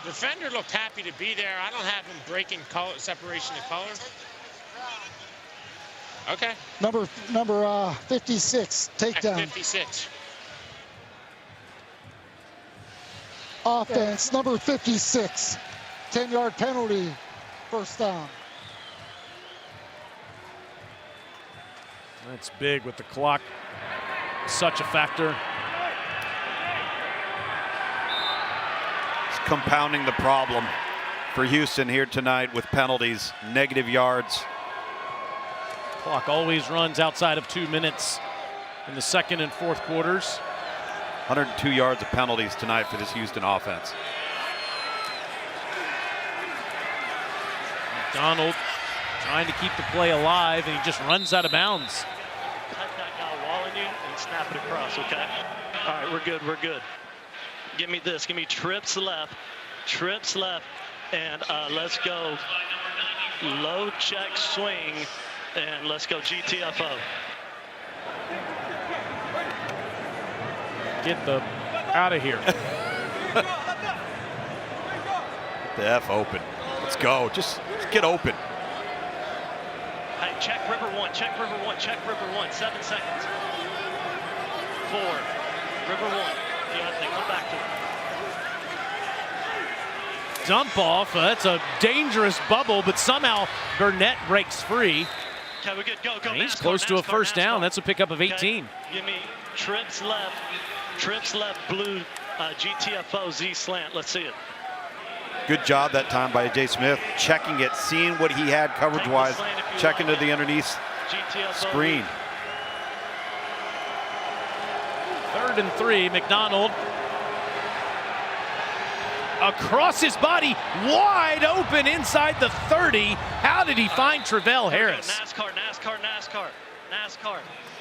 The defender looked happy to be there. I don't have him breaking color, separation of color. Okay. Number 56, takedown. 56. Offense, number 56. 10-yard penalty, first down. That's big with the clock. Such a factor. It's compounding the problem for Houston here tonight with penalties, negative yards. Clock always runs outside of 2 minutes in the second and fourth quarters. 102 yards of penalties tonight for this Houston offense. McDonald trying to keep the play alive, and he just runs out of bounds. Cut that guy walling you and snap it across, okay? All right, we're good, we're good. Give me this, give me trips left, and let's go low check swing, and let's go GTFO. Get the out of here. Get the F open. Let's go. Just get open. Hey, check river one, check river one, check river one. 7 seconds. 4, river one. Deontay, come back to it. Dump off. That's a dangerous bubble, but somehow Burnett breaks free. Okay, we're good. Go, go. And he's NASCAR, close to a NASCAR, first down. NASCAR. That's a pickup of 18. Okay. Give me trips left, blue, GTFO, Z slant. Let's see it. Good job that time by A.J. Smith, checking it, seeing what he had coverage-wise, checking to the underneath screen. 3rd and 3, McDonald. Across his body, wide open inside the 30. How did he find Travell Harris? NASCAR.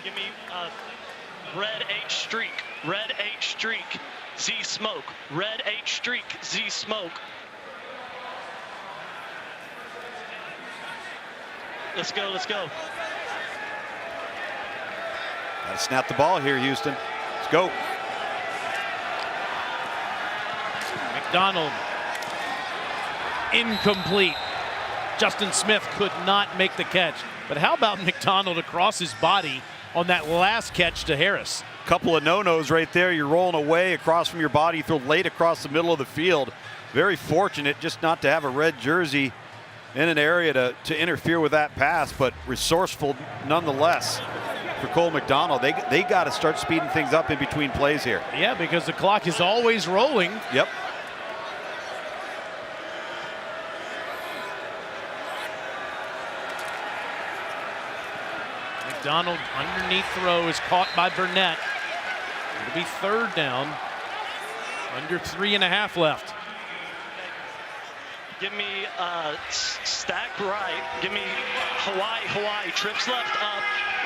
Give me red H streak, Z smoke. Red H streak, Z smoke. Let's go. Gotta snap the ball here, Houston. Let's go. McDonald, incomplete. Justin Smith could not make the catch. But how about McDonald across his body on that last catch to Harris? Couple of no-nos right there. You're rolling away across from your body, throw late across the middle of the field. Very fortunate just not to have a red jersey in an area to interfere with that pass, but resourceful nonetheless for Cole McDonald. They got to start speeding things up in between plays here. Yeah, because the clock is always rolling. Yep. McDonald underneath throw is caught by Burnett. It'll be 3rd down. Under 3.5 left. Give me stack right. Give me Hawaii. Trips left up.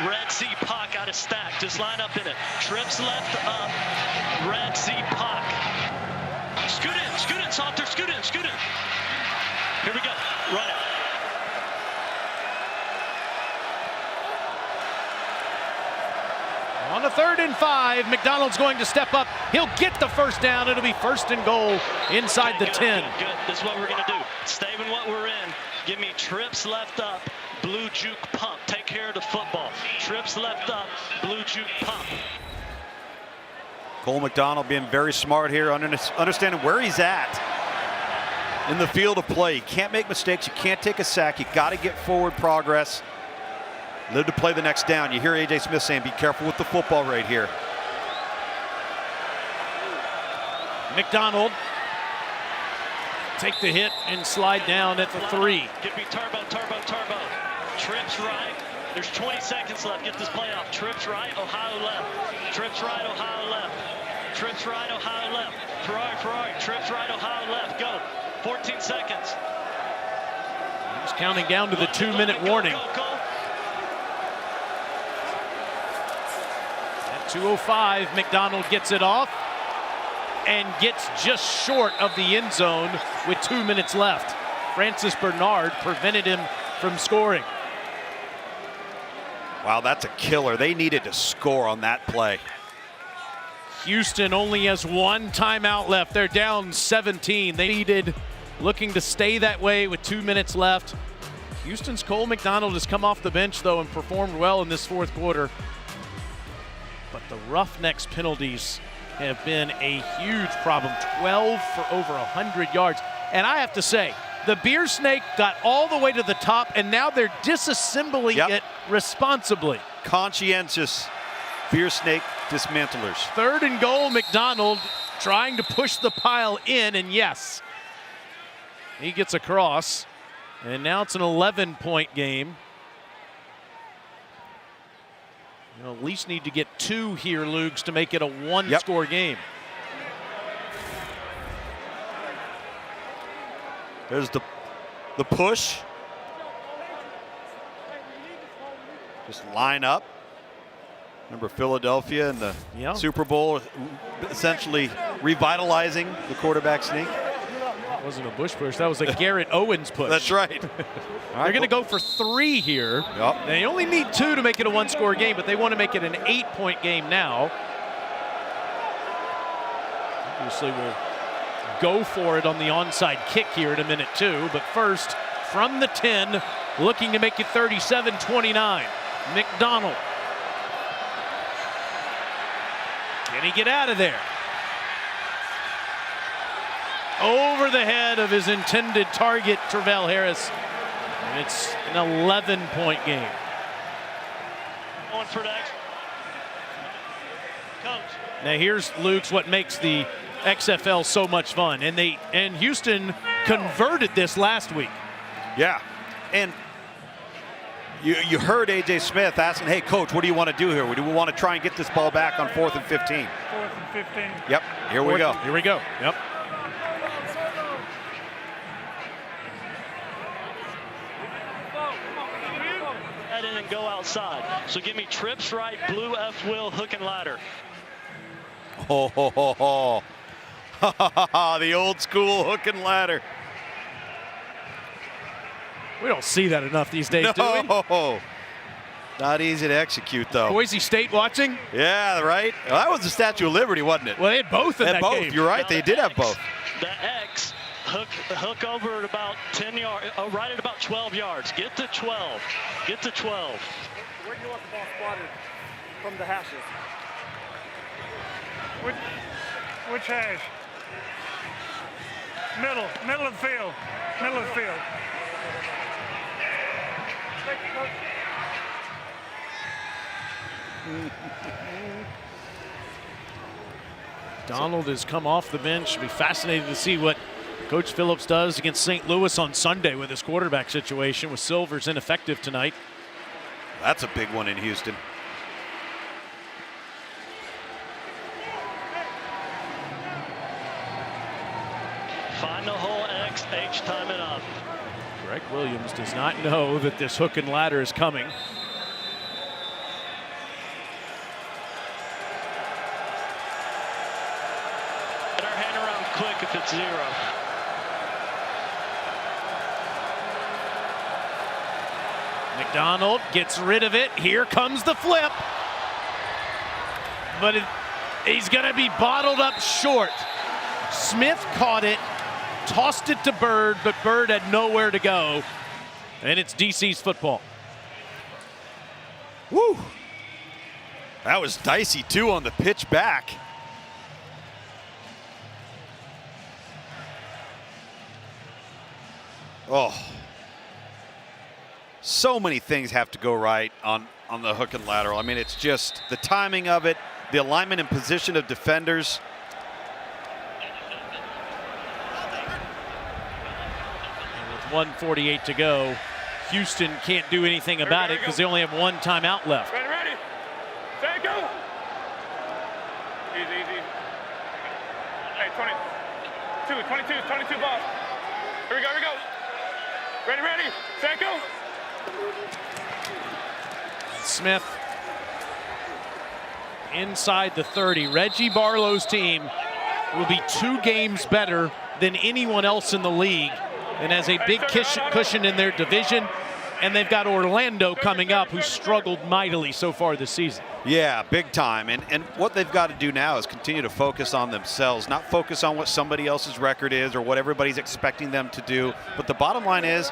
Red Z Pac out of stack. Just line up in it. Trips left up. Red Z Pac. Scoot in, Salter. Scoot in. Here we go. Run it. On a 3rd and 5, McDonald's going to step up. He'll get the first down. It'll be 1st and goal inside the 10. Good. This is what we're going to do. Stay in what we're in. Give me trips left up, blue juke pump. Take care of the football. Trips left up, blue juke pump. Cole McDonald being very smart here, understanding where he's at in the field of play. You can't make mistakes. You can't take a sack. You got to get forward progress. Live to play the next down. You hear A.J. Smith saying, be careful with the football right here. McDonald take the hit and slide down at the 3. Give me turbo. Trips right. There's 20 seconds left. Get this play off. Trips right, Ohio left. Trips right, Ohio left. Trips right, Ohio left. Ferrari. Trips right, Ohio left. Go. 14 seconds. He's counting down to the 2-minute warning. Go. At 2:05, McDonald gets it off and gets just short of the end zone with 2 minutes left. Francis Bernard prevented him from scoring. Wow, that's a killer. They needed to score on that play. Houston only has 1 timeout left. They're down 17. They needed, looking to stay that way with 2 minutes left. Houston's Cole McDonald has come off the bench, though, and performed well in this 4th quarter. But the Roughnecks penalties have been a huge problem. 12 for over 100 yards. And I have to say, the Beer Snake got all the way to the top, and now they're disassembling it responsibly. Conscientious Beer Snake dismantlers. 3rd and goal, McDonald trying to push the pile in, and yes, he gets across. And now it's an 11-point game. You'll at least need to get 2 here, Lugs, to make it a 1-score game. There's the push. just line up. Remember Philadelphia in the Super Bowl, essentially revitalizing the quarterback sneak. That wasn't a Bush push. That was a Garrett Owens push. That's right. They're going to go for 3 here. Yep. They only need 2 to make it a 1-score game, but they want to make it an 8-point game now. Obviously, we'll go for it on the onside kick here in a minute, too. But first, from the 10, looking to make it 37-29. McDonald. Can he get out of there? Over the head of his intended target, Terrell Harris. And it's an 11-point game. Going for that. Coach. Now here's, Luke's, what makes the XFL so much fun. And Houston converted this last week. Yeah. And you heard A.J. Smith asking, hey, Coach, what do you want to do here? Do we want to try and get this ball back on 4th and 15? 4th and 15. Yep, here we go. Here we go, yep. Head in and go outside. So give me trips right, blue F-wheel, hook and ladder. Oh, ho, ho, ho. The old school hook and ladder. We don't see that enough these days, do we? No. Not easy to execute, though. Boise State watching? Yeah, right. Well, that was the Statue of Liberty, wasn't it? Well, they had both in that game. You're right. They did have both. The X, hook over at about 10 yards, right at about 12 yards. Get to 12. Get to 12. Where do you want the ball spotted from the hashes? Which hash? Middle of the field. Middle of the field. Donald has come off the bench. It'll be fascinating to see what Coach Phillips does against St. Louis on Sunday with his quarterback situation, with Silver's ineffective tonight. That's a big one in Houston. Find the hole, X, H, time it up. Greg Williams does not know that this hook and ladder is coming. Get our hand around quick if it's 0. McDonald gets rid of it. Here comes the flip. But he's going to be bottled up short. Smith caught it, tossed it to Bird, but Bird had nowhere to go. And it's DC's football. Woo! That was dicey, too, on the pitch back. Oh. So many things have to go right on the hook and lateral. I mean, it's just the timing of it, the alignment and position of defenders. And with 1:48 to go, Houston can't do anything about it because they only have 1 timeout left. Ready. Set, go. Easy. Hey, 22 ball. Here we go. Ready. Set, go. Smith inside the 30. Reggie Barlow's team will be 2 games better than anyone else in the league and has a big cushion in their division. And they've got Orlando coming up, who struggled mightily so far this season. Yeah, big time. And what they've got to do now is continue to focus on themselves, not focus on what somebody else's record is or what everybody's expecting them to do. But the bottom line is,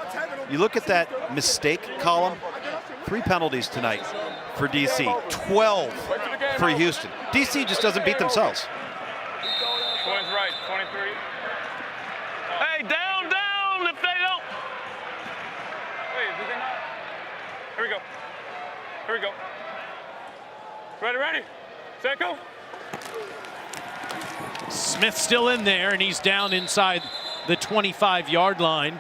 you look at that mistake column, 3 penalties tonight for DC, 12 for Houston. DC just doesn't beat themselves. 20's right, 23. Hey, down if they don't. Wait, did they not? Here we go. Ready. Set, go. Smith still in there, and he's down inside the 25-yard line.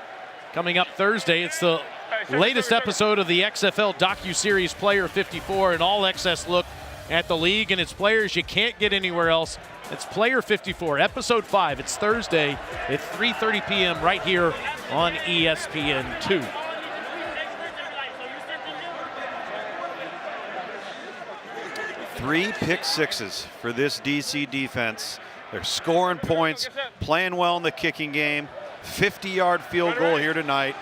Coming up Thursday, it's the latest episode of the XFL docu-series Player 54, an all-access look at the league and its players you can't get anywhere else. It's Player 54, episode 5. It's Thursday at 3:30 p.m. right here on ESPN2. 3 pick sixes for this DC defense. They're scoring points, playing well in the kicking game. 50-yard field goal here tonight,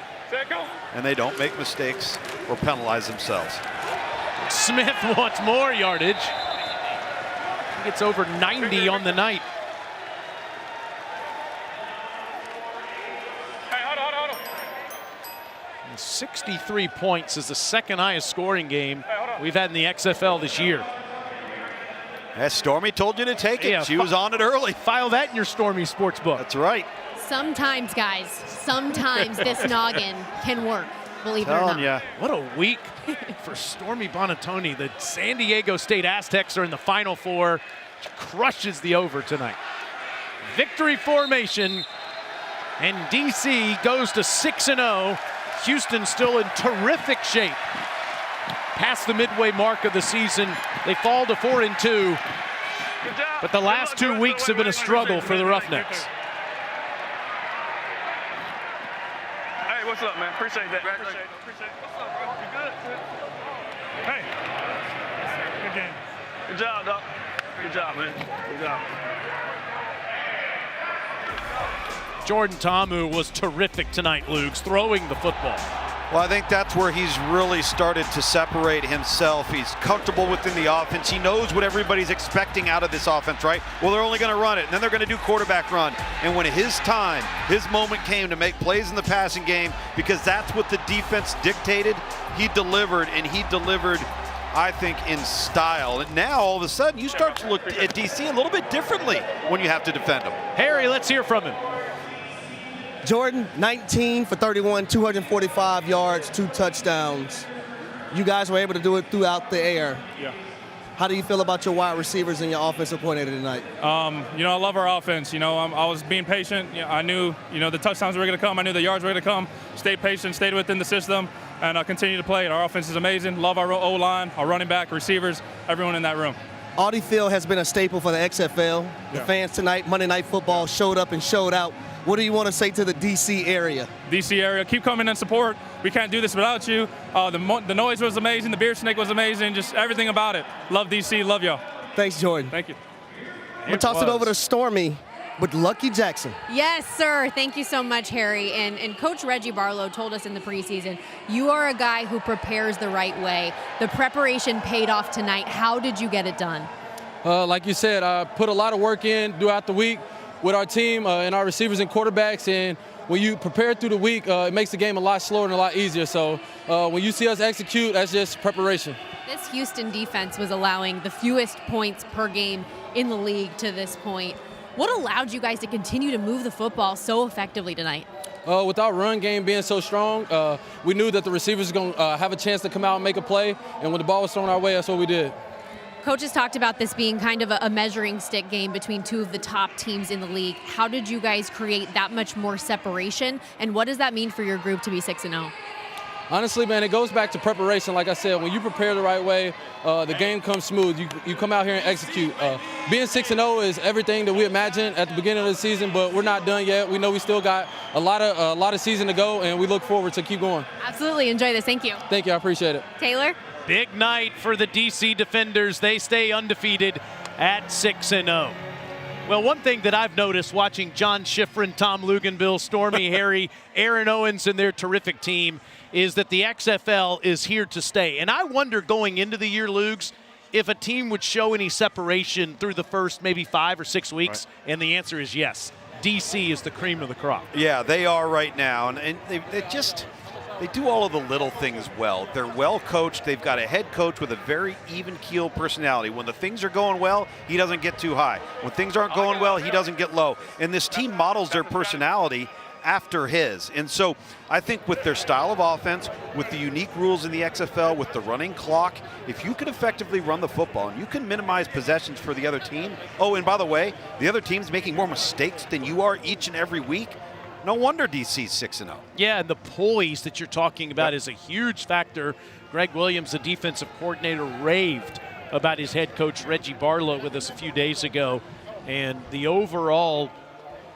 and they don't make mistakes or penalize themselves. Smith wants more yardage. He gets over 90 on the night. And 63 points is the second highest scoring game we've had in the XFL this year. As Stormy told you to take it, yeah, she was on it early. File that in your Stormy Sportsbook. That's right. Sometimes, guys, sometimes this noggin can work, believe it or not. Yeah. What a week for Stormy Bonatoni. The San Diego State Aztecs are in the Final Four. She crushes the over tonight. Victory formation, and DC goes to 6-0. Houston still in terrific shape. Past the midway mark of the season, they fall to 4-2. But the last 2 weeks have been a struggle for the Roughnecks. Hey, what's up, man? Appreciate that. Appreciate it. What's up, bro? You good? Hey. Good game. Good job, Doc. Good job, man. Good job. Jordan Ta'amu was terrific tonight, Luke's, throwing the football. Well, I think that's where he's really started to separate himself. He's comfortable within the offense. He knows what everybody's expecting out of this offense, right? Well, they're only going to run it, and then they're going to do quarterback run. And when his time, his moment came to make plays in the passing game, because that's what the defense dictated, he delivered, and he delivered, I think, in style. And now, all of a sudden, you start to look at DC a little bit differently when you have to defend him. Harry, let's hear from him. Jordan, 19 for 31, 245 yards, 2 touchdowns. You guys were able to do it throughout the air. Yeah. How do you feel about your wide receivers and your offensive coordinator tonight? You know, I love our offense. You know, I was being patient. You know, I knew, you know, the touchdowns were going to come. I knew the yards were going to come. Stayed patient, stayed within the system, and I continue to play it. Our offense is amazing. Love our O-line, our running back, receivers, everyone in that room. Audi Field has been a staple for the XFL. The fans tonight, Monday Night Football, showed up and showed out. What do you want to say to the DC area? DC area, keep coming and support. We can't do this without you. The noise was amazing. The beer snake was amazing. Just everything about it. Love DC. Love y'all. Thanks, Jordan. Thank you. I'm going to toss it over to Stormy with Lucky Jackson. Yes, sir. Thank you so much, Harry. And Coach Reggie Barlow told us in the preseason, you are a guy who prepares the right way. The preparation paid off tonight. How did you get it done? Like you said, I put a lot of work in throughout the week with our team and our receivers and quarterbacks, and when you prepare through the week, it makes the game a lot slower and a lot easier. So when you see us execute, that's just preparation. This Houston defense was allowing the fewest points per game in the league to this point. What allowed you guys to continue to move the football so effectively tonight? With our run game being so strong, we knew that the receivers were going to have a chance to come out and make a play, and when the ball was thrown our way, that's what we did. Coach has talked about this being kind of a measuring stick game between 2 of the top teams in the league. How did you guys create that much more separation, and what does that mean for your group to be 6-0? Honestly, man, it goes back to preparation. Like I said, when you prepare the right way, the game comes smooth. You come out here and execute. Being 6-0 is everything that we imagined at the beginning of the season, but we're not done yet. We know we still got a lot of season to go, and we look forward to keep going. Absolutely. Enjoy this. Thank you. Thank you. I appreciate it. Taylor? Big night for the DC Defenders. They stay undefeated at 6-0. Well, one thing that I've noticed watching John Schifrin, Tom Luganville, Stormy, Harry, Aaron Owens, and their terrific team is that the XFL is here to stay. And I wonder going into the year, Lugs, if a team would show any separation through the first maybe 5 or 6 weeks, right. And the answer is yes. DC is the cream of the crop. Yeah, they are right now. And they do all of the little things well. They're well coached. They've got a head coach with a very even-keel personality. When the things are going well, he doesn't get too high. When things aren't going well, he doesn't get low. And this team models their personality after his. And so I think with their style of offense, with the unique rules in the XFL, with the running clock, if you can effectively run the football and you can minimize possessions for the other team, oh, and by the way, the other team's making more mistakes than you are each and every week, no wonder DC's 6-0. Yeah, and the poise that you're talking about is a huge factor. Greg Williams, the defensive coordinator, raved about his head coach, Reggie Barlow, with us a few days ago. And the overall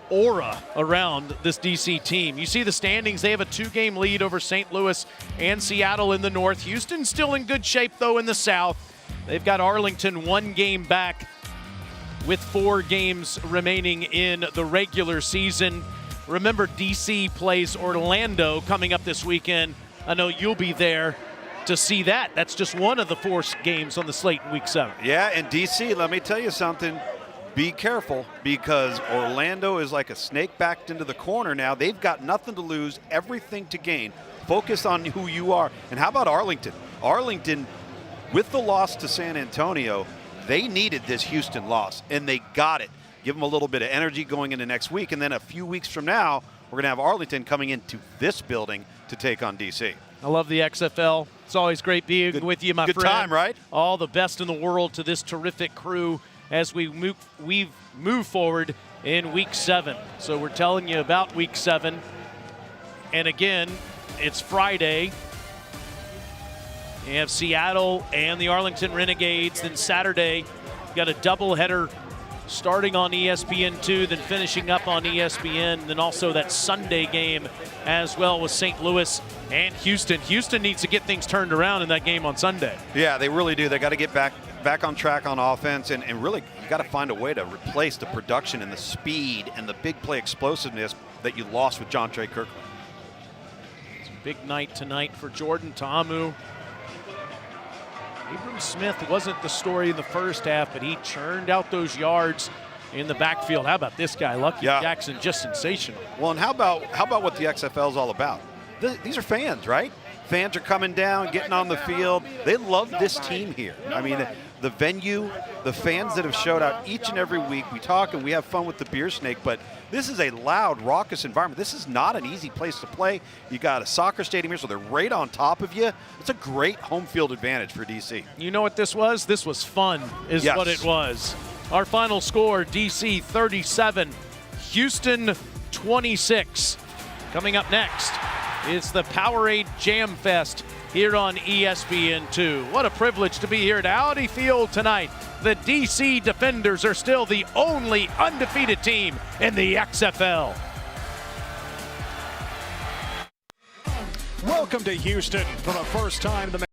aura around this DC team. You see the standings. They have a 2-game lead over St. Louis and Seattle in the north. Houston's still in good shape, though, in the south. They've got Arlington 1 game back with 4 games remaining in the regular season. Remember, DC plays Orlando coming up this weekend. I know you'll be there to see that. That's just one of the 4 games on the slate in week 7. Yeah, and DC, let me tell you something. Be careful, because Orlando is like a snake backed into the corner now. They've got nothing to lose, everything to gain. Focus on who you are. And how about Arlington? Arlington, with the loss to San Antonio, they needed this Houston loss, and they got it. Give them a little bit of energy going into next week, and then a few weeks from now, we're going to have Arlington coming into this building to take on DC. I love the XFL. It's always great being with you, my friend. Good time, right? All the best in the world to this terrific crew as we move forward in week 7. So we're telling you about week 7. And again, it's Friday. You have Seattle and the Arlington Renegades. Then Saturday, you got a doubleheader starting on ESPN2, then finishing up on ESPN, then also that Sunday game as well with St. Louis and Houston. Houston needs to get things turned around in that game on Sunday. Yeah, they really do. They got to get back on track on offense, and really you got to find a way to replace the production and the speed and the big play explosiveness that you lost with John Trey Kirkland. It's a big night tonight for Jordan Ta'amu. Abram Smith wasn't the story in the first half, but he churned out those yards in the backfield. How about this guy, Lucky Jackson, just sensational. Well, and how about what the XFL is all about? These are fans, right? Fans are coming down, getting on the field. They love this team here. I mean, the venue, the fans that have showed out each and every week. We talk and we have fun with the beer snake, but this is a loud, raucous environment. This is not an easy place to play. You got a soccer stadium here, so they're right on top of you. It's a great home field advantage for DC. You know what this was? This was fun, is what it was. Our final score, DC 37, Houston 26. Coming up next is the Powerade Jam Fest here on ESPN2. What a privilege to be here at Audi Field tonight. The DC Defenders are still the only undefeated team in the XFL. Welcome to Houston. For the first time, the